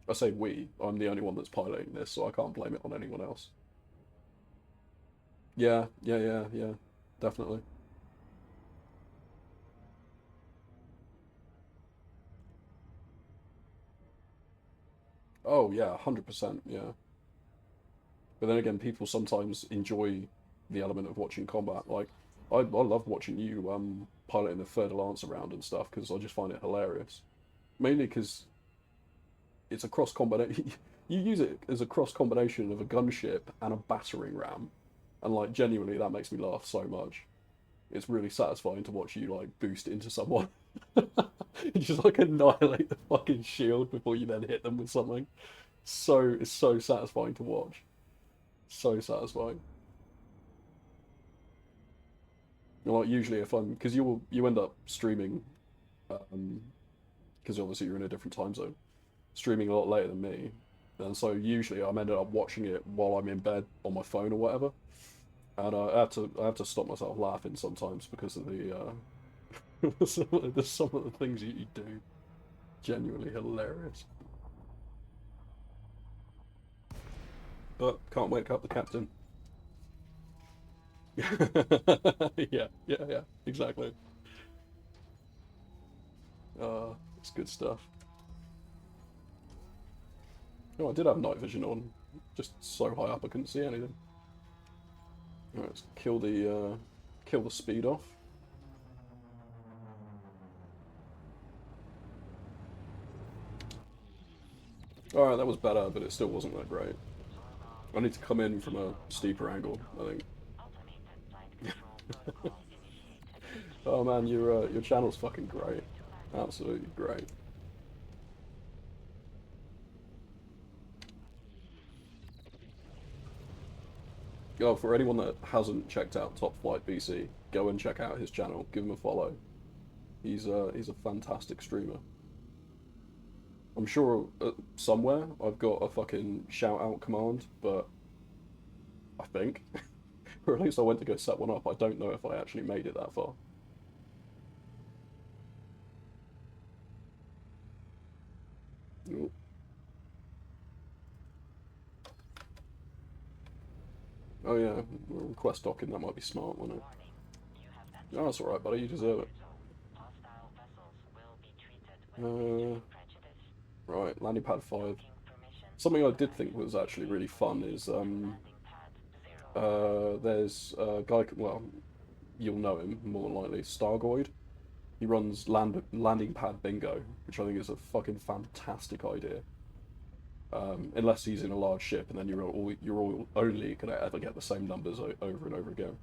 I say we, I'm the only one that's piloting this, so I can't blame it on anyone else. Yeah, definitely. Oh yeah, 100%, yeah. But then again, people sometimes enjoy the element of watching combat. Like, I love watching you piloting the third lance around and stuff because I just find it hilarious. Mainly because it's a cross combination. You use it as a cross combination of a gunship and a battering ram, and like genuinely that makes me laugh so much. It's really satisfying to watch you like boost into someone. You just like annihilate the fucking shield before you then hit them with something. So it's so satisfying to watch. So satisfying. And, like usually if I'm because you end up streaming, because obviously you're in a different time zone, streaming a lot later than me, and so usually I'm ended up watching it while I'm in bed on my phone or whatever, and I have to stop myself laughing sometimes because of the some of the things you do, genuinely hilarious. But can't wake up the captain. Yeah, exactly. It's good stuff. Oh, I did have night vision on, just so high up I couldn't see anything. Alright, let's kill the speed off. Alright, that was better, but it still wasn't that great. I need to come in from a steeper angle, I think. Oh man, your channel's fucking great. Absolutely great. Oh, for anyone that hasn't checked out Top Flight BC, go and check out his channel. Give him a follow. He's a fantastic streamer. I'm sure somewhere I've got a fucking shout out command, but I think, or at least I went to go set one up. I don't know if I actually made it that far. Ooh. Oh yeah, request docking, that might be smart, wouldn't it? Oh, that's alright, buddy, you deserve it. Right, landing pad 5. Something I did think was actually really fun is, there's a guy, well, you'll know him, more than likely, Stargoid. He runs landing pad bingo, which I think is a fucking fantastic idea. unless he's in a large ship, and then you're all only gonna ever get the same numbers over and over again.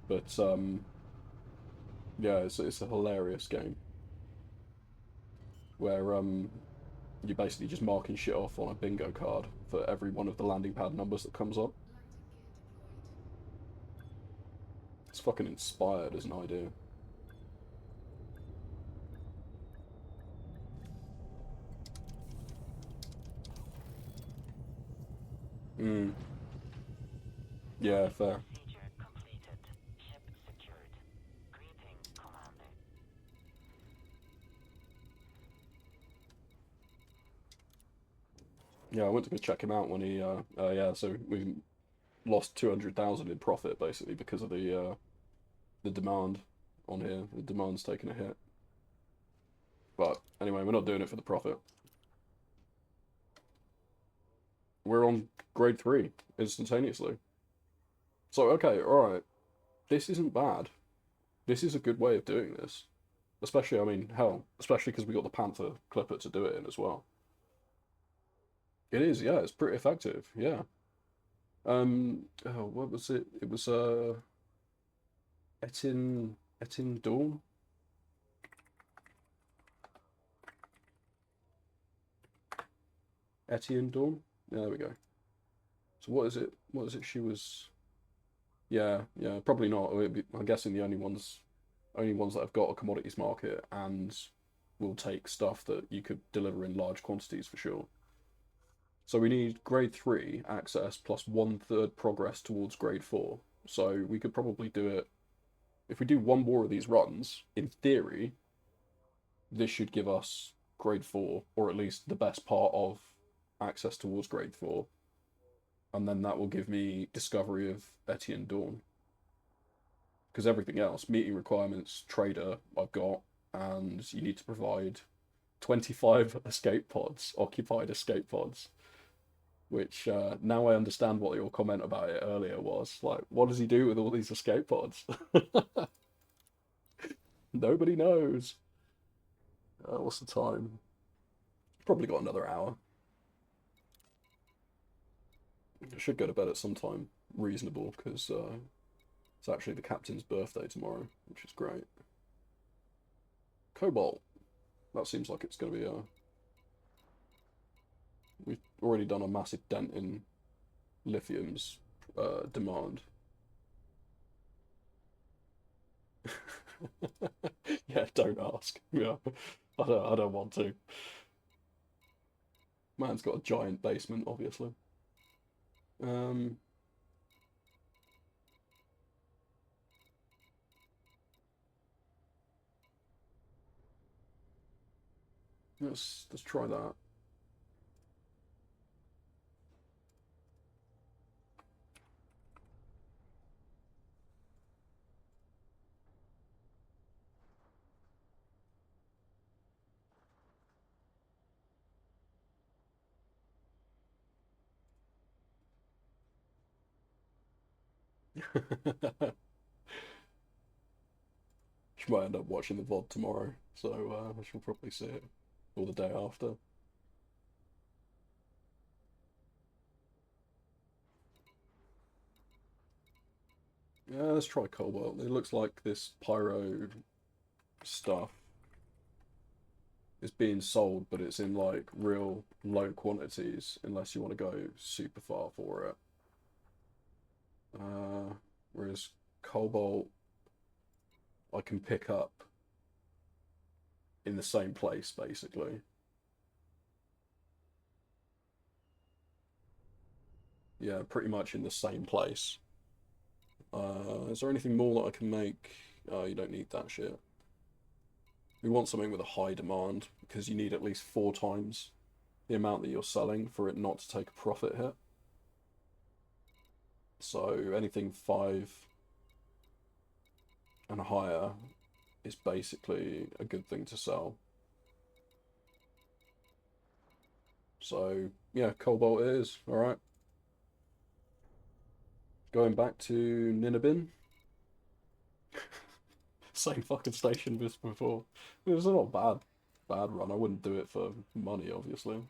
But yeah, it's a hilarious game where you're basically just marking shit off on a bingo card for every one of the landing pad numbers that comes up. Landing gear deployed. It's fucking inspired as an idea. Mm, yeah, fair. Procedure completed. Ship secured. Greetings, Commander. Yeah, I went to go check him out when he. Yeah, so we lost 200,000 in profit basically because of the demand on here. The demand's taken a hit. But anyway, we're not doing it for the profit. We're on grade 3 instantaneously. So, okay, alright. This isn't bad. This is a good way of doing this. Especially, I mean, hell, especially because we got the Panther Clipper to do it in as well. It is, yeah, it's pretty effective, yeah. Oh, what was it? It was, Etin Dawn? Etienne Dawn? Yeah, there we go. So what is it? What is it she was... Yeah, yeah, probably not. I'm guessing the only ones that have got a commodities market and will take stuff that you could deliver in large quantities for sure. So we need grade 3 access plus 1/3 progress towards grade 4. So we could probably do it, if we do one more of these runs, in theory, this should give us grade 4, or at least the best part of access towards grade 4. And then that will give me discovery of Etienne Dawn. Because everything else, meeting requirements, trader, I've got, and you need to provide 25 escape pods, occupied escape pods. Which, now I understand what your comment about it earlier was. Like, what does he do with all these escape pods? Nobody knows. What's the time? Probably got another hour. I should go to bed at some time reasonable, because it's actually the captain's birthday tomorrow, which is great. Cobalt. That seems like it's going to be a... We've already done a massive dent in lithium's demand. Yeah, don't ask. Yeah, I don't want to. Man's got a giant basement, obviously. Let's try that. She might end up watching the VOD tomorrow, so she'll probably see it, or the day after. Yeah, let's try Cobalt. It looks like this pyro stuff is being sold, but it's in like real low quantities, unless you want to go super far for it. Whereas Cobalt, I can pick up in the same place, basically. Yeah, pretty much in the same place. Is there anything more that I can make? Oh, you don't need that shit. We want something with a high demand, because you need at least 4 times the amount that you're selling for it not to take a profit hit. So anything 5 and higher is basically a good thing to sell. So yeah, Cobalt it is, alright. Going back to Ninabin. Same fucking station as before. It was not a bad run. I wouldn't do it for money, obviously.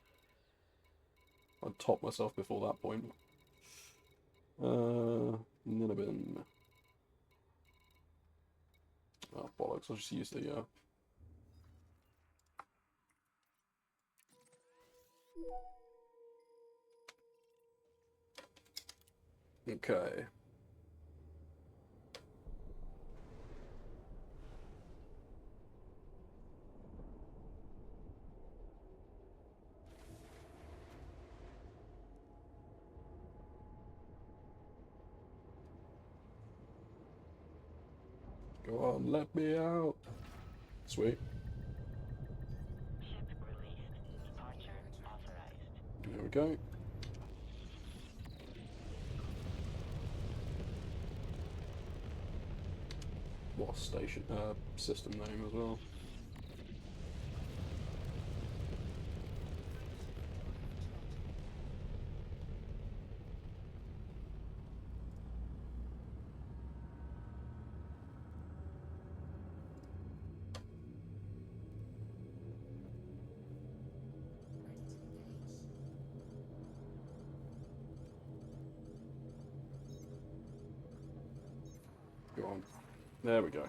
I'd top myself before that point. Ninabin. Oh, bollocks, I'll just use the, Okay. Go on, let me out. Sweet. Ship released. Departure authorized. There we go. What station? System name as well. Go on. There we go.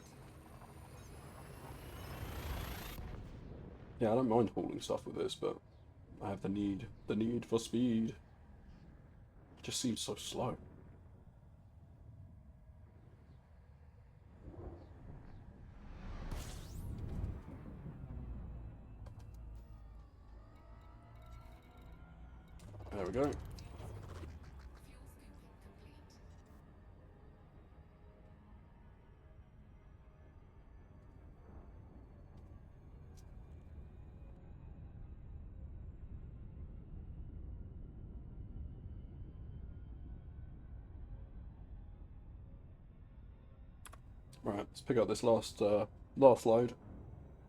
Yeah, I don't mind hauling stuff with this, but I have the need for speed. It just seems so slow. There we go. Fuel scooping complete. Right, let's pick up this last load,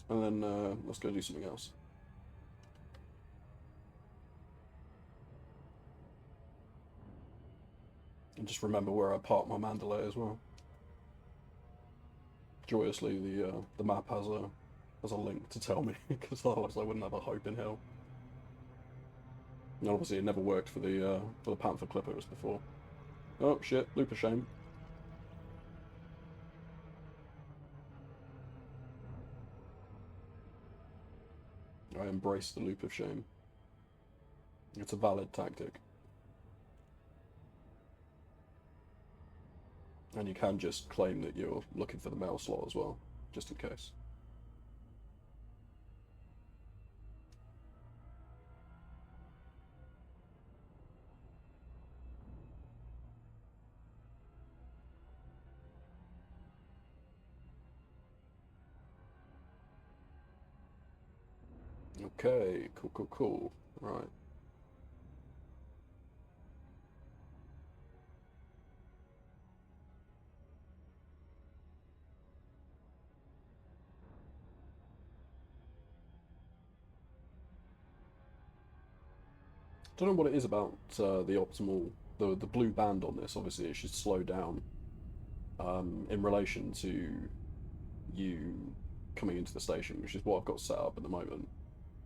and then let's go do something else. And just remember where I parked my Mandalay as well. Joyously, the map has a link to tell me, because otherwise I wouldn't have a hope in hell. And obviously, it never worked for the Panther Clippers before. Oh shit! Loop of shame. I embrace the loop of shame. It's a valid tactic. And you can just claim that you're looking for the mail slot as well, just in case. Okay, cool. Right. Don't know what it is about the optimal, the blue band on this. Obviously, it should slow down in relation to you coming into the station, which is what I've got set up at the moment.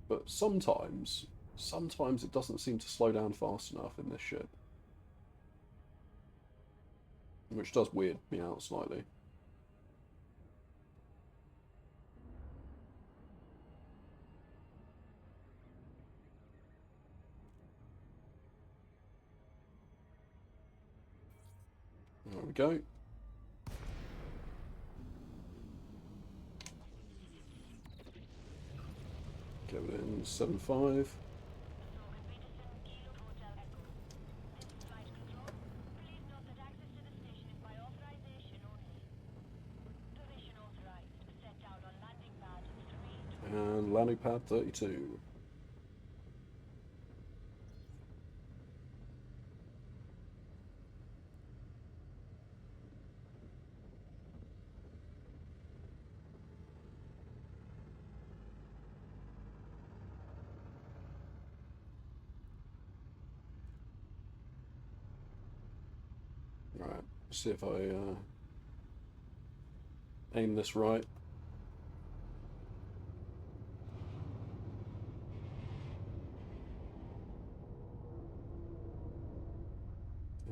But sometimes it doesn't seem to slow down fast enough in this ship, which does weird me out slightly. There we go. Get it in 7.5. And landing pad 32. Right, see if I aim this right.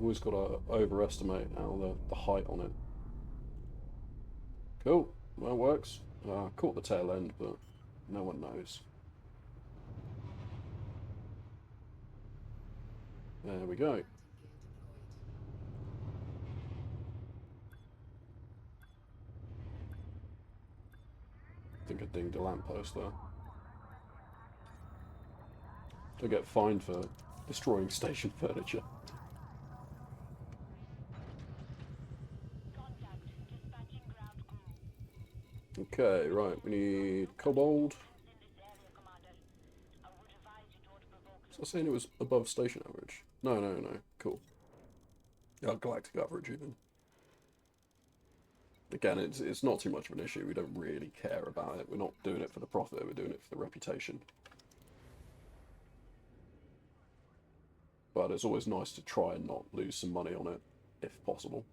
Always got to overestimate the height on it. Cool. Well, it works. Caught the tail end, but no one knows. There we go. I think I dinged a lamppost there. Don't get fined for destroying station furniture. Contact. Dispatching ground crew. Okay, right, we need kobold. In this area, Commander. I would advise you don't provoke Was I saying it was above station average? No, no, no. Cool. Yeah, galactic average even. Again, it's not too much of an issue. We don't really care about it. We're not doing it for the profit. We're doing it for the reputation. But it's always nice to try and not lose some money on it, if possible.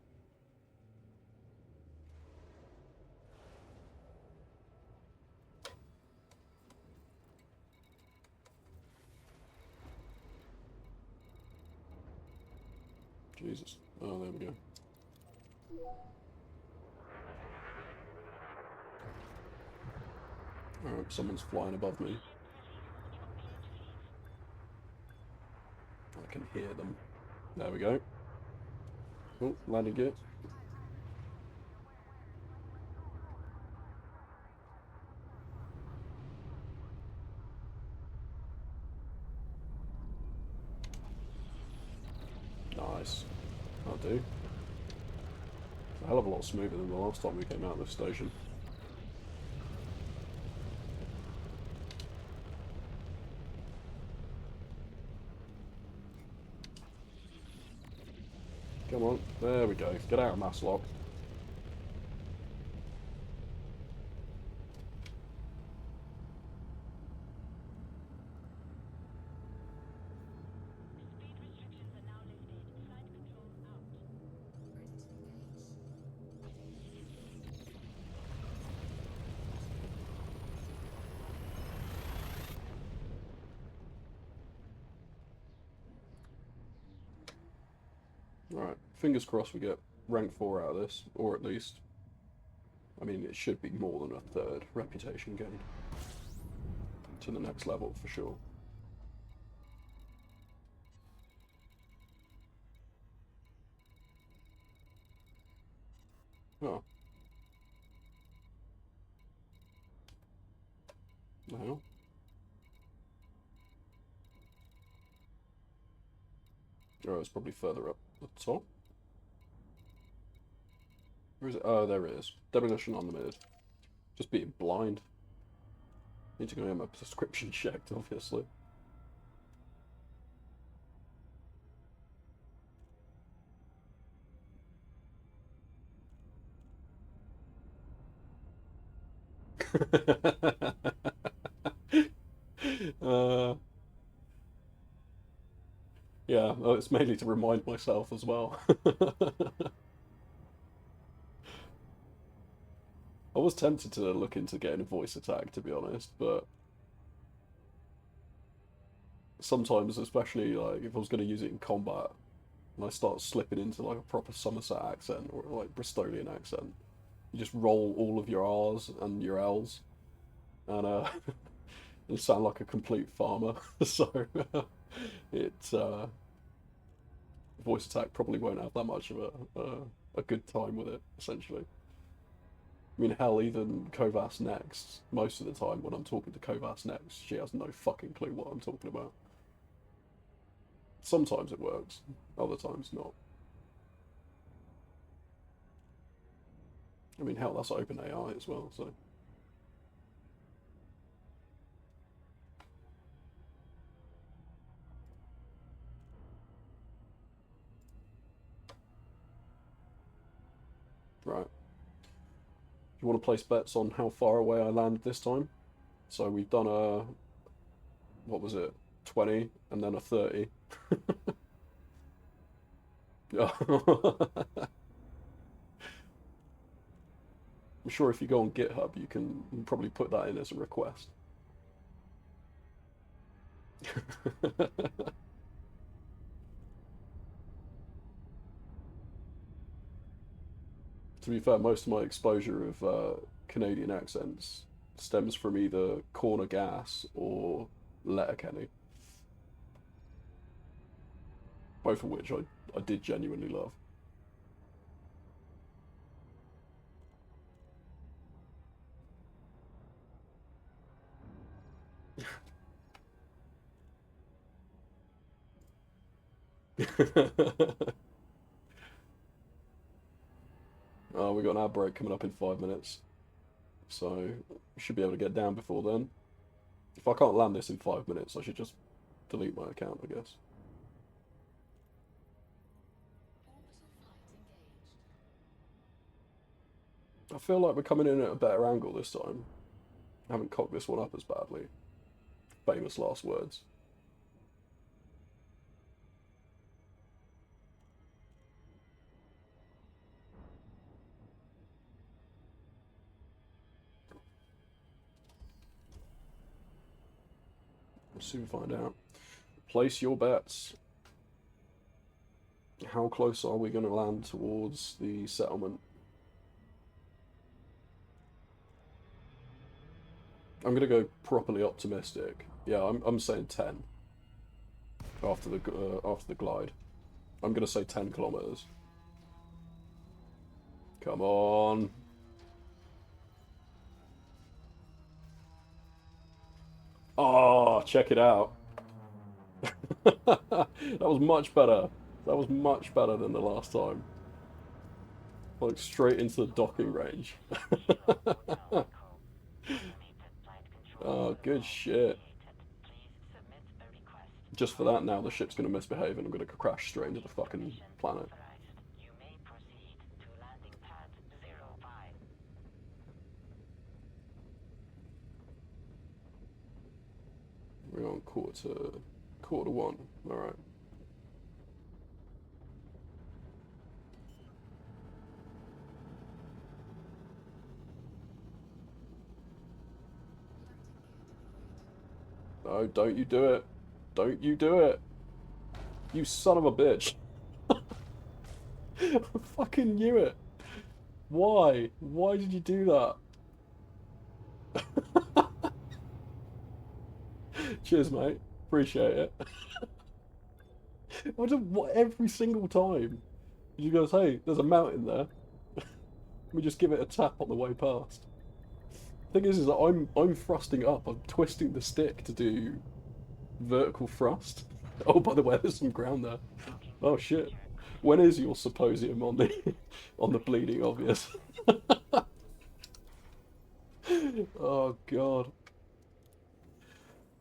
Jesus. Oh, there we go. Alright, someone's flying above me. I can hear them. There we go. Oh, landing gear. Nice. That'll do. A hell of a lot smoother than the last time we came out of this station. Come on, there we go. Get out of mass lock. Speed restrictions are now lifted. Flight control out. Ready to engage. Alright, fingers crossed we get rank 4 out of this, or at least, I mean, it should be more than a third reputation gain to the next level for sure. Oh. The hell? Oh, it's probably further up the top. Where is it? Oh, there it is. Demolition Unlimited. Just being blind. Need to go get my prescription checked, obviously. uh, yeah, well, it's mainly to remind myself as well. I was tempted to look into getting a voice attack, to be honest, but sometimes, especially like if I was going to use it in combat, and I start slipping into like a proper Somerset accent or like Bristolian accent, you just roll all of your R's and your L's, and you sound like a complete farmer. So it voice attack probably won't have that much of a good time with it, essentially. I mean, hell, even Kovas Next, most of the time when I'm talking to Kovas Next, she has no fucking clue what I'm talking about. Sometimes it works, other times not. I mean, hell, that's OpenAI as well, so. Right. You want to place bets on how far away I land this time? So we've done a, what was it, 20 and then a 30. I'm sure if you go on GitHub, you can probably put that in as a request. To be fair, most of my exposure of Canadian accents stems from either Corner Gas or Letterkenny, both of which I did genuinely love. We got an ad break coming up in 5 minutes, so we should be able to get down before then. If I can't land this in 5 minutes, I should just delete my account, I guess. I feel like we're coming in at a better angle this time. I haven't cocked this one up as badly. Famous last words. We'll soon find out. Place your bets. How close are we going to land towards the settlement? I'm going to go properly optimistic. Yeah, I'm saying 10 after the glide. I'm going to say 10 kilometers. Come on. Oh, check it out. That was much better. That was much better than the last time. Like straight into the docking range. Oh, good shit. Just for that now, the ship's going to misbehave and I'm going to crash straight into the fucking planet. We're on quarter one. All right. No, don't you do it. Don't you do it. You son of a bitch. I fucking knew it. Why? Why did you do that? Cheers, mate. Appreciate it. Every single time. He goes, hey, there's a mountain there. Let me just give it a tap on the way past. Thing is that I'm thrusting up. I'm twisting the stick to do vertical thrust. Oh, by the way, there's some ground there. Oh shit. When is your symposium on the on the bleeding obvious? Oh god.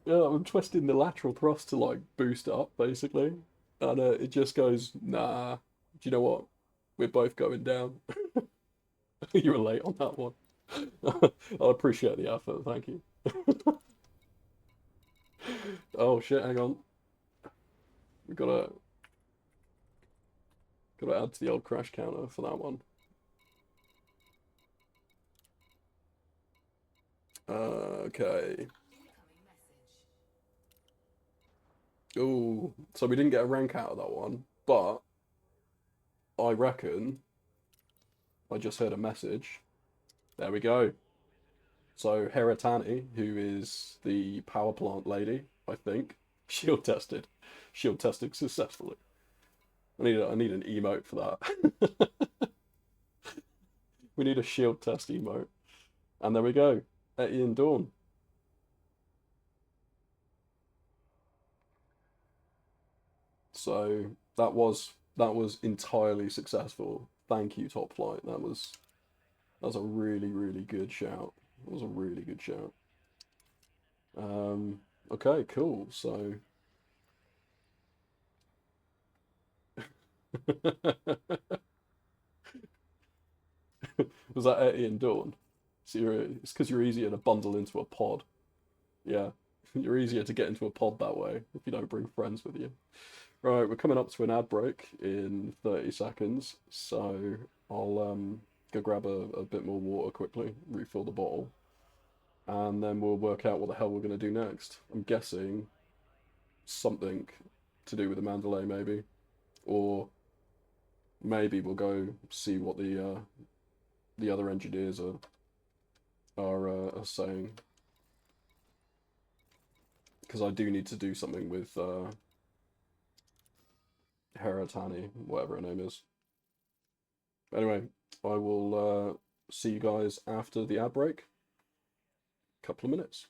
Yeah, I'm twisting the lateral thrust to like boost up basically, and it just goes, nah. Do you know what? We're both going down. You were late on that one. I appreciate the effort, thank you. Oh shit, hang on. We gotta add to the old crash counter for that one. Okay. Oh, so we didn't get a rank out of that one, but I reckon I just heard a message. There we go. So Heratani, who is the power plant lady, I think, shield tested successfully. I need an emote for that. We need a shield test emote. And there we go. Etty and Dawn. So that was entirely successful. Thank you, Top Flight. That was a really, really good shout. That was a really good shout. Okay, cool. So was that Etty and Dawn? So it's because you're easier to bundle into a pod. Yeah, you're easier to get into a pod that way if you don't bring friends with you. Right, we're coming up to an ad break in 30 seconds, so I'll go grab a bit more water quickly, refill the bottle, and then we'll work out what the hell we're going to do next. I'm guessing something to do with the Mandalay, maybe, or maybe we'll go see what the the other engineers are saying, because I do need to do something with Heratani, whatever her name is. Anyway, I will see you guys after the ad break. Couple of minutes.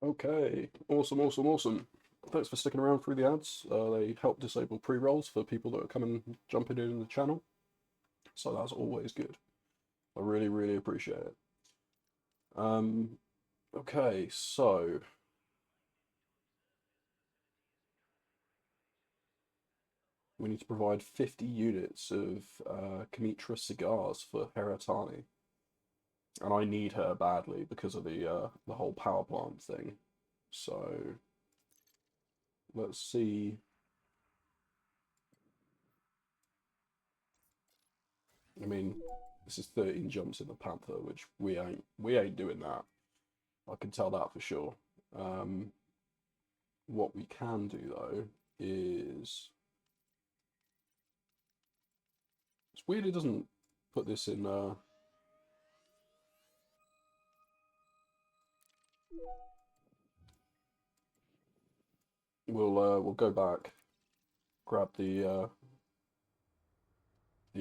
Okay, awesome, awesome, awesome. Thanks for sticking around through the ads. They help disable pre-rolls for people that are coming jumping in the channel, so that's always good. I really, really appreciate it. Um, okay, so we need to provide 50 units of Kamitra cigars for Heratani, and I need her badly because of the whole power plant thing. So let's see. I mean, This is 13 jumps in the Panther, which we ain't doing that. I can tell that for sure. What we can do though is it's weird it doesn't put this in we'll go back, grab the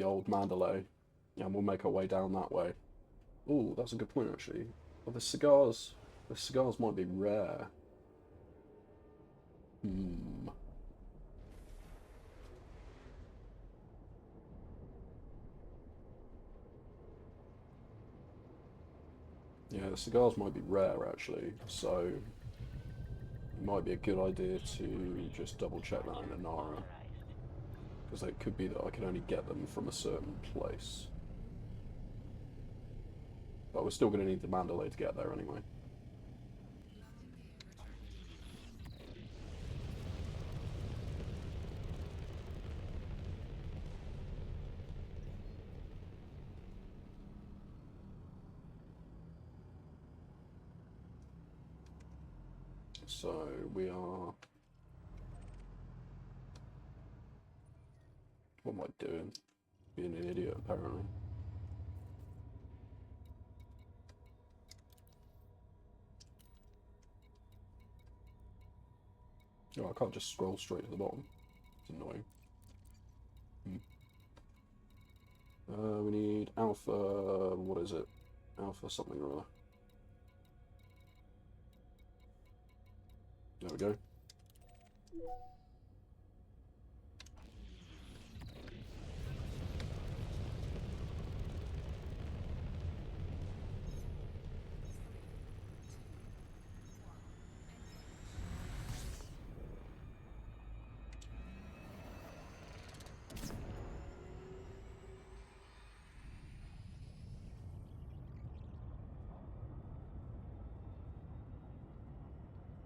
old Mandalay, and we'll make our way down that way. Oh, that's a good point actually. Well, the cigars might be rare. Hmm. Yeah, the cigars might be rare actually, so it might be a good idea to just double check that in Anara, because it could be that I can only get them from a certain place. But we're still going to need the Mandalay to get there anyway. So we are... What am I doing? Being an idiot, apparently. Oh, I can't just scroll straight to the bottom. It's annoying. We need alpha... what is it? Alpha something or other. There we go.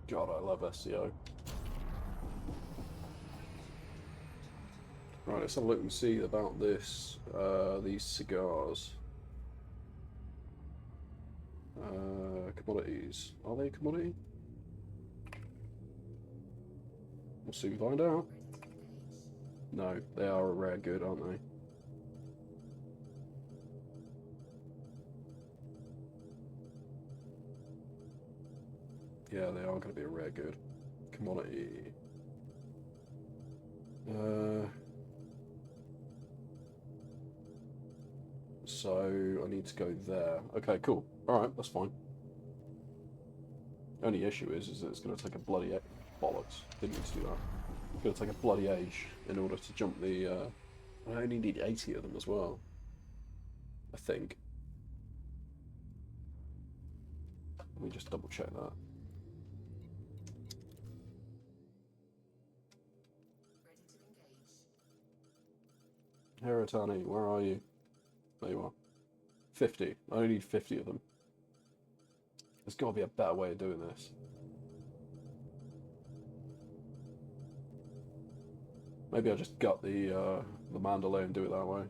God, I love SEO. Right, let's have a look and see about this. These cigars. Commodities. Are they a commodity? We'll soon find out. No, they are a rare good, aren't they? Yeah, they are going to be a rare good. Commodity. So I need to go there. Okay, cool. Alright, that's fine. Only issue is that it's going to take a bloody... bollocks. Didn't need to do that. It's going to take a bloody age in order to jump the... I only need 80 of them as well. I think. Let me just double check that. Heratani, where are you? There you are. 50. I only need 50 of them. There's got to be a better way of doing this. Maybe I just gut the Mandalay and do it that way.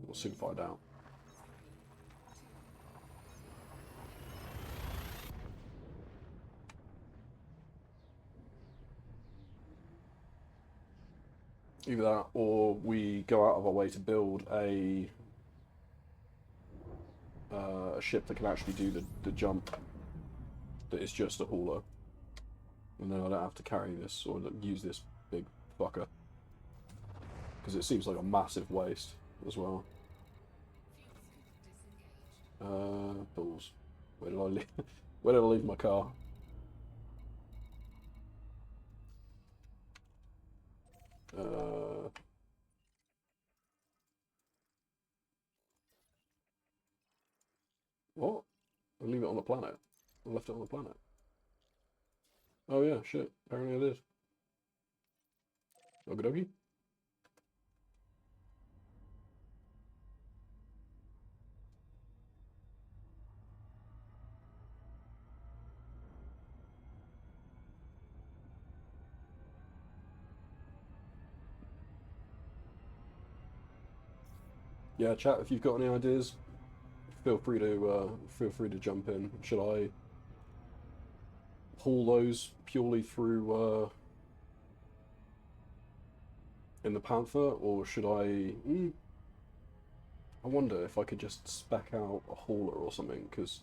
We'll soon find out. Either that, or we go out of our way to build a ship that can actually do the jump. That is just a hauler, and then I don't have to carry this or use this big fucker, because it seems like a massive waste as well. Balls. Where did I leave? Where did I leave my car? What? I leave it on the planet. I left it on the planet. Oh yeah, shit. Apparently I did. Okie dokie. Yeah, chat. If you've got any ideas, feel free to jump in. Should I haul those purely through in the Panther, or should I? I wonder if I could just spec out a hauler or something, because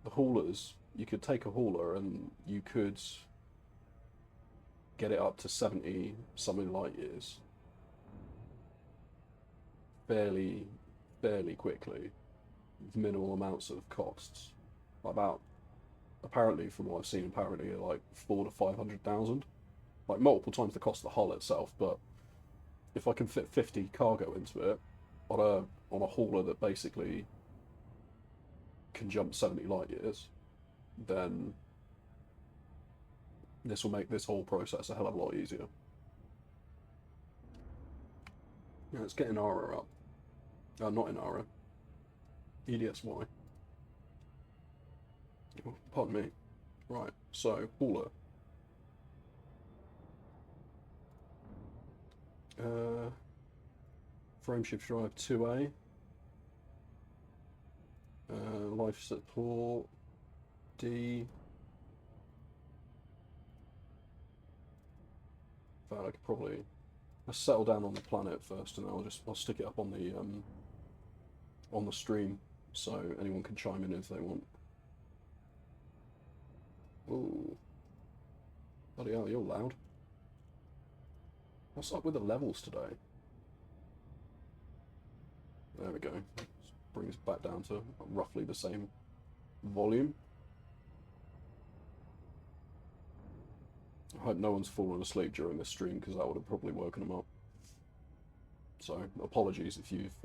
the haulers, you could take a hauler and you could get it up to 70 something light years fairly quickly with minimal amounts of costs. About, apparently from what I've seen, apparently like 400 to 500,000, like multiple times the cost of the hull itself. But if I can fit 50 cargo into it on a hauler that basically can jump 70 light years, then this will make this whole process a hell of a lot easier. Yeah, let's get Inara up. Not Inara. EDSY. Oh, pardon me. Right, so, hauler. Frameshift drive 2A. Life support D. In fact, I could probably let's settle down on the planet first, and I'll stick it up on the stream, so anyone can chime in if they want. Ooh, bloody hell, you're loud. What's up with the levels today? There we go. Let's bring us back down to roughly the same volume. I hope no one's fallen asleep during this stream, because that would have probably woken them up. So apologies if you've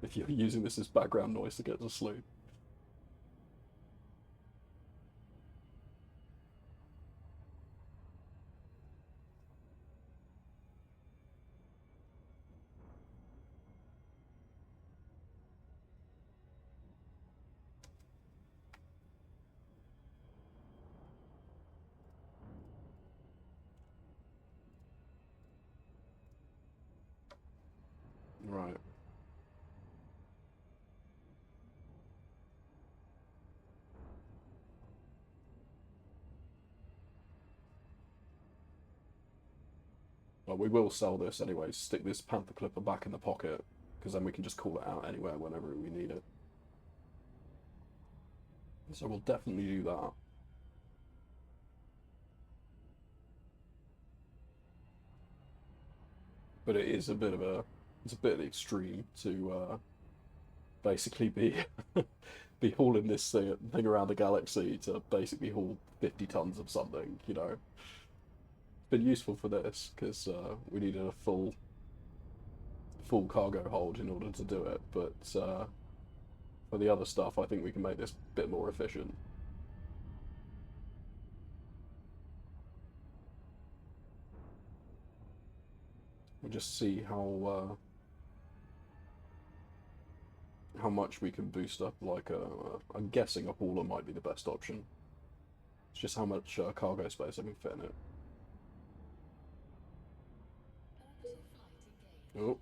if you're using this as background noise to get to sleep. Right. Well, we will sell this anyway. Stick this Panther Clipper back in the pocket, because then we can just call it out anywhere whenever we need it. So we'll definitely do that. But it is a bit of extreme to basically be be hauling this thing around the galaxy to basically haul 50 tons of something, you know. It's been useful for this because we needed a full cargo hold in order to do it, but for the other stuff I think we can make this a bit more efficient. We'll just see how much we can boost up. Like I'm guessing a hauler might be the best option. It's just how much cargo space I can fit in it. Oh.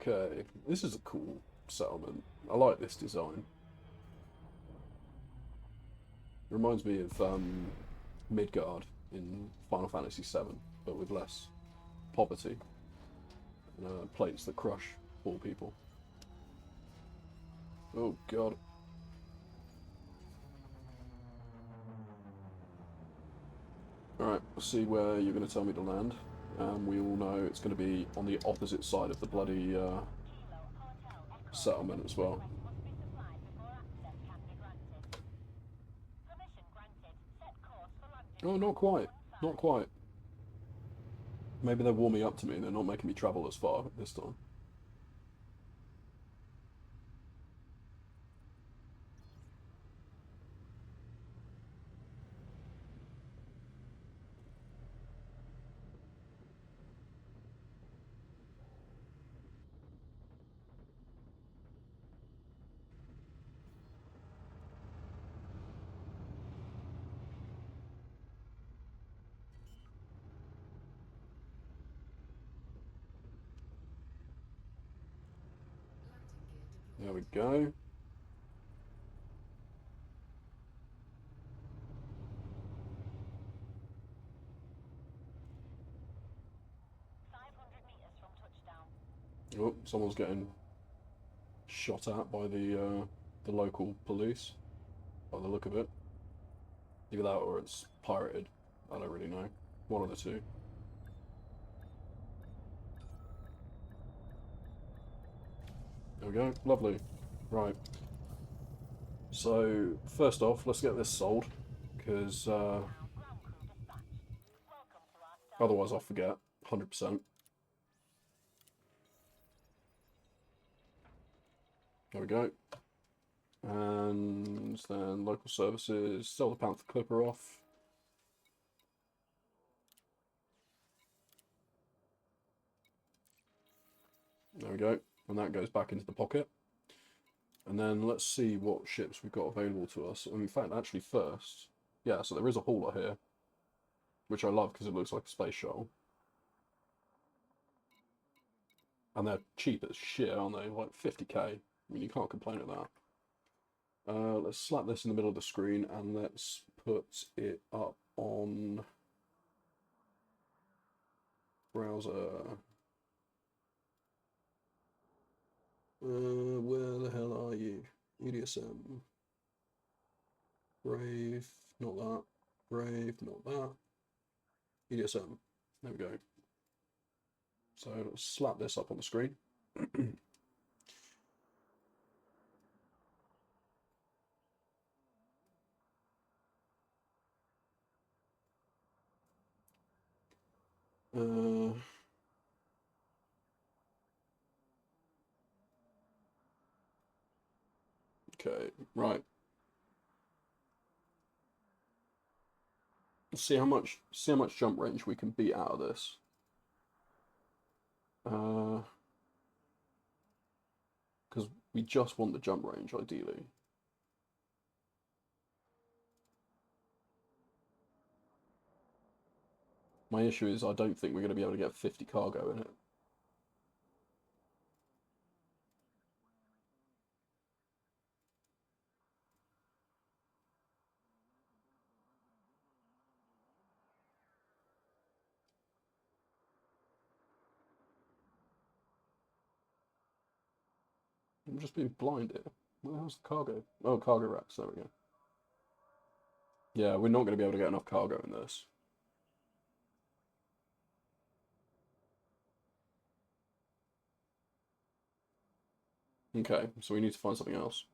Okay, this is a cool settlement. I like this design. Reminds me of Midgard in Final Fantasy VII, but with less poverty and plates that crush poor people. Oh god. Alright, we'll see where you're going to tell me to land. We all know it's going to be on the opposite side of the bloody settlement as well. Oh, not quite. Not quite. Maybe they're warming up to me and they're not making me travel as far this time. Landing gear There deployed. we go. meters from touchdown. Oh, someone's getting shot at by the local police, by the look of it. Either that or it's pirated. I don't really know. One of the two. There we go. Lovely. Right. So, first off, let's get this sold, because Ground crew dispatched. Welcome to our stealth. otherwise I'll forget. 100%. There we go. And then local services, sell the Panther Clipper off. There we go. And that goes back into the pocket. And then let's see what ships we've got available to us. In fact, actually first, yeah, so there is a hauler here, which I love because it looks like a space shuttle. And they're cheap as shit, aren't they? Like 50k. I mean, you can't complain at that. Let's slap this in the middle of the screen and let's put it up on browser. Where the hell are you? EDSM. Brave, not that. Brave, not that. EDSM. There we go. So let's slap this up on the screen. Okay, right. Let's see how much jump range we can beat out of this. Because we just want the jump range, ideally. My issue is I don't think we're going to be able to get 50 cargo in it. I'm just being blind here. Where the hell's the cargo? Oh, cargo racks, there we go. Yeah, we're not going to be able to get enough cargo in this. Okay, so we need to find something else.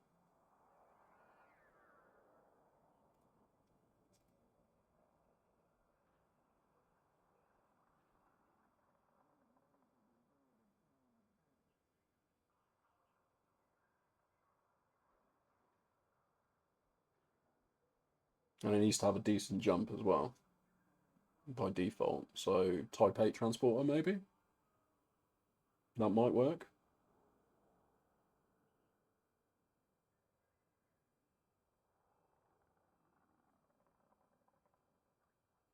And it needs to have a decent jump as well, by default. So, Type 8 transporter, maybe? That might work.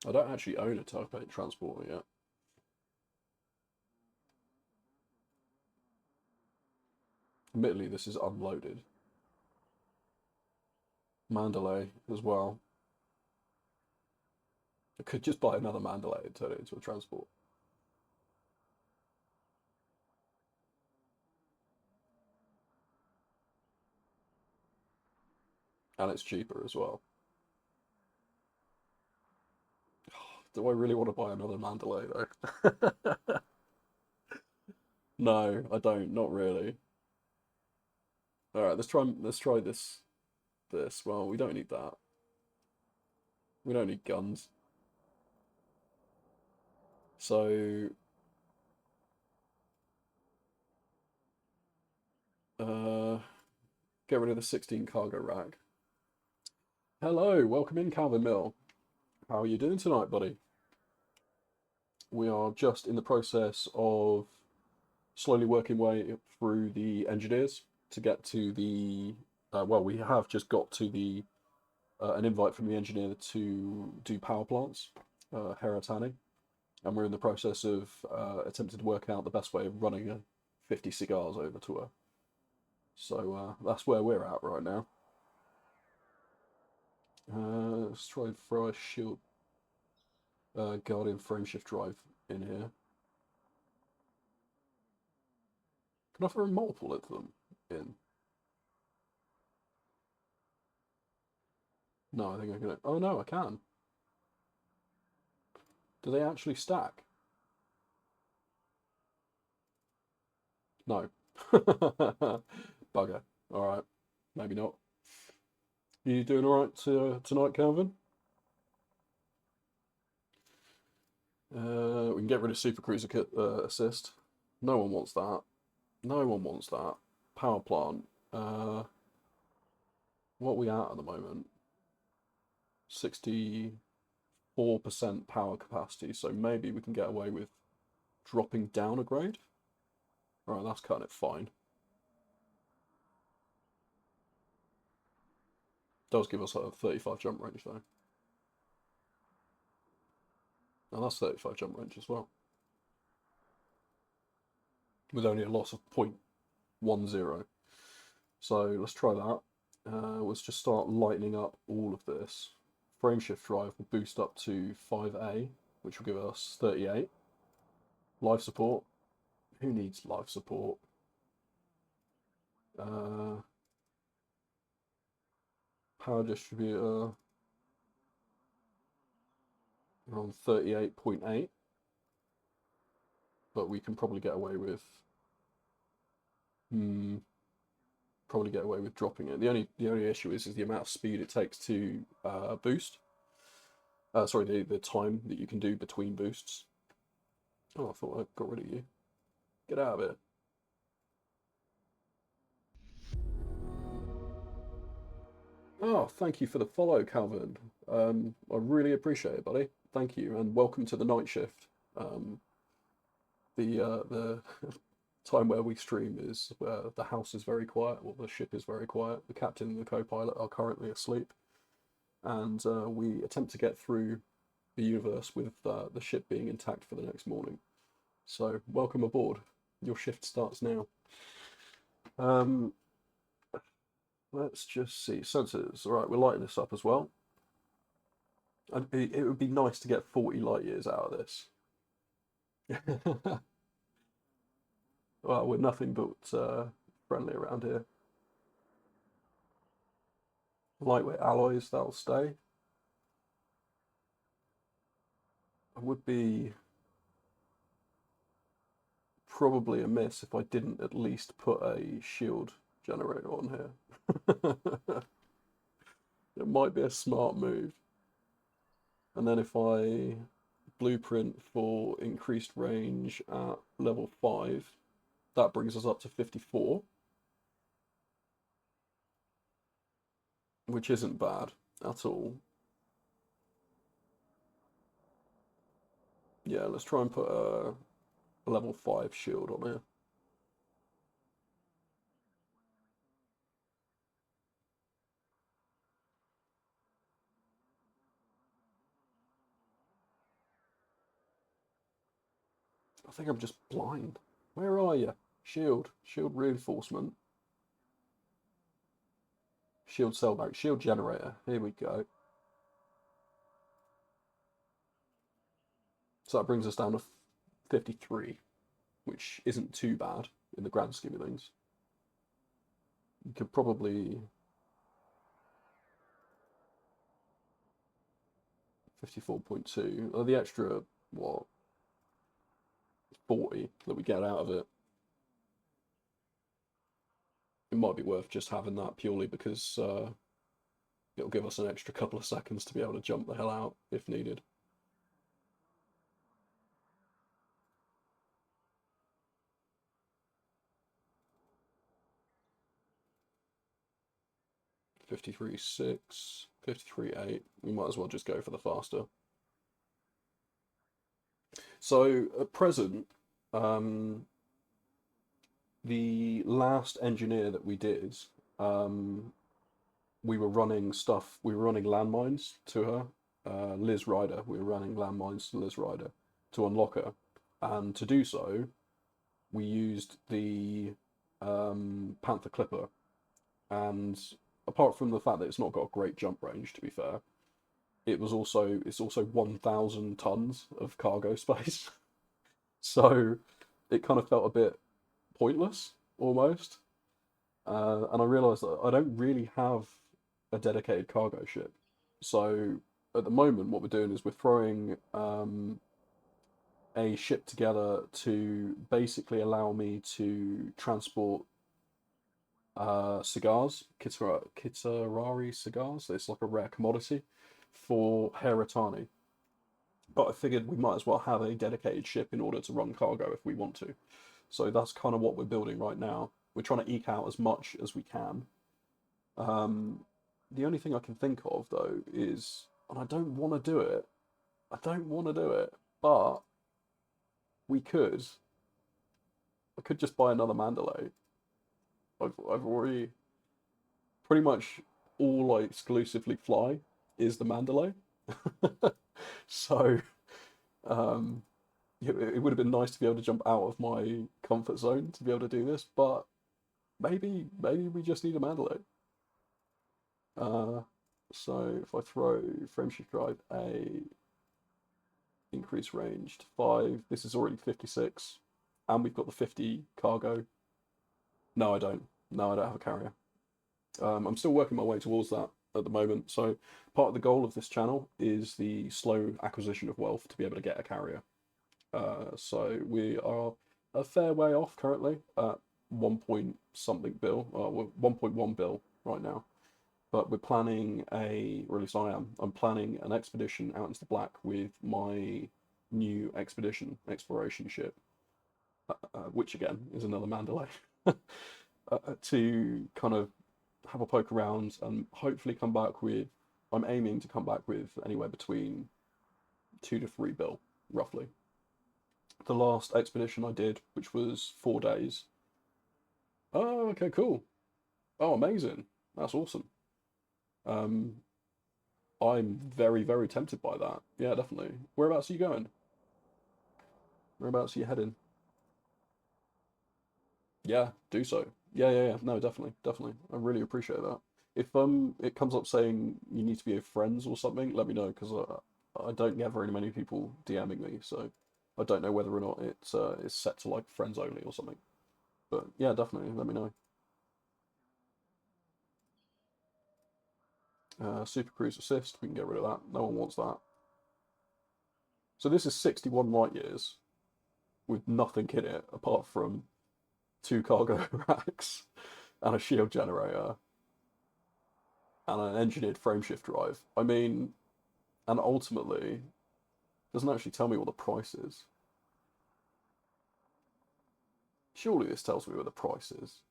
I don't actually own a Type 8 transporter yet. Admittedly, this is unloaded. Mandalay as well. I could just buy another Mandalay and turn it into a transport. And it's cheaper as well. Do I really want to buy another Mandalay though? No, I don't. Not really. All right, let's try this. Well, we don't need that. We don't need guns. So, get rid of the 16 cargo rack. Hello, welcome in, Calvin Mill. How are you doing tonight, buddy? We are just in the process of slowly working way through the engineers to get to the, well, we have just got to the, an invite from the engineer to do power plants, Heratani, and we're in the process of attempting to work out the best way of running 50 cigars over to her. So that's where we're at right now. Let's try and throw a shield Guardian frameshift drive in here. Can I throw multiple of them in? No, I think I can. Oh no, I can. Do they actually stack? No. Bugger. Alright. Maybe not. You doing alright tonight, Calvin? We can get rid of Super Cruiser kit assist. No one wants that. No one wants that. Power plant. What are we at the moment? 64% power capacity, so maybe we can get away with dropping down a grade. Alright, that's kind of fine. Does give us a 35 jump range though. Now that's 35 jump range as well. With only a loss of 0.10. So let's try that. Let's just start lightening up all of this. Frameshift drive will boost up to 5A, which will give us 38. Life support. Who needs life support? Power distributor. We're on 38.8. But we can probably get away with dropping it. The only issue is the amount of speed it takes to boost. Sorry, the time that you can do between boosts. Oh, I thought I got rid of you. Get out of it. Oh, thank you for the follow, Calvin. I really appreciate it, buddy. Thank you, and welcome to the night shift. The time where we stream is where the house is very quiet, or the ship is very quiet. The captain and the co-pilot are currently asleep, and we attempt to get through the universe with the ship being intact for the next morning. So welcome aboard. Your shift starts now. Let's just see. Sensors. All right, we're lighting this up as well. It would be nice to get 40 light years out of this. Well, we're nothing but friendly around here. Lightweight alloys, that'll stay. I would be probably amiss if I didn't at least put a shield generator on here. It might be a smart move. And then if I blueprint for increased range at level 5, that brings us up to 54. Which isn't bad at all. Yeah, let's try and put a level 5 shield on here. I think I'm just blind. Where are you? Shield reinforcement. Shield cell bank, shield generator. Here we go. So that brings us down to 53, which isn't too bad in the grand scheme of things. You could probably 54.2. The extra what 40 that we get out of it. It might be worth just having that purely because it'll give us an extra couple of seconds to be able to jump the hell out if needed. 53.6, 53.8. We might as well just go for the faster. So at present, the last engineer that we did, we were running landmines to her, Liz Ryder. We were running landmines to Liz Ryder to unlock her, and to do so, we used the Panther Clipper. And apart from the fact that it's not got a great jump range, to be fair, it's also 1,000 tons of cargo space, so it kind of felt a bit pointless almost. And I realised that I don't really have a dedicated cargo ship. So at the moment, what we're doing is we're throwing a ship together to basically allow me to transport cigars, Kitarari cigars. It's like a rare commodity for Heratani. But I figured we might as well have a dedicated ship in order to run cargo if we want to. So that's kind of what we're building right now. We're trying to eke out as much as we can. The only thing I can think of, though, is, and I don't want to do it, but I could just buy another Mandalay. I've already, pretty much all I exclusively fly is the Mandalay. So, it would have been nice to be able to jump out of my comfort zone to be able to do this, but maybe we just need a Mandalay. So if I throw frameshift drive A, increase range to 5, this is already 56, and we've got the 50 cargo. No, I don't. No, I don't have a carrier. I'm still working my way towards that at the moment. So part of the goal of this channel is the slow acquisition of wealth to be able to get a carrier. So we are a fair way off currently at 1 point something bill, we're 1.1 bill right now. But we're planning or at least I am, I'm planning an expedition out into the black with my new exploration ship, which again is another Mandalay, to kind of have a poke around and hopefully come back with, I'm aiming to come back with anywhere between 2 to 3 bill, roughly. The last expedition I did, which was 4 days. Oh, okay, cool. Oh, amazing. That's awesome. I'm very, very tempted by that. Yeah, definitely. Whereabouts are you going? Whereabouts are you heading? Yeah, do so. Yeah. No, definitely. I really appreciate that. If it comes up saying you need to be friends or something, let me know, because I don't get very many people DMing me, so I don't know whether or not it's set to like friends only or something. But yeah, definitely let me know. Super Cruise Assist, we can get rid of that. No one wants that. So this is 61 light years with nothing in it apart from 2 cargo racks and a shield generator and an engineered frameshift drive. I mean, and ultimately, doesn't actually tell me what the price is. Surely this tells me what the price is.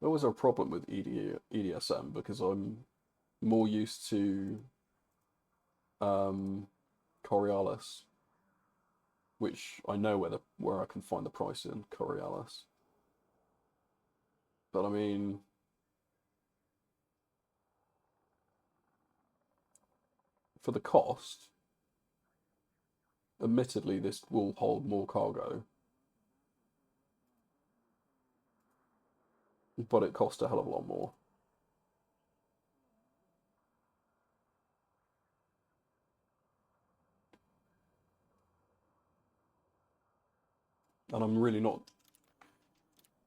There was a problem with EDSM because I'm more used to Coriolis, which I know where I can find the price in Coriolis. But I mean, for the cost, admittedly this will hold more cargo, but it costs a hell of a lot more. And I'm really not.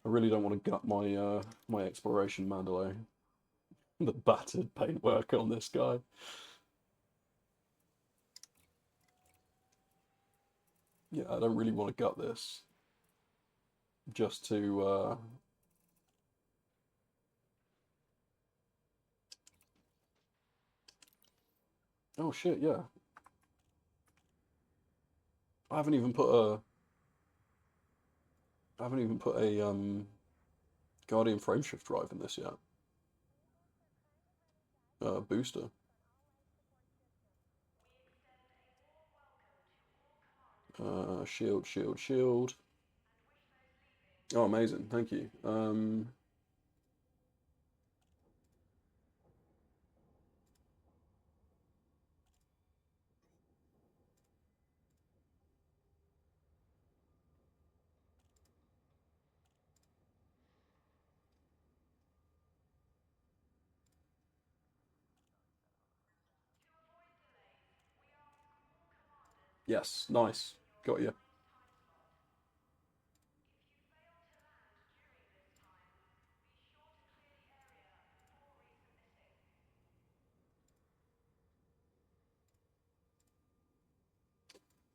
I really don't want to gut my my exploration Mandalay. The battered paintwork on this guy. Yeah, I don't really want to gut this. Just to oh shit, yeah. I haven't even put a Guardian frameshift drive in this yet. booster. Shield, shield, shield. Oh, amazing! Thank you. Yes, nice. Got you.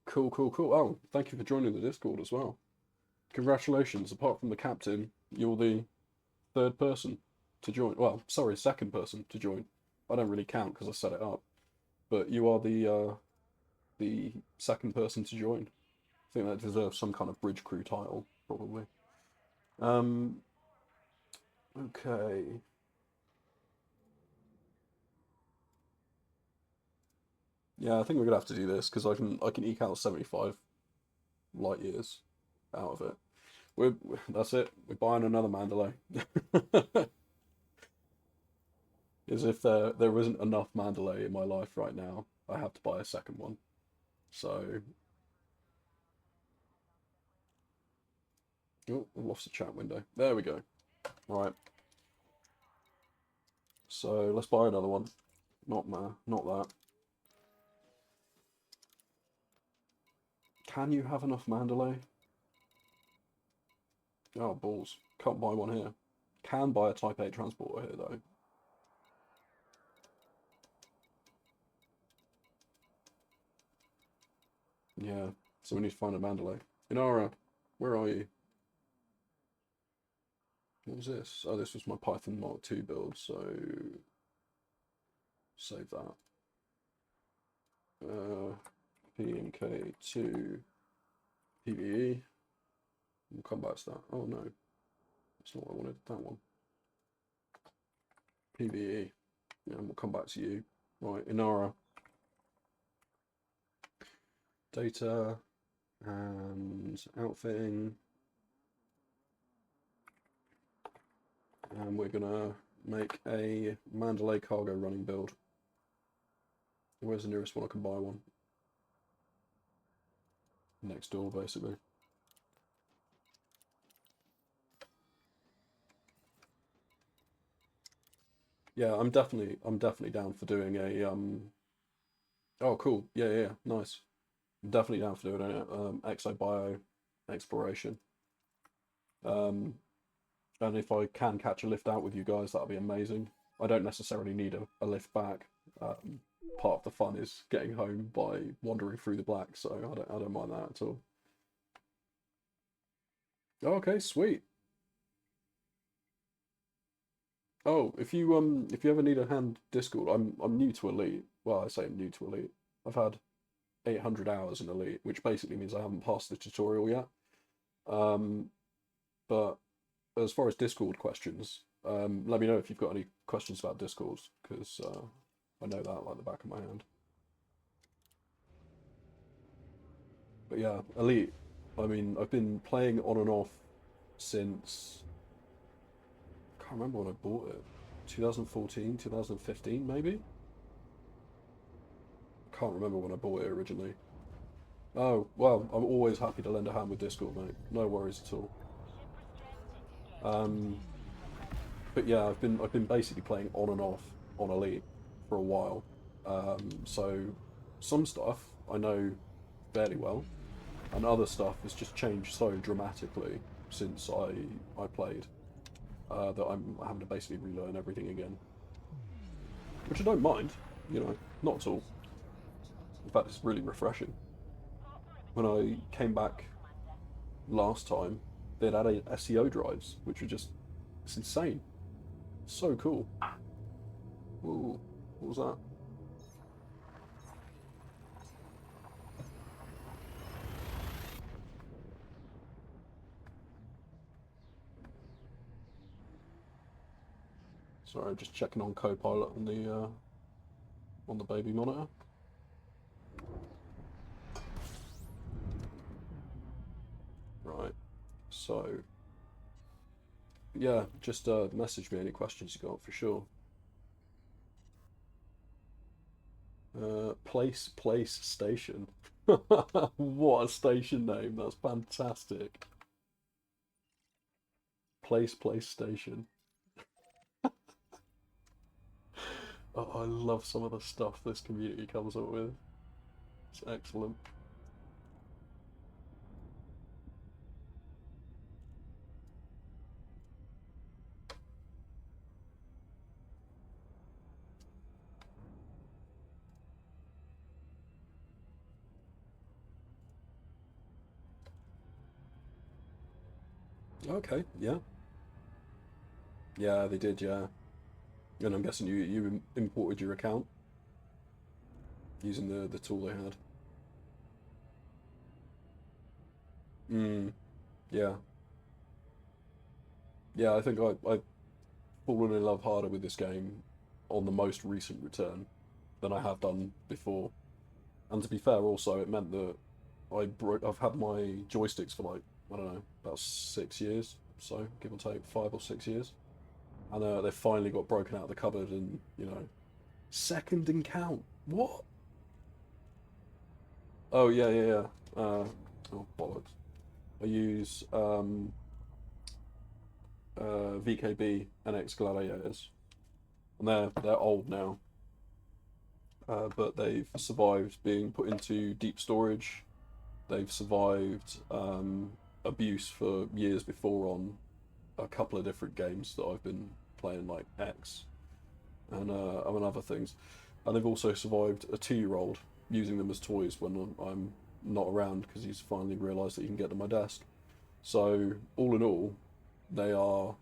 Cool, cool, cool. Oh, thank you for joining the Discord as well. Congratulations. Apart from the captain, you're the third person to join. Well, sorry, second person to join. I don't really count because I set it up, but you are the second person to join. I think that deserves some kind of bridge crew title, probably. Um, okay. Yeah, I think we're gonna have to do this because I can eke out 75 light years out of it. That's it. We're buying another Mandalay. As if there isn't enough Mandalay in my life right now, I have to buy a second one. So, oh, I lost the chat window. There we go. All right. So let's buy another one. Not that. Can you have enough Mandalay? Oh, balls. Can't buy one here. Can buy a Type 8 transporter here, though. Yeah, so we need to find a Mandalay. Inara, where are you? What was this? Oh, this was my Python Mark II build, so save that. PMK2 PVE. We'll come back to that. Oh no, that's not what I wanted. That one. PVE. Yeah, and we'll come back to you. Right, Inara. Data and outfitting. And we're gonna make a Mandalay cargo running build. Where's the nearest one I can buy one? Next door, basically. Yeah, I'm definitely down for doing a Oh, cool. Yeah, yeah, yeah. Nice. I'm definitely down for doing a exobio exploration. Um, and if I can catch a lift out with you guys, that'll be amazing. I don't necessarily need a lift back. Part of the fun is getting home by wandering through the black, so I don't mind that at all. Okay, sweet. Oh, if you ever need a hand Discord, I'm new to Elite. Well, I say I'm new to Elite. I've had 800 hours in Elite, which basically means I haven't passed the tutorial yet. Um, but as far as Discord questions, let me know if you've got any questions about Discords, because I know that like the back of my hand. But yeah, Elite, I mean, I've been playing on and off since, I can't remember when I bought it, 2014, 2015 maybe? I can't remember when I bought it originally. Oh, well, I'm always happy to lend a hand with Discord, mate. No worries at all. But yeah, I've been basically playing on and off on Elite for a while. So some stuff I know fairly well, and other stuff has just changed so dramatically since I played that I'm having to basically relearn everything again. Which I don't mind, you know, not at all. In fact, it's really refreshing. When I came back last time, they'd added SEO drives, which were just, it's insane. So cool. Ooh, what was that? Sorry, just checking on Copilot on the baby monitor. Right. So yeah, just message me any questions you got for sure. Place station. What a station name. That's fantastic. Place station. Oh, I love some of the stuff this community comes up with. It's excellent. Okay, yeah. Yeah, they did, yeah. And I'm guessing you imported your account using the tool they had. Mm, yeah. Yeah, I think I've fallen in love harder with this game on the most recent return than I have done before. And to be fair, also it meant that I've had my joysticks for like, I don't know, about 6 years, so give or take 5 or 6 years, and they finally got broken out of the cupboard, and second in count. What? Oh yeah, yeah, yeah. Oh bollocks. I use VKB NX Gladiators, and they're old now, but they've survived being put into deep storage. They've survived abuse for years before on a couple of different games that I've been playing, like X and other things. And they've also survived a 2-year-old using them as toys when I'm not around because he's finally realised that he can get to my desk. So all in all, they are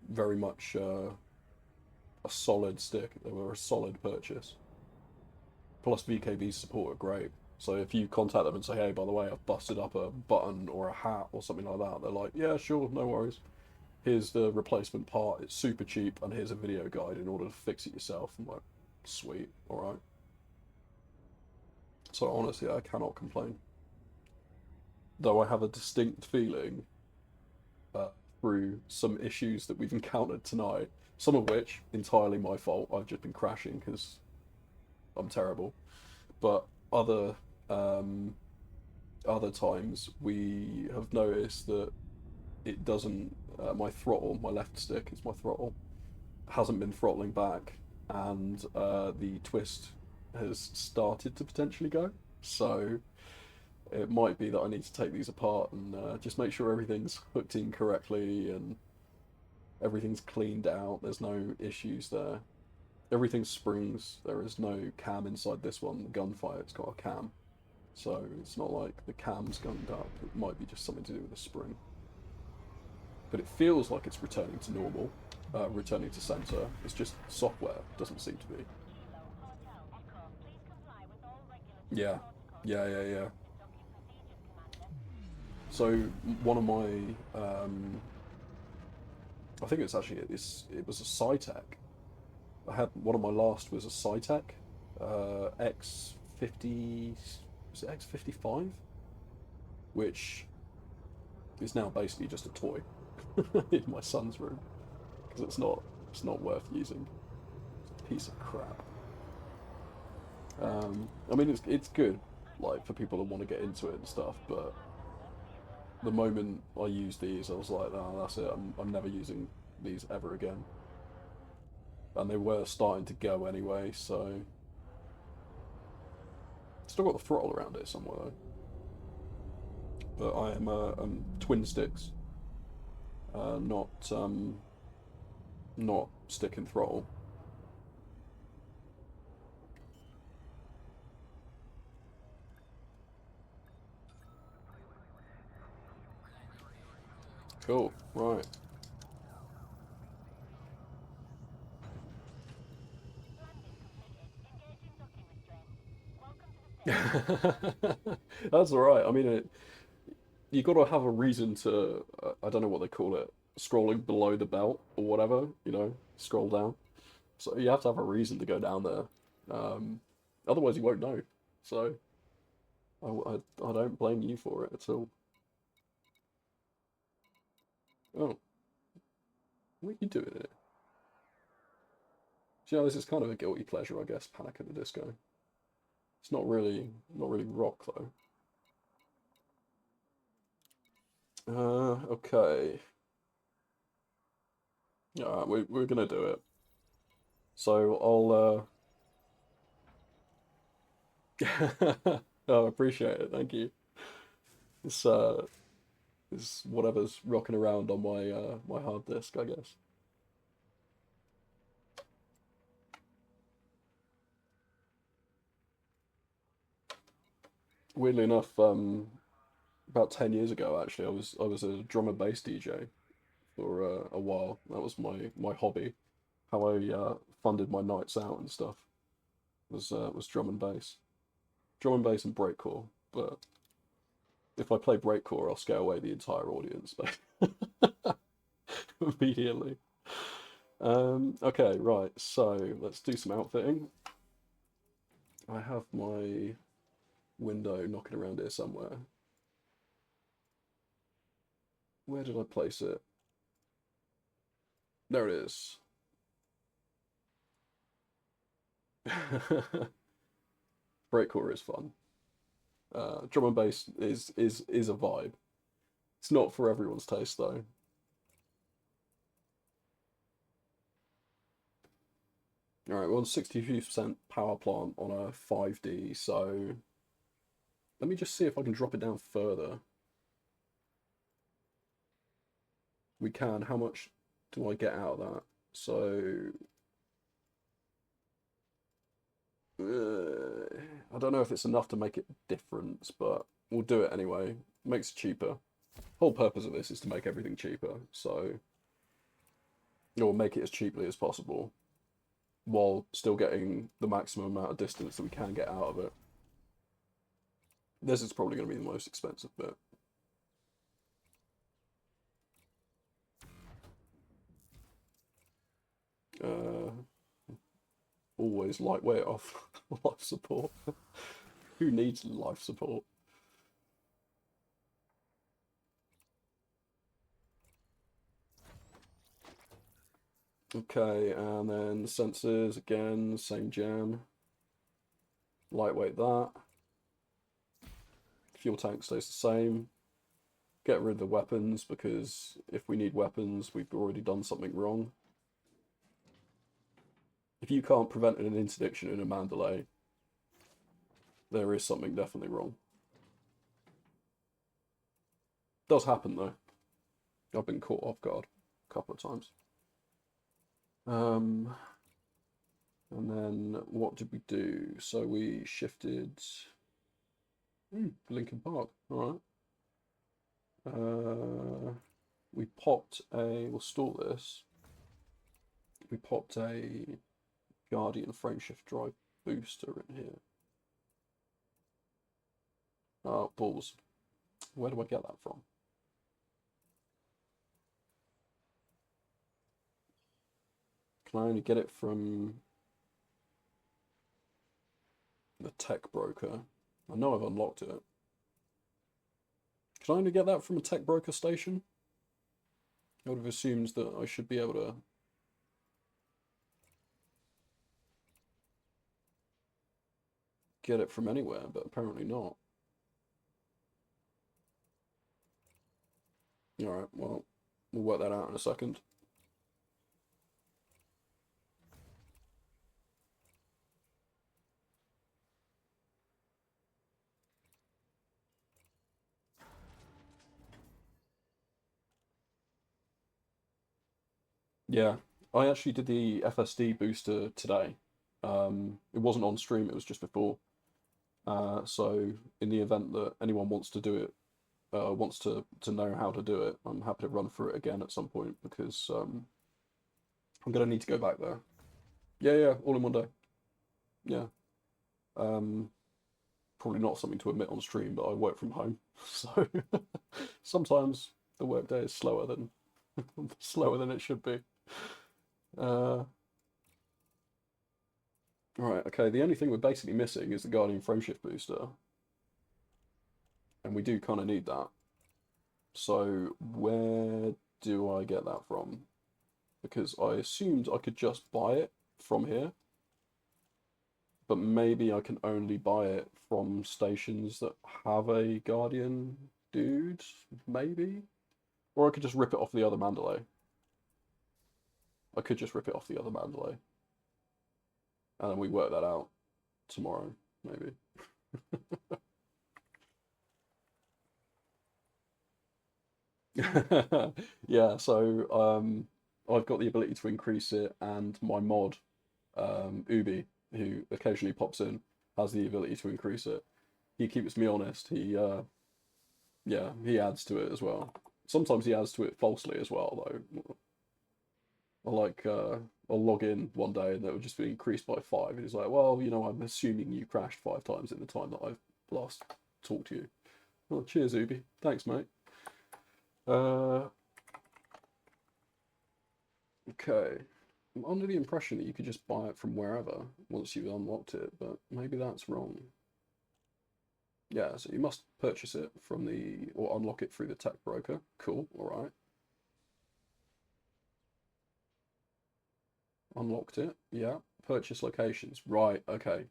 very much a solid stick. They were a solid purchase. Plus VKB's support are great. So if you contact them and say, hey, by the way, I've busted up a button or a hat or something like that, they're like, yeah, sure, no worries. Here's the replacement part, it's super cheap, and here's a video guide in order to fix it yourself. I'm like, sweet, alright. So honestly, I cannot complain. Though I have a distinct feeling through some issues that we've encountered tonight, some of which entirely my fault. I've just been crashing because I'm terrible. But other times we have noticed that it doesn't. My throttle, my left stick is my throttle, hasn't been throttling back, and the twist has started to potentially go. So it might be that I need to take these apart and just make sure everything's hooked in correctly and everything's cleaned out. There's no issues there. Everything springs. There is no cam inside this one. The gunfire, it's got a cam. So it's not like the cam's gunned up. It might be just something to do with the spring. But it feels like it's returning to normal, returning to center. It's just software doesn't seem to be. Yeah, yeah, yeah, yeah. So one of my, I think it's actually it was a Cytec. I had one of my last was a Cytec, X50, was it X55, which is now basically just a toy in my son's room because it's not worth using. It's a piece of crap. I mean it's good, like for people that want to get into it and stuff, but the moment I used these, I was like, no, that's it. I'm never using these ever again. And they were starting to go anyway, so still got the throttle around it somewhere though. But I am twin sticks, not stick and throttle. Cool, right. That's all right. I mean, you got to have a reason to. I don't know what they call it, scrolling below the belt or whatever. Scroll down. So you have to have a reason to go down there. Otherwise, you won't know. So I don't blame you for it at all. Oh, what are you doing here? So, you know, this is kind of a guilty pleasure, I guess. Panic at the Disco. It's not really rock though. Okay. Alright, we're gonna do it. So Oh, I appreciate it, thank you. It's it's whatever's rocking around on my my hard disk, I guess. Weirdly enough, about 10 years ago actually, I was a drum and bass DJ for a while. That was my hobby. How I funded my nights out and stuff was drum and bass. Drum and bass and breakcore, but if I play breakcore, I'll scare away the entire audience immediately. Okay, right, so let's do some outfitting. I have my window knocking around here somewhere. Where did I place it? There it is. Breakcore is fun. Drum and bass is a vibe. It's not for everyone's taste though. Alright, we're on 62% power plant on a 5D, so let me just see if I can drop it down further. We can. How much do I get out of that? So I don't know if it's enough to make it difference, but we'll do it anyway. Makes it cheaper. Whole purpose of this is to make everything cheaper, so or make it as cheaply as possible, while still getting the maximum amount of distance that we can get out of it. This is probably going to be the most expensive bit. Always lightweight off life support. Who needs life support? Okay, and then sensors again, same jam. Lightweight that. Fuel tank stays the same. Get rid of the weapons, because if we need weapons, we've already done something wrong. If you can't prevent an interdiction in a Mandalay, there is something definitely wrong. Does happen though. I've been caught off guard a couple of times. And then what did we do? So we shifted Lincoln Park, all right. We popped we'll stall this. We popped a Guardian frameshift drive booster in here. Oh, balls. Where do I get that from? Can I only get it from the tech broker? I know I've unlocked it. Can I only get that from a tech broker station? I would have assumed that I should be able to get it from anywhere, but apparently not. Alright, well, we'll work that out in a second. Yeah, I actually did the FSD booster today. It wasn't on stream, it was just before. So in the event that anyone wants to do it, wants to know how to do it, I'm happy to run through it again at some point, because I'm gonna need to go back there. Yeah, all in one day. Yeah. Probably not something to admit on stream, but I work from home, so sometimes the workday is slower than slower than it should be. Right, okay, the only thing we're basically missing is the Guardian frameshift booster. And we do kind of need that. So where do I get that from? Because I assumed I could just buy it from here. But maybe I can only buy it from stations that have a Guardian dude, maybe? Or I could just rip it off the other Mandalay. I could just rip it off the other Mandalay. And then we work that out tomorrow, maybe. Yeah, so I've got the ability to increase it, and my mod, Ubi, who occasionally pops in, has the ability to increase it. He keeps me honest. Yeah, he adds to it as well. Sometimes he adds to it falsely as well, though. I'll log in one day and it would just be increased by 5. And he's like, well, you know, I'm assuming you crashed 5 times in the time that I've last talked to you. Well, cheers, Ubi. Thanks, mate. Okay. I'm under the impression that you could just buy it from wherever once you've unlocked it, but maybe that's wrong. Yeah, so you must purchase it from or unlock it through the tech broker. Cool, alright. Unlocked it, yeah. Purchase locations, right, okay.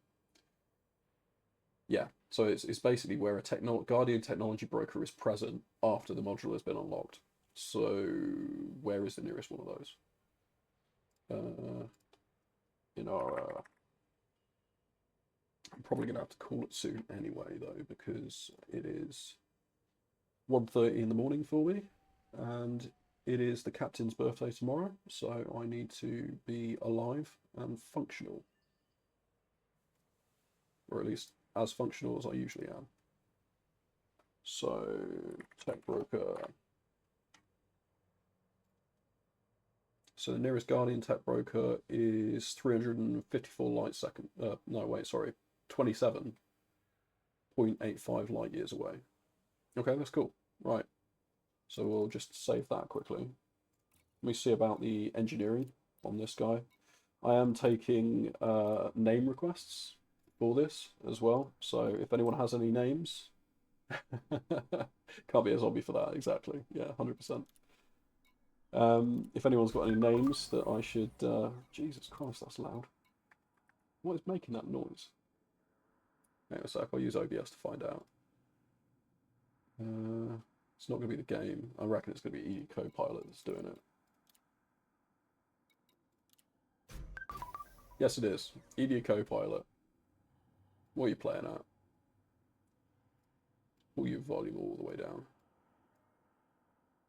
Yeah, so it's basically where a Guardian technology broker is present after the module has been unlocked. So where is the nearest one of those? In our I'm probably gonna have to call it soon anyway, though, because it is 1:30 in the morning for me, and it is the captain's birthday tomorrow, so I need to be alive and functional, or at least as functional as I usually am. So tech broker. So the nearest Guardian tech broker is 354 light second. No, wait, sorry, 27.85 light years away. Okay, that's cool. Right. So we'll just save that quickly. Let me see about the engineering on this guy. I am taking name requests for this as well. So if anyone has any names, can't be a zombie for that, exactly. Yeah, 100%. If anyone's got any names that I should... Jesus Christ, that's loud. What is making that noise? Hang on a sec, I'll use OBS to find out. It's not going to be the game. I reckon it's going to be ED Copilot that's doing it. Yes, it is. ED Copilot. What are you playing at? Pull your volume all the way down.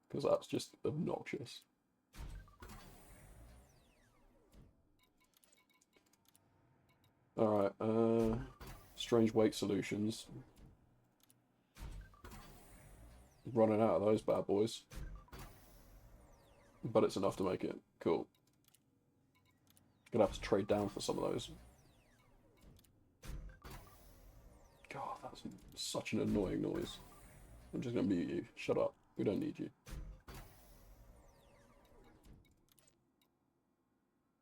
Because that's just obnoxious. Alright, strange wake solutions. Running out of those bad boys. But it's enough to make it. Cool. Gonna have to trade down for some of those. God, that's such an annoying noise. I'm just gonna mute you. Shut up. We don't need you.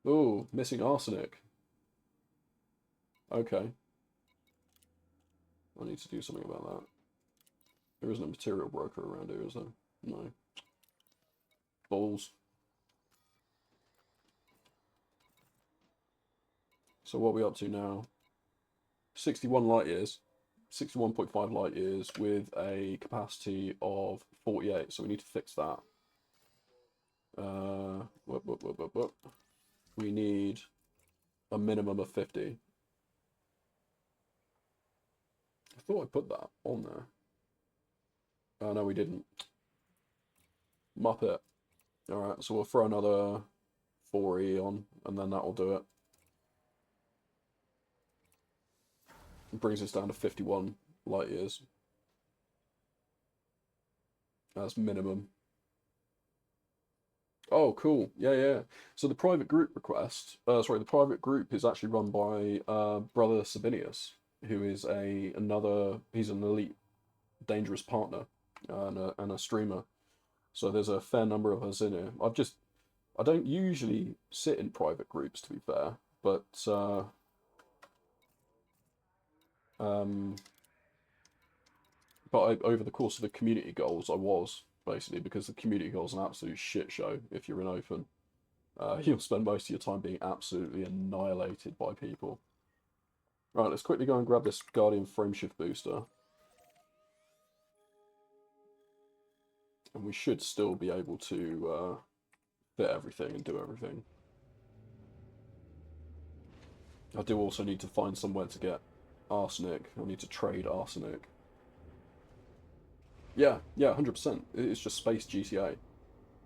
Oh, missing arsenic. Okay. I need to do something about that. There isn't a material broker around here, is there? No. Balls. So what are we up to now? 61 light years. 61.5 light years with a capacity of 48. So we need to fix that. We need a minimum of 50. I thought I put that on there. Oh, no, we didn't. Muppet. Alright, so we'll throw another 4E on, and then that will do it. It brings us down to 51 light years. That's minimum. Oh, cool. Yeah, yeah. So the private group request, the private group is actually run by Brother Sabinius, who is he's an elite dangerous partner and a streamer. So there's a fair number of us in here. I don't usually sit in private groups, to be fair, but But over the course of the community goals, I was, basically, because the community goals are an absolute shit show if you're in open. You'll spend most of your time being absolutely annihilated by people. Right, let's quickly go and grab this Guardian frameshift booster. And we should still be able to fit everything and do everything. I do also need to find somewhere to get arsenic. I need to trade arsenic. Yeah, 100%. It's just space GTA.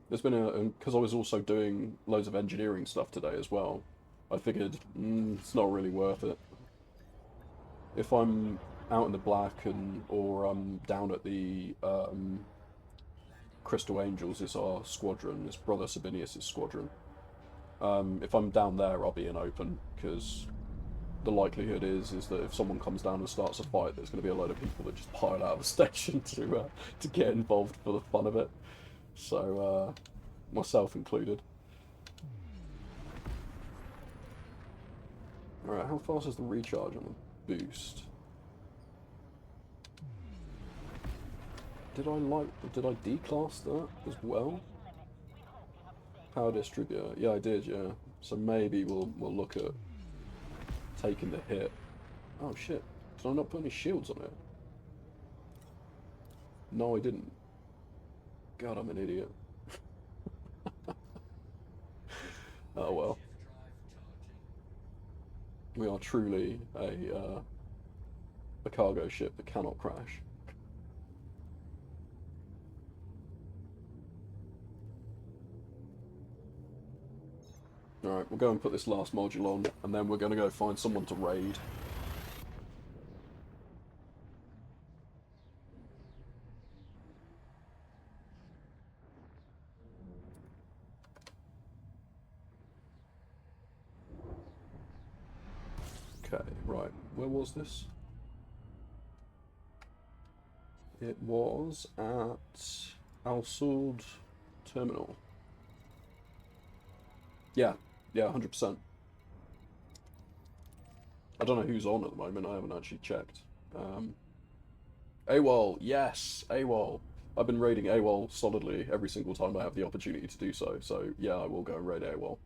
There's been because I was also doing loads of engineering stuff today as well. I figured it's not really worth it. If I'm out in the black or I'm down at the Crystal Angels, it's our squadron. It's Brother Sabinius' squadron. If I'm down there, I'll be in open because the likelihood is that if someone comes down and starts a fight, there's going to be a load of people that just pile out of the station to get involved for the fun of it. So, myself included. Alright, how fast is the recharge on the boost? Did I declass that as well? Power distributor. Yeah, I did, yeah. So maybe we'll look at taking the hit. Oh shit. Did I not put any shields on it? No, I didn't. God, I'm an idiot. Oh well. We are truly a cargo ship that cannot crash. Alright, we'll go and put this last module on, and then we're going to go find someone to raid. Okay, right, where was this? It was at Al Saud Terminal. Yeah, 100%. I don't know who's on at the moment, I haven't actually checked. AWOL, yes, AWOL. I've been raiding AWOL solidly every single time I have the opportunity to do so, so yeah, I will go and raid AWOL.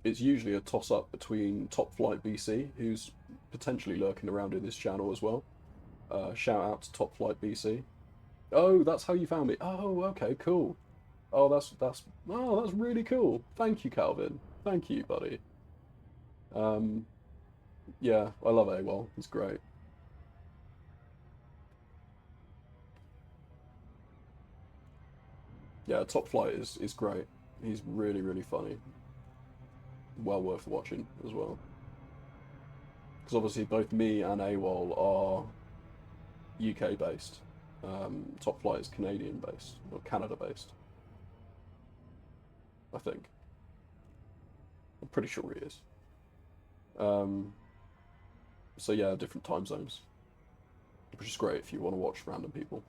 It's usually a toss-up between Top Flight BC, who's potentially lurking around in this channel as well. Shout out to Top Flight BC. Oh, that's how you found me. Oh, okay, cool. Oh, that's really cool. Thank you, Calvin. Thank you, buddy. Yeah, I love AWOL. He's great. Yeah, Top Flight is great. He's really, really funny. Well worth watching as well. Because obviously both me and AWOL are UK based. Top Flight is Canadian based, or Canada based. I think. I'm pretty sure he is. So yeah, different time zones. Which is great if you want to watch random people.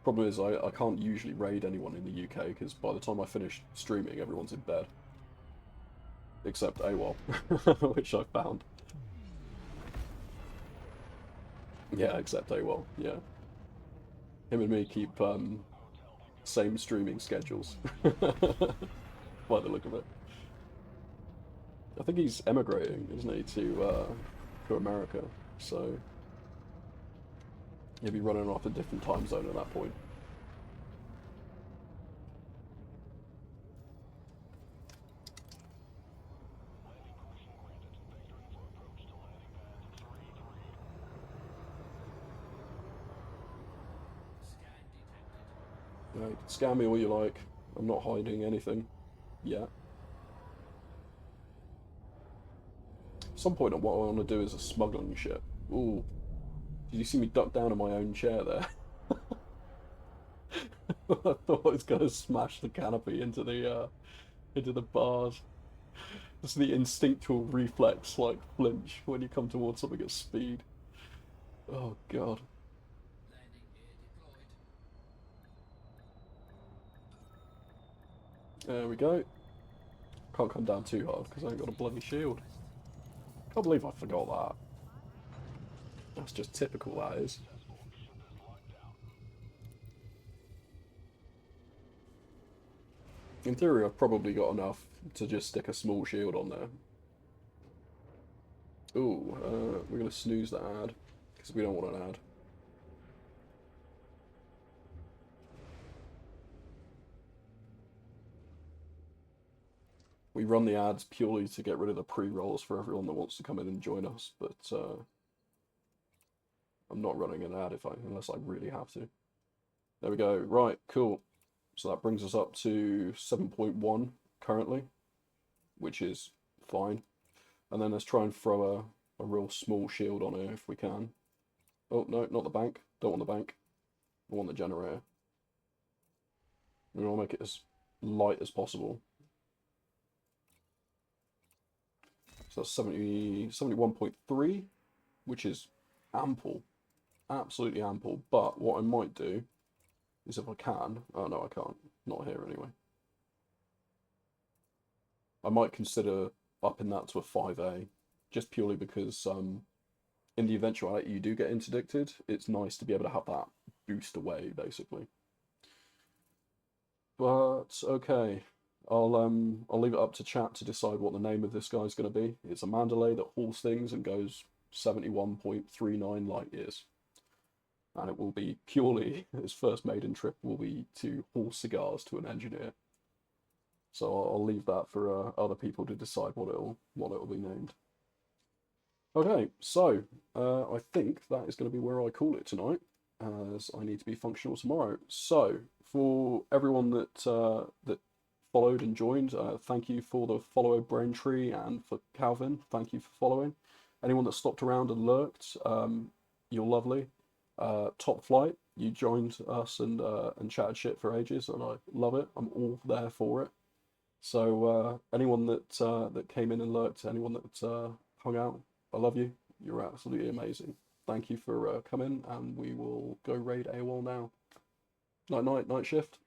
Problem is, I can't usually raid anyone in the UK because by the time I finish streaming, everyone's in bed. Except AWOL, which I found. Yeah, except AWOL, yeah. Him and me keep same streaming schedules. By the look of it. I think he's emigrating, isn't he, to America, so he'll be running off a different time zone at that point. Right, scam me all you like. I'm not hiding anything. Yeah. At some point, what I want to do is a smuggling ship. Ooh. Did you see me duck down in my own chair there? I thought I was gonna smash the canopy into the bars. It's the instinctual reflex, like flinch when you come towards something at speed. Oh god. There we go. Can't come down too hard because I ain't got a bloody shield. Can't believe I forgot that. That's just typical, that is. In theory, I've probably got enough to just stick a small shield on there. Ooh, we're going to snooze that ad, because we don't want an ad. We run the ads purely to get rid of the pre-rolls for everyone that wants to come in and join us, but I'm not running an ad unless I really have to. There we go. Right, cool. So that brings us up to 7.1 currently, which is fine. And then let's try and throw a real small shield on it if we can. Oh, no, not the bank. Don't want the bank. I want the generator. We want to make it as light as possible. So that's 71.3, which is ample. Absolutely ample. But what I might do is if I can... Oh, no, I can't. Not here anyway. I might consider upping that to a 5A, just purely because in the eventuality you do get interdicted, it's nice to be able to have that boost away, basically. But, okay. I'll leave it up to chat to decide what the name of this guy's going to be. It's a Mandalay that hauls things and goes 71.39 light years. And it will be purely, his first maiden trip will be to haul cigars to an engineer. So I'll leave that for other people to decide what it'll be named. Okay, so I think that is going to be where I call it tonight, as I need to be functional tomorrow. So for everyone that that followed and joined, thank you for the follow, Braintree, and for Calvin, thank you for following. Anyone that stopped around and lurked, you're lovely. Top Flight, you joined us and chatted shit for ages, and I love it. I'm all there for it. So anyone that that came in and lurked, anyone that hung out, I love you. You're absolutely amazing. Thank you for coming, and we will go raid AWOL now. Night shift.